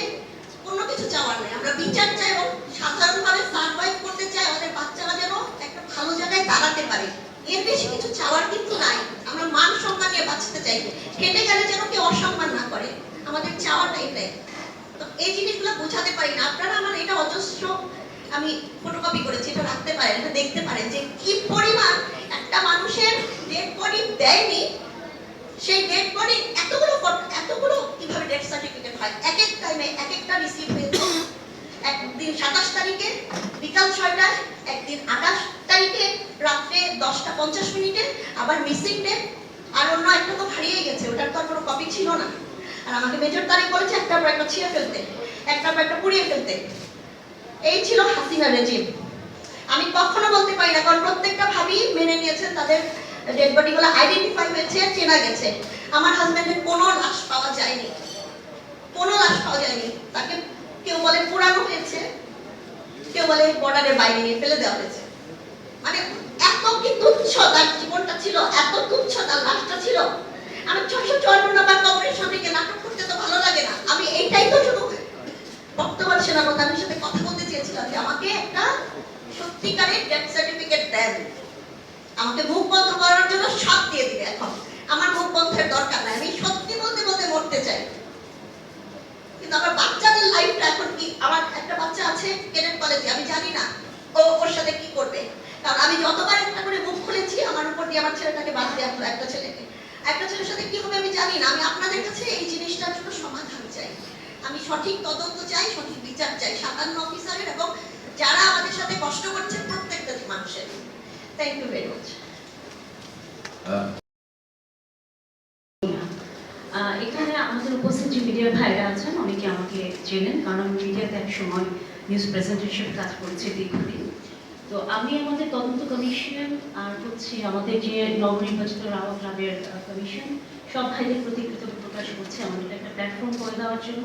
কোনো কিছু চাওয়ার নেই। আমরা বিচার চাই এবং সাধারণভাবে সার্ভাইভ করতে চাই। আমাদের বাচ্চারা যেন একটা ভালো জায়গায় দাঁড়াতে পারে, এর বেশি কিছু চাওয়ার কিন্তু নাই। আমরা মান সম্মান নিয়ে বাঁচতে চাই, কেটে গেলে যেন কেউ অসম্মান না করে, আমাদের চাওয়াটা এটাই। তো এই জিনিসগুলো বোঝাতে পারি না। আপনারা আমার এটা অজস্র আমি ফটোকপি করেছি, এটা রাখতে পারেন, এটা দেখতে পারেন যে কি পরিমাণ একটা মানুষের ডেড বডি দেয়নি, সেই ডেড বডি এতগুলো কিভাবে ডেথ সার্টিফিকেট হয়, এক এক টাইমে এক একটা রিসিভ হয়েছে। একদিন 27 তারিখে বিকাল 6টায়, একদিন 28 তারিখে রাত্রে 10:50, আবার মিসিং ডেট। আর অন্য একটা তো হারিয়ে গেছে, ওটার তো আর কোনো কপি ছিল না। আর আমাকে মেজর তারিখ বলেছে একটার পর একটা ছিঁড়ে ফেলতে, একটার পর একটা পুড়িয়ে ফেলতে। এই ছিল হাসিনা রেজিম। আমি কখনো বলতে পারি না, কারণ প্রত্যেকটা ভাবি মেনে নিয়েছেন, তাদের ডেড বডিগুলো আইডেন্টিফাই হয়েছে, চেনা গেছে। আমার হাজবেন্ডের কোনো লাশ পাওয়া যায়নি, কোনো লাশ পাওয়া যায়নি। তাকে কেউ বলে পোড়ানো হয়েছে, কেউ বলে বর্ডারের বাইরে নিয়ে ফেলে দেওয়া হয়েছে। মানে এত কি তুচ্ছ তার জীবনটা ছিল, এত তুচ্ছ তার লাশটা ছিল। আমি 654 নম্বর কবরের সামনে গিয়ে নাটক করতে তো ভালো লাগে না। আমি এইটাই তো শুধু বর্তমান সেনাপ্রধানের সাথে কথা বলতে চেয়েছিলাম যে আমাকে একটা সত্যিকারের ডেথ সার্টিফিকেট দেন। আমাকে মুখ বন্ধ করার জন্য সব দিয়ে দিবে। এখন আমার মুখ বন্ধের দরকার নাই, আমি সত্যি বলতে বলতে মরতে চাই। কিন্তু আমার বাচ্চাদের লাইফটা এখন কি, আমার একটা বাচ্চা আছে কেডেট কলেজে, আমি জানি না ওর সাথে কি করবে। কারণ আমি যতবার একটা করে মুখ খুলেছি আমার উপর দিয়ে আমার ছেলেটাকে বাদ দেওয়া হলো, একটা ছেলের সাথে কি হবে আমি জানি না। আমি আপনাদের কাছে এই জিনিসটার জন্য সমাধান চাই। আমি সঠিক তদন্ত চাই, সঠিক বিচার চাই 57 অফিসারের এবং যারা আমাদের সাথে কষ্ট করছেন প্রত্যেকটা মানুষের। Thank you very much. এখানে আমাদের উপস্থিত যে মিডিয়ার ভাইরা আছেন অনেকে আমাকে চেনেন, কারণ আমি মিডিয়াতে এক সময় নিউজ প্রেজেন্টার হিসেবে কাজ করেছি দীর্ঘদিন। তো আমি আমাদের তদন্ত কমিশন আর হচ্ছে আমাদের যে নবনির্বাচিত রাওয়া ক্লাবের কমিশন, সব ভাইদের প্রতি কৃতজ্ঞতা প্রকাশ করছি আমাদের একটা প্ল্যাটফর্ম করে দেওয়ার জন্য,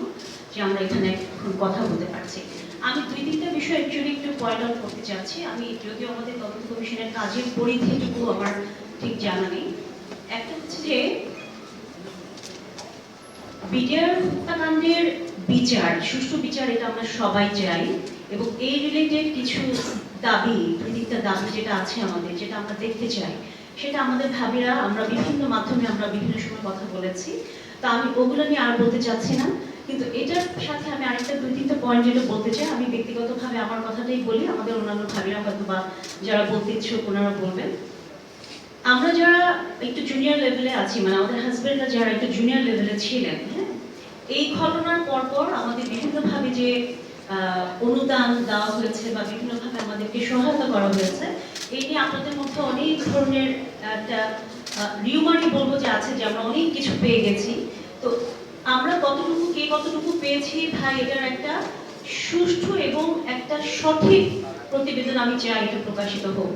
যে আমরা এখানে এখন কথা বলতে পারছি। আমি 2-3টা বিষয় অ্যাকচুয়ালি একটু পয়েন্ট আউট করতে চাচ্ছি। আমি যদিও আমাদের তদন্ত কমিশনের কাজের পরিধিটুকু আমার ঠিক জানা নেই। একটা হচ্ছে যে বিডিআর হত্যাকাণ্ডের বিচার, সুষ্ঠু বিচার, এটা আমরা সবাই চাই। এবং এই রিলেটেড কিছু দাবি, 2-3টা দাবি যেটা আছে আমাদের, যেটা আমরা দেখতে চাই, সেটা আমাদের ভাবিরা আমরা বিভিন্ন মাধ্যমে আমরা বিভিন্ন সময় কথা বলেছি। তা আমি ওগুলো নিয়ে আর বলতে চাচ্ছি না, কিন্তু এটার সাথে আমি আরেকটা 2-3টা পয়েন্ট যেটা বলতে চাই। আমি ব্যক্তিগতভাবে আমার কথাটাই বলি, আমাদের অন্যান্য ভাবিরা হয়তো বা যারা বলতে ইচ্ছুক ওনারা বলবেন। আমরা যারা একটু জুনিয়র লেভেলে আছি, মানে আমাদের হাজবেন্ডরা যারা একটু জুনিয়র লেভেলে ছিলেন, হ্যাঁ, এই ঘটনার পরপর আমাদের বিভিন্নভাবে যে অনুদান দেওয়া হয়েছে বা বিভিন্নভাবে আমাদেরকে সহায়তা করা হয়েছে, এই নিয়ে আপনাদের মধ্যে অনেক ধরনের একটা রিউমারই বলবো যে আছে, যে আমরা অনেক কিছু পেয়ে গেছি। তো আমরা কতটুকু, কে কতটুকু পেয়েছি ভাই, এটার একটা সুষ্ঠু এবং একটা সঠিক প্রতিবেদন আমি চাই এটা প্রকাশিত হোক।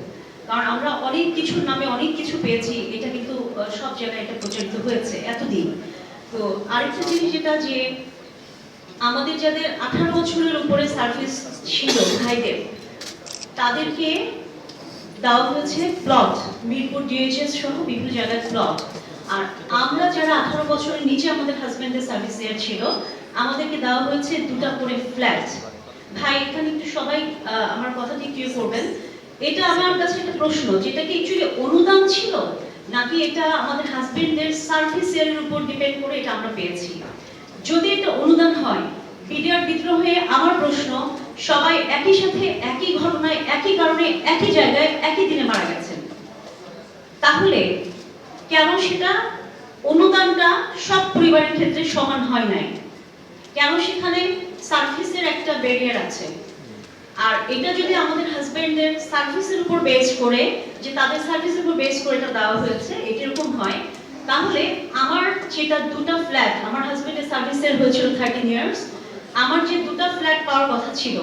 কারণ আমরা অনেক কিছুর নামে অনেক কিছু পেয়েছি, এটা কিন্তু সব জায়গায় এটা প্রচারিত হয়েছে এতদিন। তো আরেকটা জিনিস যেটা যে আমাদের যাদের 18 বছরের উপরে সার্ভিস ছিল ভাইদের, তাদেরকে দেওয়া হয়েছে প্লট, মিরপুর ডিএইচএস সহ বিভিন্ন জায়গায় প্লট। আর আমরা যারা 18 বছরের নিচে আমাদের হাজবেন্ডের সার্ভিস দেওয়ার ছিল, আমাদেরকে দেওয়া হয়েছে 2টা করে ফ্ল্যাট। ভাই এখানে একটু সবাই আমার কথাটি ক্লিয়ার করবেন। এটা আমার কাছে একটা প্রশ্ন, যেটা কি অ্যাকচুয়ালি অনুদান ছিল নাকি এটা আমাদের হাজবেন্ডের সার্ভিসের উপর ডিপেন্ড করে এটা আমরা পেয়েছি? যদি এটা অনুদান হয়, বিডিআর বিদ্রোহে আমার প্রশ্ন, সবাই একই সাথে একই ঘটনায় একই কারণে একই জায়গায় একই দিনে মারা গেছেন, তাহলে কেন সেটা অনুদানটা সব পরিবারের ক্ষেত্রে সমান হয় নাই? কেন সেখানে সার্ভিসের একটা ব্যারিয়ার আছে? আর এটা যদি আমাদের হাজবেন্ডের সার্ভিসের উপর বেস করে, যে তাদের সার্ভিসের উপর বেস করে এটা দেওয়া হয়েছে, এটা এরকম হয়, তাহলে আমার যেটা 2টা ফ্ল্যাট, আমার হাজবেন্ডের সার্ভিসের হয়েছিল 13 ইয়ার্স, আমার যে 2টা ফ্ল্যাট পাওয়ার কথা ছিল,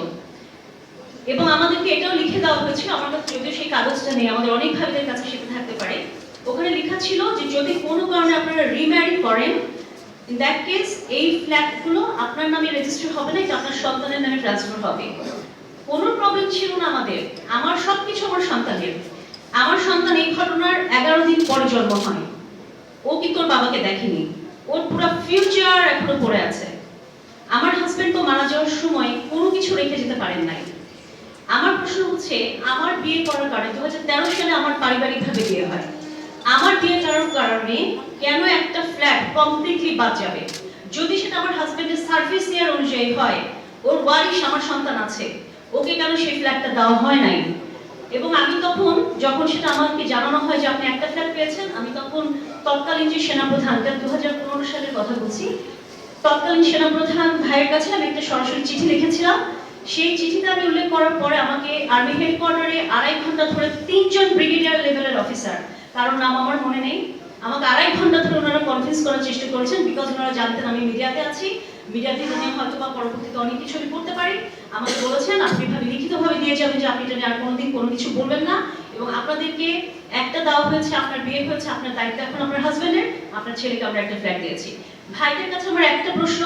এবং আমাদেরকে এটাও লিখে দেওয়া হয়েছিল, আমার কাছে যদিও সেই কাগজটা নেই, আমাদের অনেক ভাইদের কাছে সেটা থাকতে পারে, ওখানে লেখা ছিল যে যদি কোনো কারণে আপনারা রিম্যারি করেন, ইন দ্যাট কেস এই ফ্ল্যাটগুলো আপনার নামে রেজিস্টার হবে না, এটা আপনার সন্তানের নামে ট্রান্সফার হবে। কোনো প্রবলেম ছিল না আমাদের, আমার সবকিছু আমার সন্তানের। আমার সন্তান এই ঘটনার 11 দিন পরে জন্ম হয়, ও কিন্তু ওর বাবাকে দেখেনি, ওর পুরো ফিউচার এখনো পড়ে আছে। আমার হাজবেন্ড তো মারা যাওয়ার সময় কোনো কিছু রেখে যেতে পারেন নাই। আমার প্রশ্ন হচ্ছে, আমার বিয়ে করার কারণে 2013 সালে আমার পারিবারিকভাবে বিয়ে হয়, আমার বিয়ে করার কারণে কেন একটা ফ্ল্যাট কমপ্লিটলি বাদ যাবে? যদি সেটা আমার হাজবেন্ডের সার্ভিস ইয়ার অনুযায়ী হয়, ওর ওয়ারিশ আমার সন্তান আছে, ওকে কেন সেই ফ্ল্যাটটা দেওয়া হয় নাই? এবং আমি তখন, যখন সেটা আমাকে জানানো হয় যে আপনি একটা ফ্ল্যাট পেয়েছেন, আমি তখন তৎকালীন যে সেনাপ্রধান, 2015 সালের কথা বলছি, তৎকালীন সেনাপ্রধান ভাইয়ের কাছে আমি একটা সরাসরি চিঠি লিখেছিলাম। সেই চিঠিতে আমি উল্লেখ করার পরে আমাকে আর্মি হেডকোয়ার্টারে 2.5 ঘন্টা ধরে 3 জন ব্রিগেডিয়ার লেভেলের অফিসার, কারণ নাম আমার মনে নেই, আমাকে 2.5 ঘন্টা ধরে ওনারা কনভিন্স করার চেষ্টা করেছেন, বিকজ ওনারা জানতেন আমি মিডিয়াতে আছি, মিডিয়া থেকে আমি হয়তো বা পরবর্তীতে অনেক কিছু আমি করতে পারি। আমাকে বলেছেন আপনি ভাবে লিখিতভাবে দিয়ে যাবেন যে আপনি এটা নিয়ে আর কোনোদিন কোনো কিছু বলবেন না, এবং আপনাদেরকে একটা দেওয়া হয়েছে, আপনার বিয়ে হয়েছে, আপনার দায়িত্ব এখন আপনার হাজবেন্ডের, আপনার ছেলেকে আমরা একটা ফ্ল্যাট দিয়েছি। ভাইদের কাছে আমার একটা প্রশ্ন,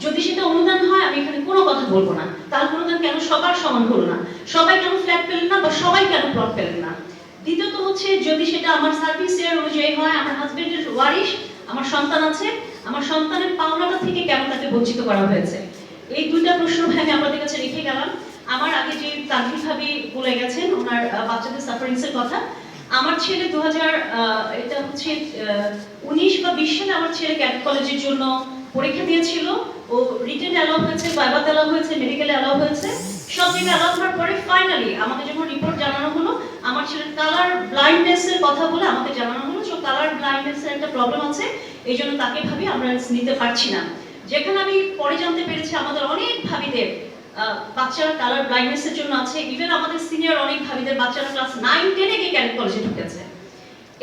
যদি সেটা অনুদান হয় আমি এখানে কোনো কথা বলবো না, তাহলে অনুদান কেন সবার সমান হলো না? সবাই কেন ফ্ল্যাট পেলেন না, বা সবাই কেন প্লট পেলেন না? দ্বিতীয়ত হচ্ছে, যদি সেটা আমার সার্ভিস ইয়ার অনুযায়ী হয়, আমার হাজবেন্ডের ওয়ারিশ, আমার সন্তান আছে, আমার সন্তানের পাওনাটা থেকে কেন তাকে বঞ্চিত করা হয়েছে? এই 2টা প্রশ্ন ভাই আমি আপনাদের কাছে রেখে গেলাম। আমার আগে যে তান্ত্রিকভাবে বলে গেছেন ওনার বাচ্চাদের সাফারিংসের কথা, আমার ছেলে 19 বা 20 সালে আমার ছেলে ক্যাডেট কলেজের জন্য পরীক্ষা দিয়েছিল, ও রিটেন অ্যালাউ হয়েছে, ভাইভাতে অ্যালাউ হয়েছে, মেডিকেলে অ্যালাউ হয়েছে, সব জায়গায় অ্যালাউ হওয়ার পরে ফাইনালি আমাকে যখন রিপোর্ট জানানো হলো, আমার ছেলের কালার ব্লাইন্ডনেস এর কথা বলে আমাকে জানানো হলো যে কালার ব্লাইন্ডনেস এর একটা প্রবলেম আছে, এই জন্য তাকে ভাবি আমরা নিতে পারছি না। যেখানে আমি পরে জানতে পেরেছি আমাদের অনেক ভাবিদের বাচ্চারা কালার ব্লাইন্ডনেস এর জন্য আছে, ইভেন আমাদের সিনিয়র অনেক ভাবিদের বাচ্চারা ক্লাস 9-10 গিয়ে ক্যাডেট কলেজে ঢুকেছে।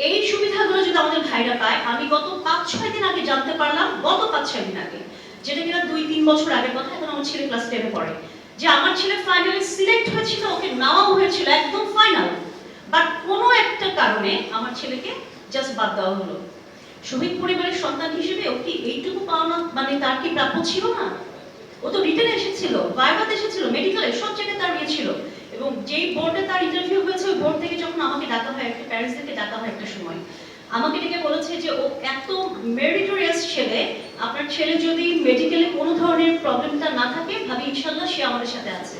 এই সুবিধাগুলো যদি আমাদের ভাইরা পায়, আমি গত 5-6 দিন আগে জানতে পারলাম, গত 5-6 দিন আগে, যেটা কিনা 2-3 বছর আগের কথা, এখন আমার ছেলে ক্লাস 10-এ পড়ে, যে আমার ছেলে ফাইনালি সিলেক্ট হয়েছিল, ওকে নেওয়া হয়েছিল একদম ফাইনাল, বাট কোনো একটা কারণে আমার ছেলেকে জাস্ট বাদ দেওয়া হলো। শহীদ পরিবারের সন্তান হিসেবে ও কি এইটুকু পাওনা, মানে তার কি প্রাপ্য ছিল না? ও তো রিটেনে এসেছিল, ভাইভাতে এসেছিল, মেডিকেলে, সব জায়গায় তার ইয়ে ছিল, এবং যেই বোর্ডে তার ইন্টারভিউ হয়েছে, ওই বোর্ড থেকে যখন আমাকে ডাকা হয়, একটা প্যারেন্টসদেরকে ডাকা হয় একটা সময়, আমাকে ডেকে বলেছে যে ও এত মেরিটোরিয়াস ছেলে, আপনার ছেলে যদি মেডিকেলে কোনো ধরনের প্রবলেমটা না থাকে, ভাবি ইনশাআল্লাহ সে আমাদের সাথে আছে।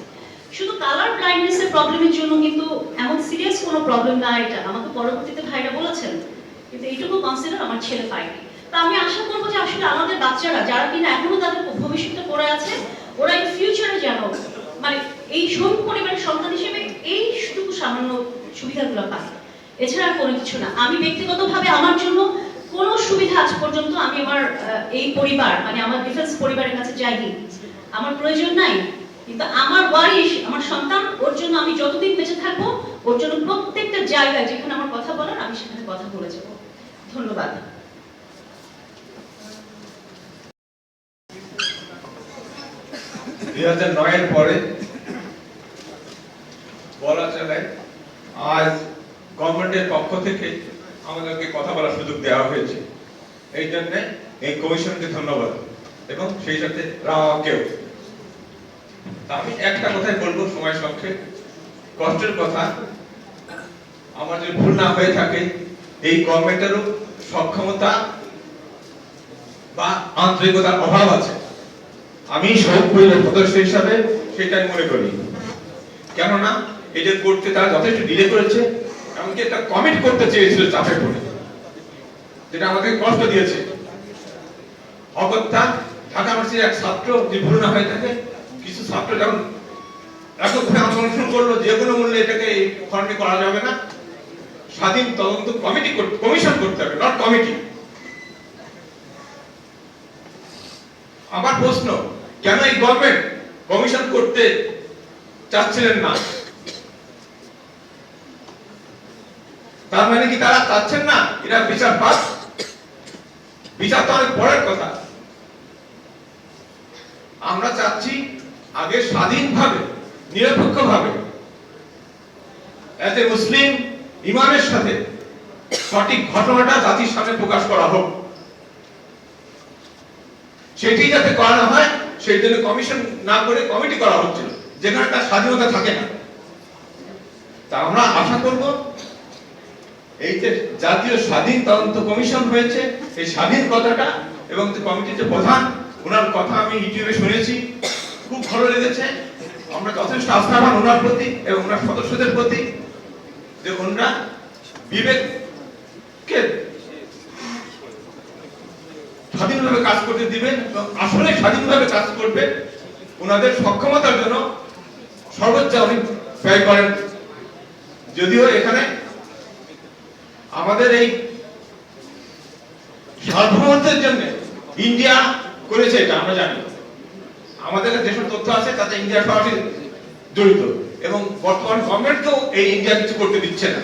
শুধু কালার ব্লাইন্ডনেস এর প্রবলেমের জন্য কিন্তু এমন সিরিয়াস কোনো প্রবলেম না, এটা আমাকে পরবর্তীতে ভাইরা বলেছেন, কিন্তু এইটুকু কনসিডার আমার ছেলে পায়নি। তো আমি আশা করবো যে আসলে আমাদের বাচ্চারা যারা কিনা এখনো তাদের ভবিষ্যতে পড়ে আছে, ওরা ইন ফিউচারে যেন মানে এই শহীদ পরিবারের সন্তান হিসেবে এইটুকু সামান্য সুবিধাগুলো পায়, এছাড়া কোনো কিছু না। আমি ব্যক্তিগতভাবে আমার জন্য কোনো সুবিধা আজ পর্যন্ত আমি আমার এই পরিবার, মানে আমার ডিফেন্স পরিবারের কাছে যাইনি, আমার প্রয়োজন নাই, কিন্তু আমার ওয়ারিশ, আমার সন্তান, ওর জন্য আমি যতদিন বেঁচে থাকবো, ওর জন্য প্রত্যেকটা জায়গায় যেখানে আমার কথা বলার আমি সেখানে কথা বলে যাবো। ধন্যবাদ। 2009 এর পরে বলা চলে আজ গভর্নমেন্টের পক্ষ থেকে আমাদেরকে কথা বলার সুযোগ দেওয়া হয়েছে। এই জন্য এই কমিশনকে ধন্যবাদ এবং সেই সাথে রাওয়াকেও। আমি একটা কথাই বলবো, সময় সংক্ষেপ, কষ্টের কথা, আমার যদি ভুল না হয়ে থাকে এই গভর্নমেন্টেরও সক্ষমতা বা আন্তরিকতার অভাব আছে। আমি শহীদ পরিবারের সদস্য হিসাবে সেটাই মনে করি। কেননা এটা করতে তারা যথেষ্ট ডিলে করেছে, এমনকি একটা কমিট করতে চেয়েছিল চাপে পড়ে, যেটা আমাদের কষ্ট দিয়েছে। অগত্যা ঢাকা ইউনিভার্সিটির এক ছাত্র যে ভুল না হয়ে থাকে, কিছু ছাত্র যখন এককভাবে আন্দোলন শুরু করলো যে কোনো মূল্যে এটাকে খণ্ডে করা যাবে না, স্বাধীন তদন্ত কমিশন করতে হবে, নট কমিটি। আমার প্রশ্ন, কেন এই গভর্নমেন্ট কমিশন করতে চাচ্ছিলেন না? তার মানে কি তারা চাচ্ছেন না এটা বিচার পাক? বিচার তো অনেক পরের কথা। আমরা চাচ্ছি আগে স্বাধীনভাবে, নিরপেক্ষভাবে, এতে মুসলিম ইমানের সাথে সঠিক ঘটনাটা জাতির সামনে প্রকাশ করা হোক। সেটি যাতে করানো হয় সেই জন্য কমিশন না করে কমিটি করা হচ্ছিল, যেখানে তার স্বাধীনতা থাকে না। তা আমরা আশা করব এই যে জাতীয় স্বাধীন তদন্ত কমিশন হয়েছে, এই স্বাধীন কথাটা এবং কমিটির যে প্রধান, ওনার কথা আমি ইউটিউবে শুনেছি, খুব ভালো লেগেছে। আমরা যথেষ্ট আস্থাবান ওনার প্রতি এবং ওনার সদস্যদের প্রতি, যে ওনারা বিবেককে স্বাধীনভাবে কাজ করতে দিবেন এবং আসলে স্বাধীনভাবে কাজ করবে। ওনাদের সক্ষমতার জন্য সর্বোচ্চ উনি ব্যয় করেন। যদিও এখানে আমাদের এই সার্বভৌমত্বের জন্য ইন্ডিয়া করেছে, এটা আমরা জানি। আমাদের যেসব তথ্য আছে তাতে ইন্ডিয়া সরাসরি জড়িত এবং বর্তমান গভর্নমেন্টকেও এই ইন্ডিয়া কিছু করতে দিচ্ছে না।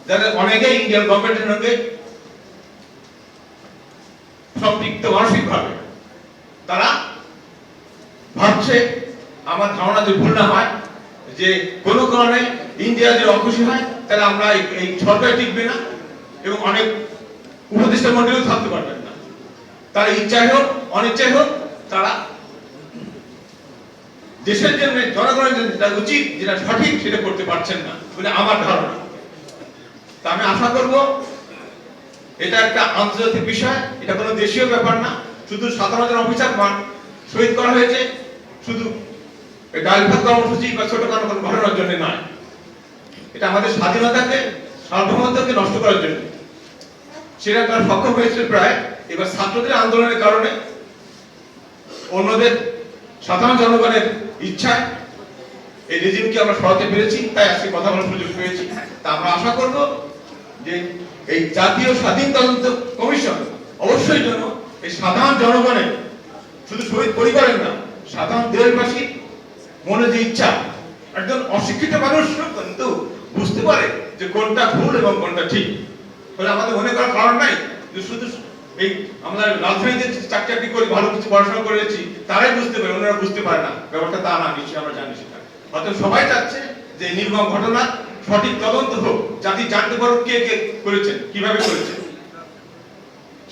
যাদের অনেকে ইন্ডিয়ান গভর্নমেন্টের সঙ্গে সম্পৃক্ত মানসিকভাবে, তারা ভাবছে, আমার ধারণা যে ভুল না হয়, যে কোনো কারণে ইন্ডিয়া যদি অখুশি হয় তাহলে আমরা এই সরকার টিকবে না এবং অনেক উপদেষ্টা মন্ডলীও থাকতে পারবেন না। তার ইচ্ছাই হোক অনিচ্ছাই হোক, তারা দেশের জন্য, জনগণের জন্য যেটা উচিত, যেটা সঠিক, সেটা করতে পারছেন না বলে আমার ধারণা। তা আমি আশা করব এটা একটা আন্তর্জাতিক বিষয়, এটা কোনো দেশীয় ব্যাপার না। শুধু 17,000 অফিসার শহীদ করা হয়েছে শুধু ডাল ভাত কর্মসূচি বা ছোট কোনো ঘটনার জন্য নয়, এটা আমাদের স্বাধীনতাকে, সার্বভৌমত্বকে নষ্ট করার জন্য। সেটা তারা সক্ষম হয়েছিল প্রায়। এবার ছাত্রদের আন্দোলনের কারণে, অন্যদের সাধারণ জনগণের ইচ্ছায় এই রেজিমকে আমরা সরাতে পেরেছি, তাই আজকে কথা বলার সুযোগ পেয়েছি। তা আমরা আশা করব যে এই জাতীয় স্বাধীন তদন্ত কমিশন অবশ্যই যেন এই সাধারণ জনগণের, শুধু শহীদ পরিবারের না, সাধারণ দেশবাসী মনে যে ইচ্ছা, একজন অশিক্ষিত মানুষ কিন্তু বুঝতে পারে যে কোনটা ভুল এবং কোনটা ঠিক। ফলে আমাদের মনে করার কারণ নাই যে শুধু এই আমরা রাজধানীতে চাকরি করে ভালো কিছু পড়াশোনা করেছি তারাই বুঝতে পারে, ওনারা বুঝতে পারে না, ব্যাপারটা তা না, নিশ্চয়ই আমরা জানি সেটা। অর্থাৎ সবাই চাচ্ছে যে নির্মম ঘটনা সঠিক তদন্ত হোক, জাতি জানতে পারুক কে কে করেছেন, কিভাবে করেছেন,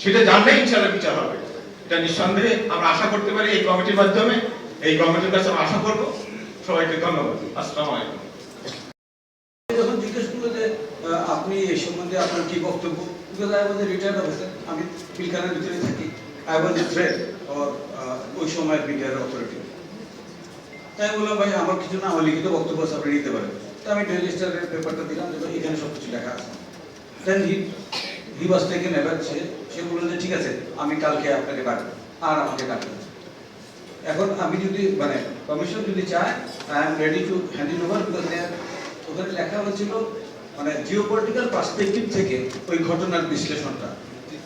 সেটা জানলেই ইনশাআল্লাহ বিচার হবে। এটা নিঃসন্দেহে আমরা আশা করতে পারি এই কমিটির মাধ্যমে। এই কমিটির কাছে আমরা আশা করব। সবাইকে ধন্যবাদ। আসসালামু আলাইকুম। যখন জিজ্ঞেস করলো যে আপনি এই সম্বন্ধে আপনার কি বক্তব্য, because I was a retired officer, আমি পিলখানার ভিতরে থাকি, I was A threat or ওই সময় বিডিআর অথরিটি। তাই বললাম ভাই আমার কিছু না, আমার লিখিত বক্তব্য আপনি নিতে পারেন। তো আমি ডেইলি স্টারের পেপারটা দিলাম, যে এখানে সব কিছু লেখা আছে। দেন হি ওয়াজ টেকেন অ্যাবাক। সে বললেন যে ঠিক আছে, আমি কালকে আপনাকে ডাকবো, আর আমাকে ডাকবেন। এখন আমি যদি মানে কমিশন যদি চায়, I am ready to hand it over, because ওখানে লেখা হয়েছিল মানে জিওপলিটিক্যাল পার্সপেক্টিভ থেকে ওই ঘটনার বিশ্লেষণটা,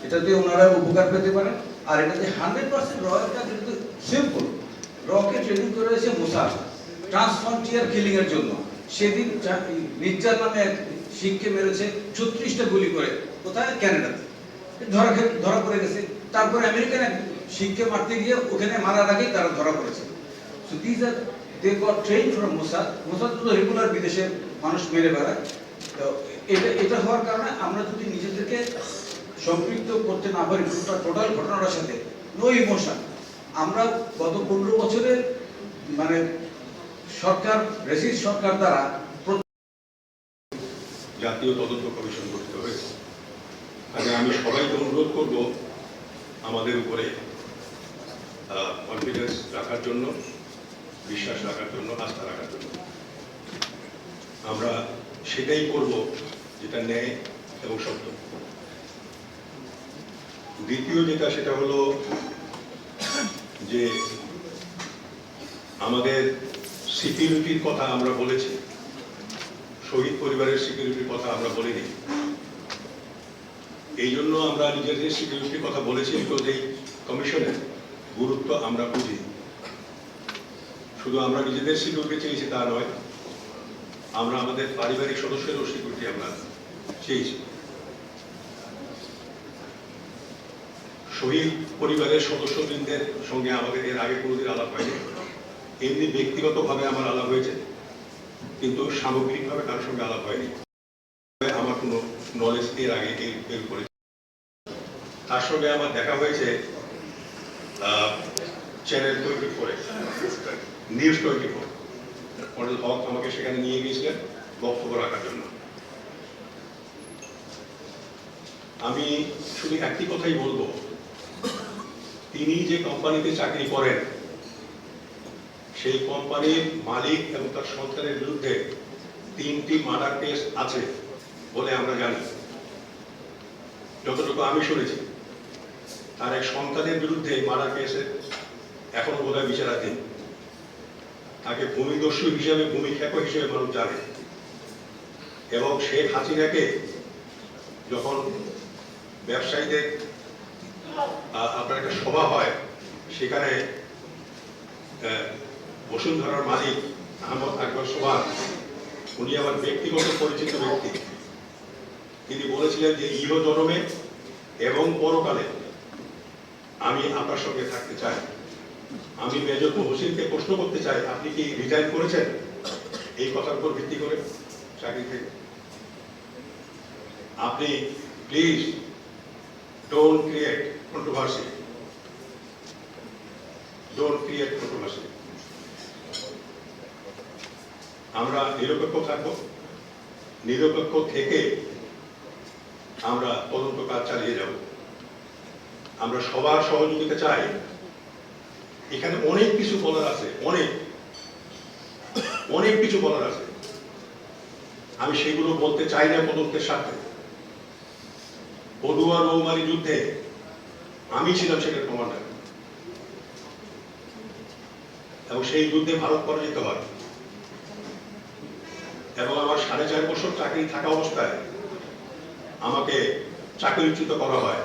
এটাতে ওনারা উপকার পেতে পারেন। আর এটাতে 100% রয়ের কাজ কিন্তু সিম্পল। রকে ট্রেনিং করে রয়েছে মোসাদ ট্রান্সফ্রন্টিয়ার কিলিং এর জন্য। সেদিন নির্জার নামে এক শিখকে মেরেছে 34টা গুলি করে, কোথায়? ক্যানাডাতে। ধরা পড়ে গেছে। তারপরে আমেরিকান এক শিখকে মারতে গিয়ে ওখানে মারার আগেই তারা ধরা পড়েছে। So this are they got train from Mossad. Mossad তো রেগুলার বিদেশে মানুষ মেরে বেড়ায়। তো এটা হওয়ার কারণে আমরা যদি নিজেদেরকে সম্পৃক্ত করতে না পারি টোটাল ঘটনাটার সাথে, নো ইমোশন। আমরা গত 15 বছরের মানে সরকার, রেসিস্ট সরকার দ্বারা জাতীয় তদন্ত কমিশন গঠিত হয়েছে। আগে আমি সবাইকে অনুরোধ করব আমাদের উপরে কনফিডেন্স রাখার জন্য, বিশ্বাস রাখার জন্য, আস্থা রাখার জন্য। আমরা সেটাই করব যেটা ন্যায় এবং সত্য। দ্বিতীয় যেটা, সেটা হলো যে আমাদের সিকিউরিটির কথা আমরা বলেছি, শহীদ পরিবারের সিকিউরিটির কথা আমরা বলিনি। এই জন্য আমরা নিজেদের সিকিউরিটির কথা বলেছি, বিকজ এই কমিশনের গুরুত্ব আমরা বুঝি। শুধু আমরা নিজেদের সিকিউরিটি চেয়েছি তা নয়, আমরা আমাদের পারিবারিক সদস্যেরও সিকিউরিটি আমরা চেয়েছি। শহীদ পরিবারের সদস্যবৃন্দের সঙ্গে আমাদের এর আগে কোনোদিন আলাপ হয়নি। এমনি ব্যক্তিগতভাবে আমার আলাপ হয়েছে, কিন্তু সামগ্রিকভাবে কারোর সঙ্গে আলাপ হয়নি। আমার কোনো নলেজ এর আগে এর উপরে। তার সঙ্গে আমার দেখা হয়েছে চ্যানেল 24, নিউজ 24। মডেল হক আমাকে সেখানে নিয়ে গিয়েছিলেন বক্তব্য রাখার জন্য। আমি শুধু একটি কথাই বলবো, তিনি যে কোম্পানিতে চাকরি করেন সেই কোম্পানির মালিক এবং তার সন্তানের বিরুদ্ধে 3টি মার্ডার কেস আছে বলে আমরা জানি। যতটুকু আমি শুনেছি, তার এক সন্তানের বিরুদ্ধে মার্ডার কেসে এখনো বোধহয় বিচারাধীন। তাকে ভূমিদস্যু হিসেবে, ভূমিক্ষেপ হিসেবে মানুষ জানে। এবং শেখ হাসিনাকে যখন ব্যবসায়ীদের আপনার একটা সভা হয়, সেখানে বসুন্ধরার মালিক আহমদ আকবর সোহাগ, উনি আমার ব্যক্তিগত পরিচিত ব্যক্তি, তিনি বলেছিলেন যে ইহ জন্মে এবং পরকালে আমি আপনার সঙ্গে থাকতে চাই। আমি মেজর হোসেনকে প্রশ্ন করতে চাই, আপনি কি রিজাইন করেছেন এই কথার উপর ভিত্তি করে চাকরি থেকে? আপনি please don't create controversy, don't create controversy. আমরা নিরপেক্ষ থাকবো, নিরপেক্ষ থেকে আমরা তদন্ত কাজ চালিয়ে যাব। আমরা সবার সহযোগিতা চাই। এখানে অনেক কিছু বলার আছে, অনেক কিছু বলার আছে। আমি সেগুলো বলতে চাই না তদন্তের সাথে। পড়ুয়া রৌমারী যুদ্ধে আমি ছিলাম সেটার কমান্ডার, এবং সেই যুদ্ধে ভারত পরাজিত হয়। এবং আমার 4.5 বছর চাকরি থাকা অবস্থায় আমাকে চাকরিচ্যুত করা হয়।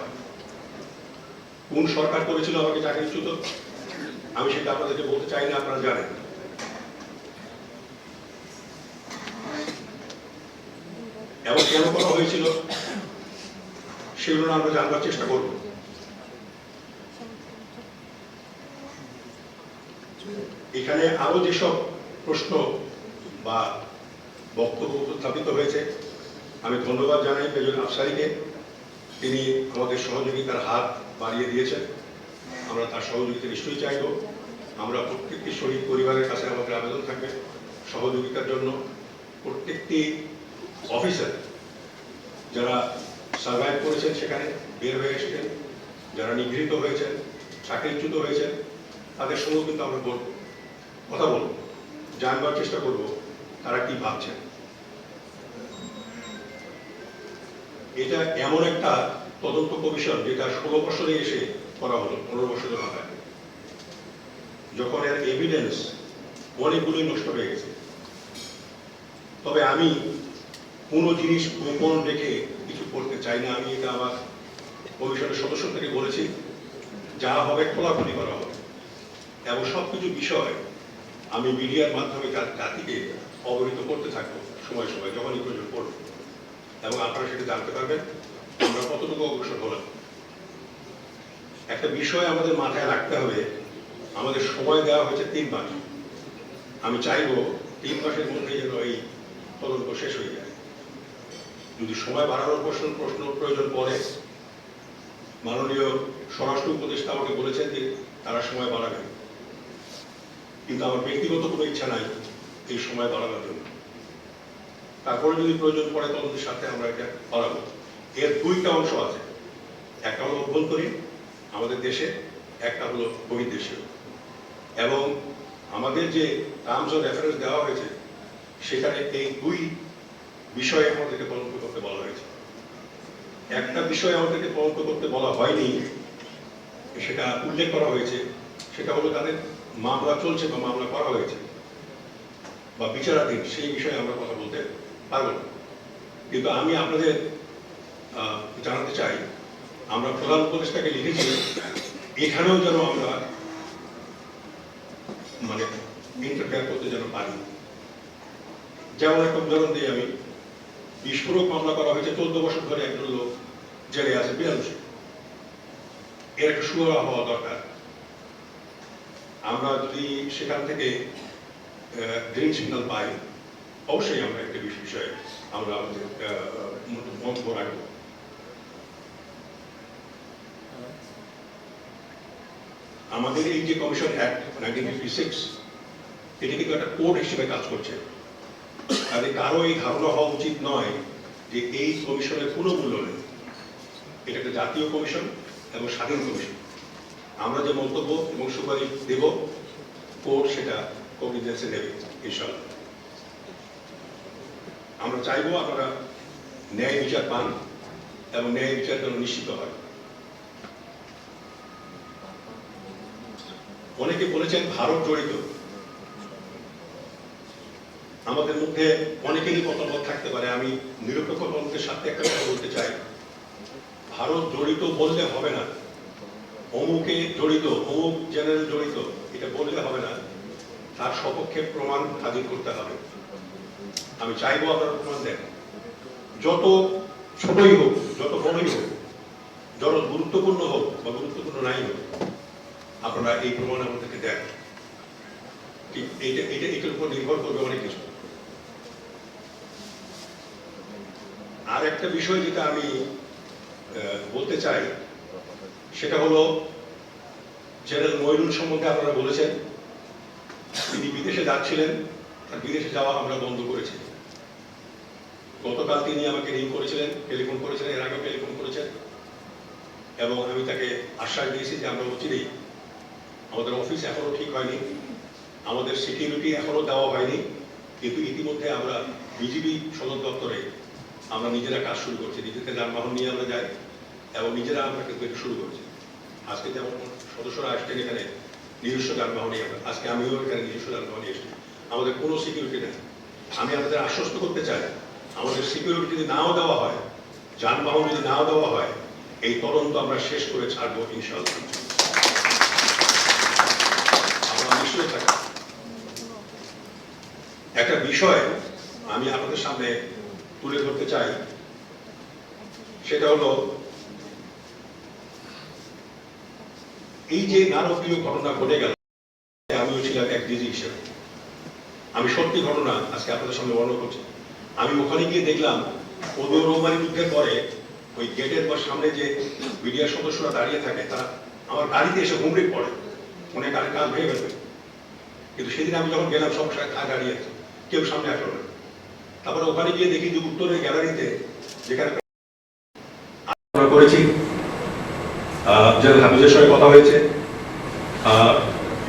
কোন সরকার করেছিল আমাকে চাকরিচ্যুত আমি সেটা আপনাদেরকে বলতে চাই না, আপনারা জানেন। এবং কেন করা হয়েছিল সেগুলো আমরা জানবার চেষ্টা করব। এখানে আরো যেসব প্রশ্ন বা বক্তব্য উত্থাপিত হয়েছে, আমি ধন্যবাদ জানাই মেজর আফসারীকে। তিনি আমাদের সহযোগিতার হাত বাড়িয়ে দিয়েছেন। আমরা তার সহযোগিতা নিশ্চয়ই চাইব। আমরা প্রত্যেকটি শহীদ পরিবারের কাছে আমাদের আবেদন থাকবে সহযোগিতার জন্য। প্রত্যেকটি অফিসার যারা সার্ভাইভ করেছেন, সেখানে বের হয়ে এসেছেন, যারা নিগৃহীত হয়েছেন, চাকরিচ্যুত হয়েছেন, তাদের সঙ্গেও কিন্তু আমরা কথা বলবো, জানবার চেষ্টা করব তারা কি ভাবছেন। এটা এমন একটা তদন্ত কমিশন যেটা 16 বছরে এসে করা হলো, 15 বছরের মাথায়, যখন এর এভিডেন্স অনেকগুলোই নষ্ট হয়ে গেছে। তবে আমি কোনো জিনিস গোপন রেখে কিছু করতে চাই না। আমি এটা আমার কমিশনের সদস্য থেকে বলেছি, যা হবে খোলাখুলি করা হবে, এবং সবকিছু বিষয় আমি মিডিয়ার মাধ্যমে জাতিকে অবহিত করতে থাকবো সময় সময়, যখনই প্রয়োজন পড়বে, এবং আপনারা সেটা জানতে পারবেন আমরা কতটুকু অগ্রসর হলাম। একটা বিষয় আমাদের মাথায় রাখতে হবে, আমাদের সময় দেওয়া হয়েছে 3 মাস। আমি চাইবো 3 মাসের মধ্যে যেন এই তদন্ত শেষ হয়ে যায়। যদি সময় বাড়ানোর প্রশ্ন প্রয়োজন পড়ে, মাননীয় স্বরাষ্ট্র উপদেষ্টা আমাকে বলেছেন যে তারা সময় বাড়াবে, কিন্তু আমার ব্যক্তিগত কোনো ইচ্ছা নাই এই সময় বাড়ানোর জন্য। তারপরে যদি প্রয়োজন পড়ে তদন্তের সাথে আমরা এটা বাড়াবো। এর দুইটা অংশ আছে, একটা হলো অভ্যন্তরীণ আমাদের দেশে, একটা হলো বহির্দেশীয়। এবং আমাদের যে টার্মস অফ রেফারেন্স দেওয়া হয়েছে সেখানে এই দুই বিষয়ে আমাদেরকে তদন্ত করতে বলা হয়েছে। একটা বিষয় আমাদেরকে তদন্ত করতে বলা হয়নি, সেটা উল্লেখ করা হয়েছে, সেটা হলো তাদের মামলা চলছে বা মামলা করা হয়েছে বা বিচারাধীন, সেই বিষয়ে আমরা কথা বলতে পারবো না। কিন্তু আমি আপনাদের জানাতে চাই, আমরা প্রধান উপদেষ্টাকে লিখেছি এখানেও যেন আমরা মানে ইন্টারফেয়ার করতে যেন পারি। যেমন একটা উদাহরণ দিই আমি, বিস্ফোরক মামলা করা হয়েছে 14 বছর ধরে, একজন লোক জেলে আছে বেলারুশে, এর একটা সুরা হওয়া দরকার। আমরা যদি সেখান থেকে গ্রিন সিগন্যাল পাই, অবশ্যই আমরা একটা বিষয়ে আমরা আমাদের মন্তব্য রাখব। আমাদের এই যে কমিশন অ্যাক্ট 1956, এটি কিন্তু একটা কোড হিসেবে কাজ করছে। তাহলে কারো এই ধারণা হওয়া উচিত নয় যে এই কমিশনের কোনো মূল্য নেই। এটা একটা জাতীয় কমিশন এবং স্বাধীন কমিশন। আমরা যে মন্তব্য এবং সুপারিশ দেব, কোর্ট সেটা কগনিজেন্সে নেবে ইনশাআল্লাহ। আমরা চাইবো আপনারা ন্যায় বিচার পান এবং ন্যায় বিচার যেন নিশ্চিত হয়। অনেকে বলেছেন ভারত জড়িত। আমাদের মধ্যে অনেকেরই মতামত থাকতে পারে, আমি নিরপেক্ষ তদন্তের সাথে একটা কথা বলতে চাই। ভারত জড়িত বললে হবে না, অমুকে জড়িত, অমুক জেনারেল জড়িত, এটা বললে হবে না, তার সপক্ষে প্রমাণ হাজির করতে হবে। আমি চাইবো আপনারা প্রমাণ দেন, যত ছোটই হোক, যত বড়ই হোক, যত গুরুত্বপূর্ণ হোক বা গুরুত্বপূর্ণ নাই হোক, আপনারা এই প্রমাণ আমাদেরকে দেন। এটার উপর নির্ভর করবে অনেক কিছু। আর একটা বিষয় যেটা আমি বলতে চাই, সেটা হলো জেনারেল মইনুল সম্বন্ধে আপনারা বলেছেন তিনি বিদেশে যাচ্ছিলেন, আর বিদেশে যাওয়া আমরা বন্ধ করেছি। গতকাল তিনি আমাকে রিং করেছিলেন, টেলিফোন করেছিলেন, এর আগেও টেলিফোন করেছেন, এবং আমি তাকে আশ্বাস দিয়েছি যে আমরা অচিরেই, আমাদের অফিস এখনো ঠিক হয়নি, আমাদের সিকিউরিটি এখনো দেওয়া হয়নি, কিন্তু ইতিমধ্যে আমরা বিজিবি সদর দপ্তরে আমরা নিজেরা কাজ শুরু করছি। নিজেদের যানবাহন নিয়ে আমরা যাই এবং নিজেরা আমরা কিন্তু এটা শুরু করছি। আজকে যেমন সদস্যরা আসছেন এখানে নিজস্ব যানবাহনে, আজকে আমিও এখানে নিজস্ব যানবাহনে এসেছি। আমাদের কোনো সিকিউরিটি নেই। আমি আমাদের আশ্বস্ত করতে চাই, আমাদের সিকিউরিটি যদি নাও দেওয়া হয়, যানবাহন যদি নাও দেওয়া হয়, এই তদন্ত আমরা শেষ করে ছাড়বো ইনশাআল্লাহ। আমরা নিশ্চয়ই থাকি। একটা বিষয় আমি আপনাদের সামনে তুলে ধরতে চাই, সেটা হলো এই যে নারকীয় ঘটনা ঘটে গেল, আমিও ছিলাম এক ডিজি হিসেবে। আমি সত্যি ঘটনা আজকে আপনাদের সামনে বর্ণনা করছি। আমি ওখানে গিয়ে দেখলাম ওদুর রহমানি যুদ্ধের পরে ওই গেটের বা সামনে যে মিডিয়ার সদস্যরা দাঁড়িয়ে থাকে, তারা আমার গাড়িতে এসে হুমড়ি পড়ে, অনেক গাড়ির কাজ ভেঙে ফেলবে। কিন্তু সেদিন আমি যখন গেলাম, সব দাঁড়িয়ে আছে, কেউ সামনে আসলো না। তারপরে ওখানে গিয়ে দেখি যে উত্তরের গ্যালারিতে যেখানে করেছি, জেনারেল হাফিজের সঙ্গে কথা হয়েছে,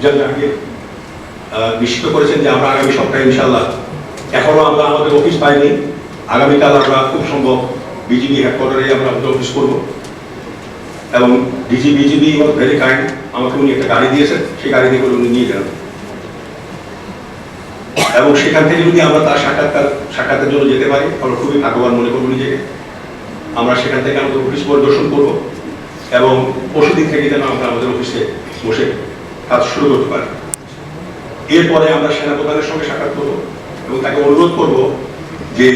জেনারেল জাহাঙ্গীর নিশ্চিত করেছেন যে আমরা আগামী সপ্তাহে ইনশাআল্লাহ, এখনো আমরা আমাদের অফিস পাইনি, আগামীকাল আমরা খুব সম্ভব বিজিবি হেডকোয়ার্টারে আমরা আমাদের অফিস করব। এবং বিজিবি ভেরি কাইন্ড, আমাকে উনি একটা গাড়ি দিয়েছেন, সেই গাড়ি দিয়ে করে উনি নিয়ে গেলেন। এবং সেখান থেকে যদি আমরা তার সাক্ষাতের জন্য যেতে পারি, আমরা খুবই ভাগ্যবান মনে করবো নিজেকে। আমরা সেখান থেকে আমাদের অফিস পরিদর্শন করবো এবং পরশুদিন থেকে যেন আমরা আমাদের অফিসে বসে কাজ শুরু করতে পারি। এরপরে আমরা সেনাপ্রধানের সঙ্গে সাক্ষাৎ করবো এবং তাকে অনুরোধ করব যে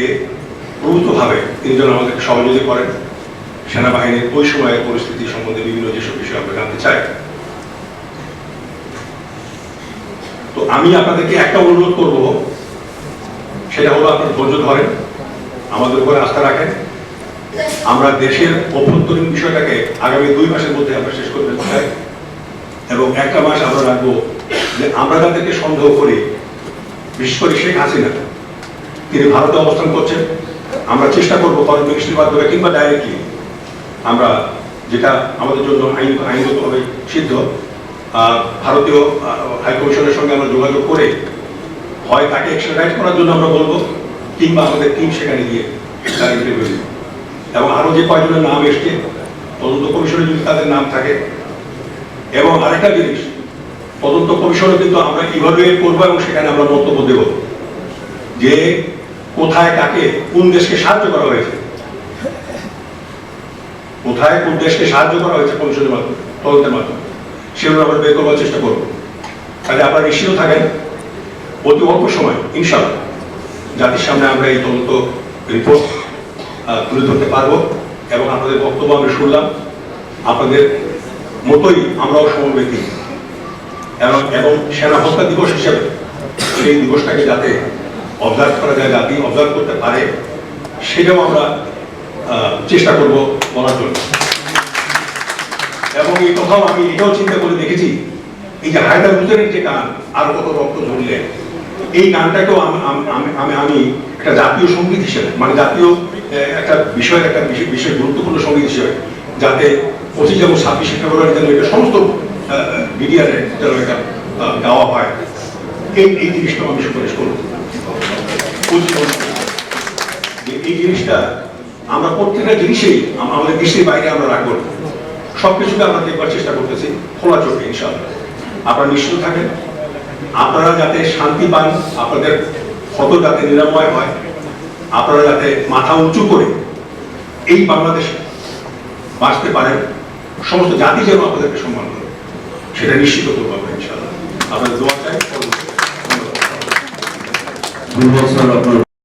প্রভূতভাবে তিনি যেন আমাদেরকে সহযোগিতা করেন সেনাবাহিনীর ওই সময়ের পরিস্থিতি সম্বন্ধে বিভিন্ন যেসব বিষয় আমরা জানতে চাই। তো আমি আপনাদেরকে একটা অনুরোধ করব, সেটা হলো আপনারা ধৈর্য ধরেন আমাদের উপরে আস্থা রাখেন। আমরা দেশের অভ্যন্তরীণ বিষয়টাকে আগামী 2 মাসের মধ্যে আমরা শেষ করতে চাই, এবং 1 মাস আমরা রাখবো যে আমরা যাদেরকে সন্দেহ করি, বিশেষ করে শেখ হাসিনা, তিনি ভারতে অবস্থান করছেন, আমরা চেষ্টা করবো ফরেন মিনিস্ট্রির মাধ্যমে কিংবা ডাইরেক্টলি আমরা, যেটা আমাদের জন্য আইনগতভাবে সিদ্ধ, ভারতীয় হাইকমিশনের সঙ্গে আমরা যোগাযোগ করে হয় তাকে এক্সট্রাডাইট করার জন্য আমরা বলবো, কিংবা আমাদের টিম সেখানে গিয়ে তার ইন্টারভিউ দিব। এবং আরো যে কয়েকজনের নাম এসছে তদন্ত কমিশনে যদি তাদের নাম থাকে, এবং আরেকটা জিনিস, তদন্ত কমিশনে কিন্তু আমরা ইভালুয়েট করবো এবং সেখানে আমরা বক্তব্য দেব যে কোথায় কাকে কোন দেশকে সাহায্য করা হয়েছে, কোথায় কোন দেশকে সাহায্য করা হয়েছে কমিশনের মাধ্যমে, তদন্তের মাধ্যমে, সেগুলো আমরা বের করবার চেষ্টা করবো। তাহলে আপনারা নিশ্চিত থাকেন, অতি অল্প সময় ইনশাআল্লাহ জাতির সামনে আমরা এই তদন্ত রিপোর্ট তুলে ধরতে পারবো। এবং আপনাদের বক্তব্য আমরা শুনলাম, আপনাদের মতোই আমরাও সমবেতী, এবং সেনা হত্যা দিবস হিসেবে সেই দিবসটাকে যাতে অবজার্ভ করা যায়, জাতি অবজার্ভ করতে পারে, সেটাও আমরা চেষ্টা করব বলার জন্য। এবং এই কথাও আমি এটাও চিন্তা করে দেখেছি, এই যে হায়দার হুসেনের যে গান আর কত রক্ত ঝরলে, এই গানটাকেও আমি একটা জাতীয় সঙ্গীত হিসেবে, মানে জাতীয় একটা বিষয়ের একটা বিশেষ গুরুত্বপূর্ণ সঙ্গীত হিসেবে, যাতে 25 এবং 26 ফেব্রুয়ারি যেন এটা সমস্ত মিডিয়াতে যেন এটা গাওয়া হয়, এই জিনিসটা আমি সুপারিশ করব। এই জিনিসটা আমরা প্রত্যেকটা জিনিসেই আমাদের দৃষ্টির বাইরে আমরা রাখবো, সবকিছুকে আমরা দেখবার চেষ্টা করতেছি খোলা চোখে ইনশাআল্লাহ। আপনারা নিশ্চিত থাকেন, আপনারা যাতে শান্তি পান, আপনাদের ক্ষত যাতে নিরাময় হয়, আপনারা যাতে মাথা উঁচু করে এই বাংলাদেশে বাঁচতে পারেন, সমস্ত জাতি যেন আপনাদেরকে সম্মান করে, সেটা নিশ্চিত করবো আমরা ইনশাআল্লাহ। আপনাদের দোয়া চাই। ধন্যবাদ স্যার।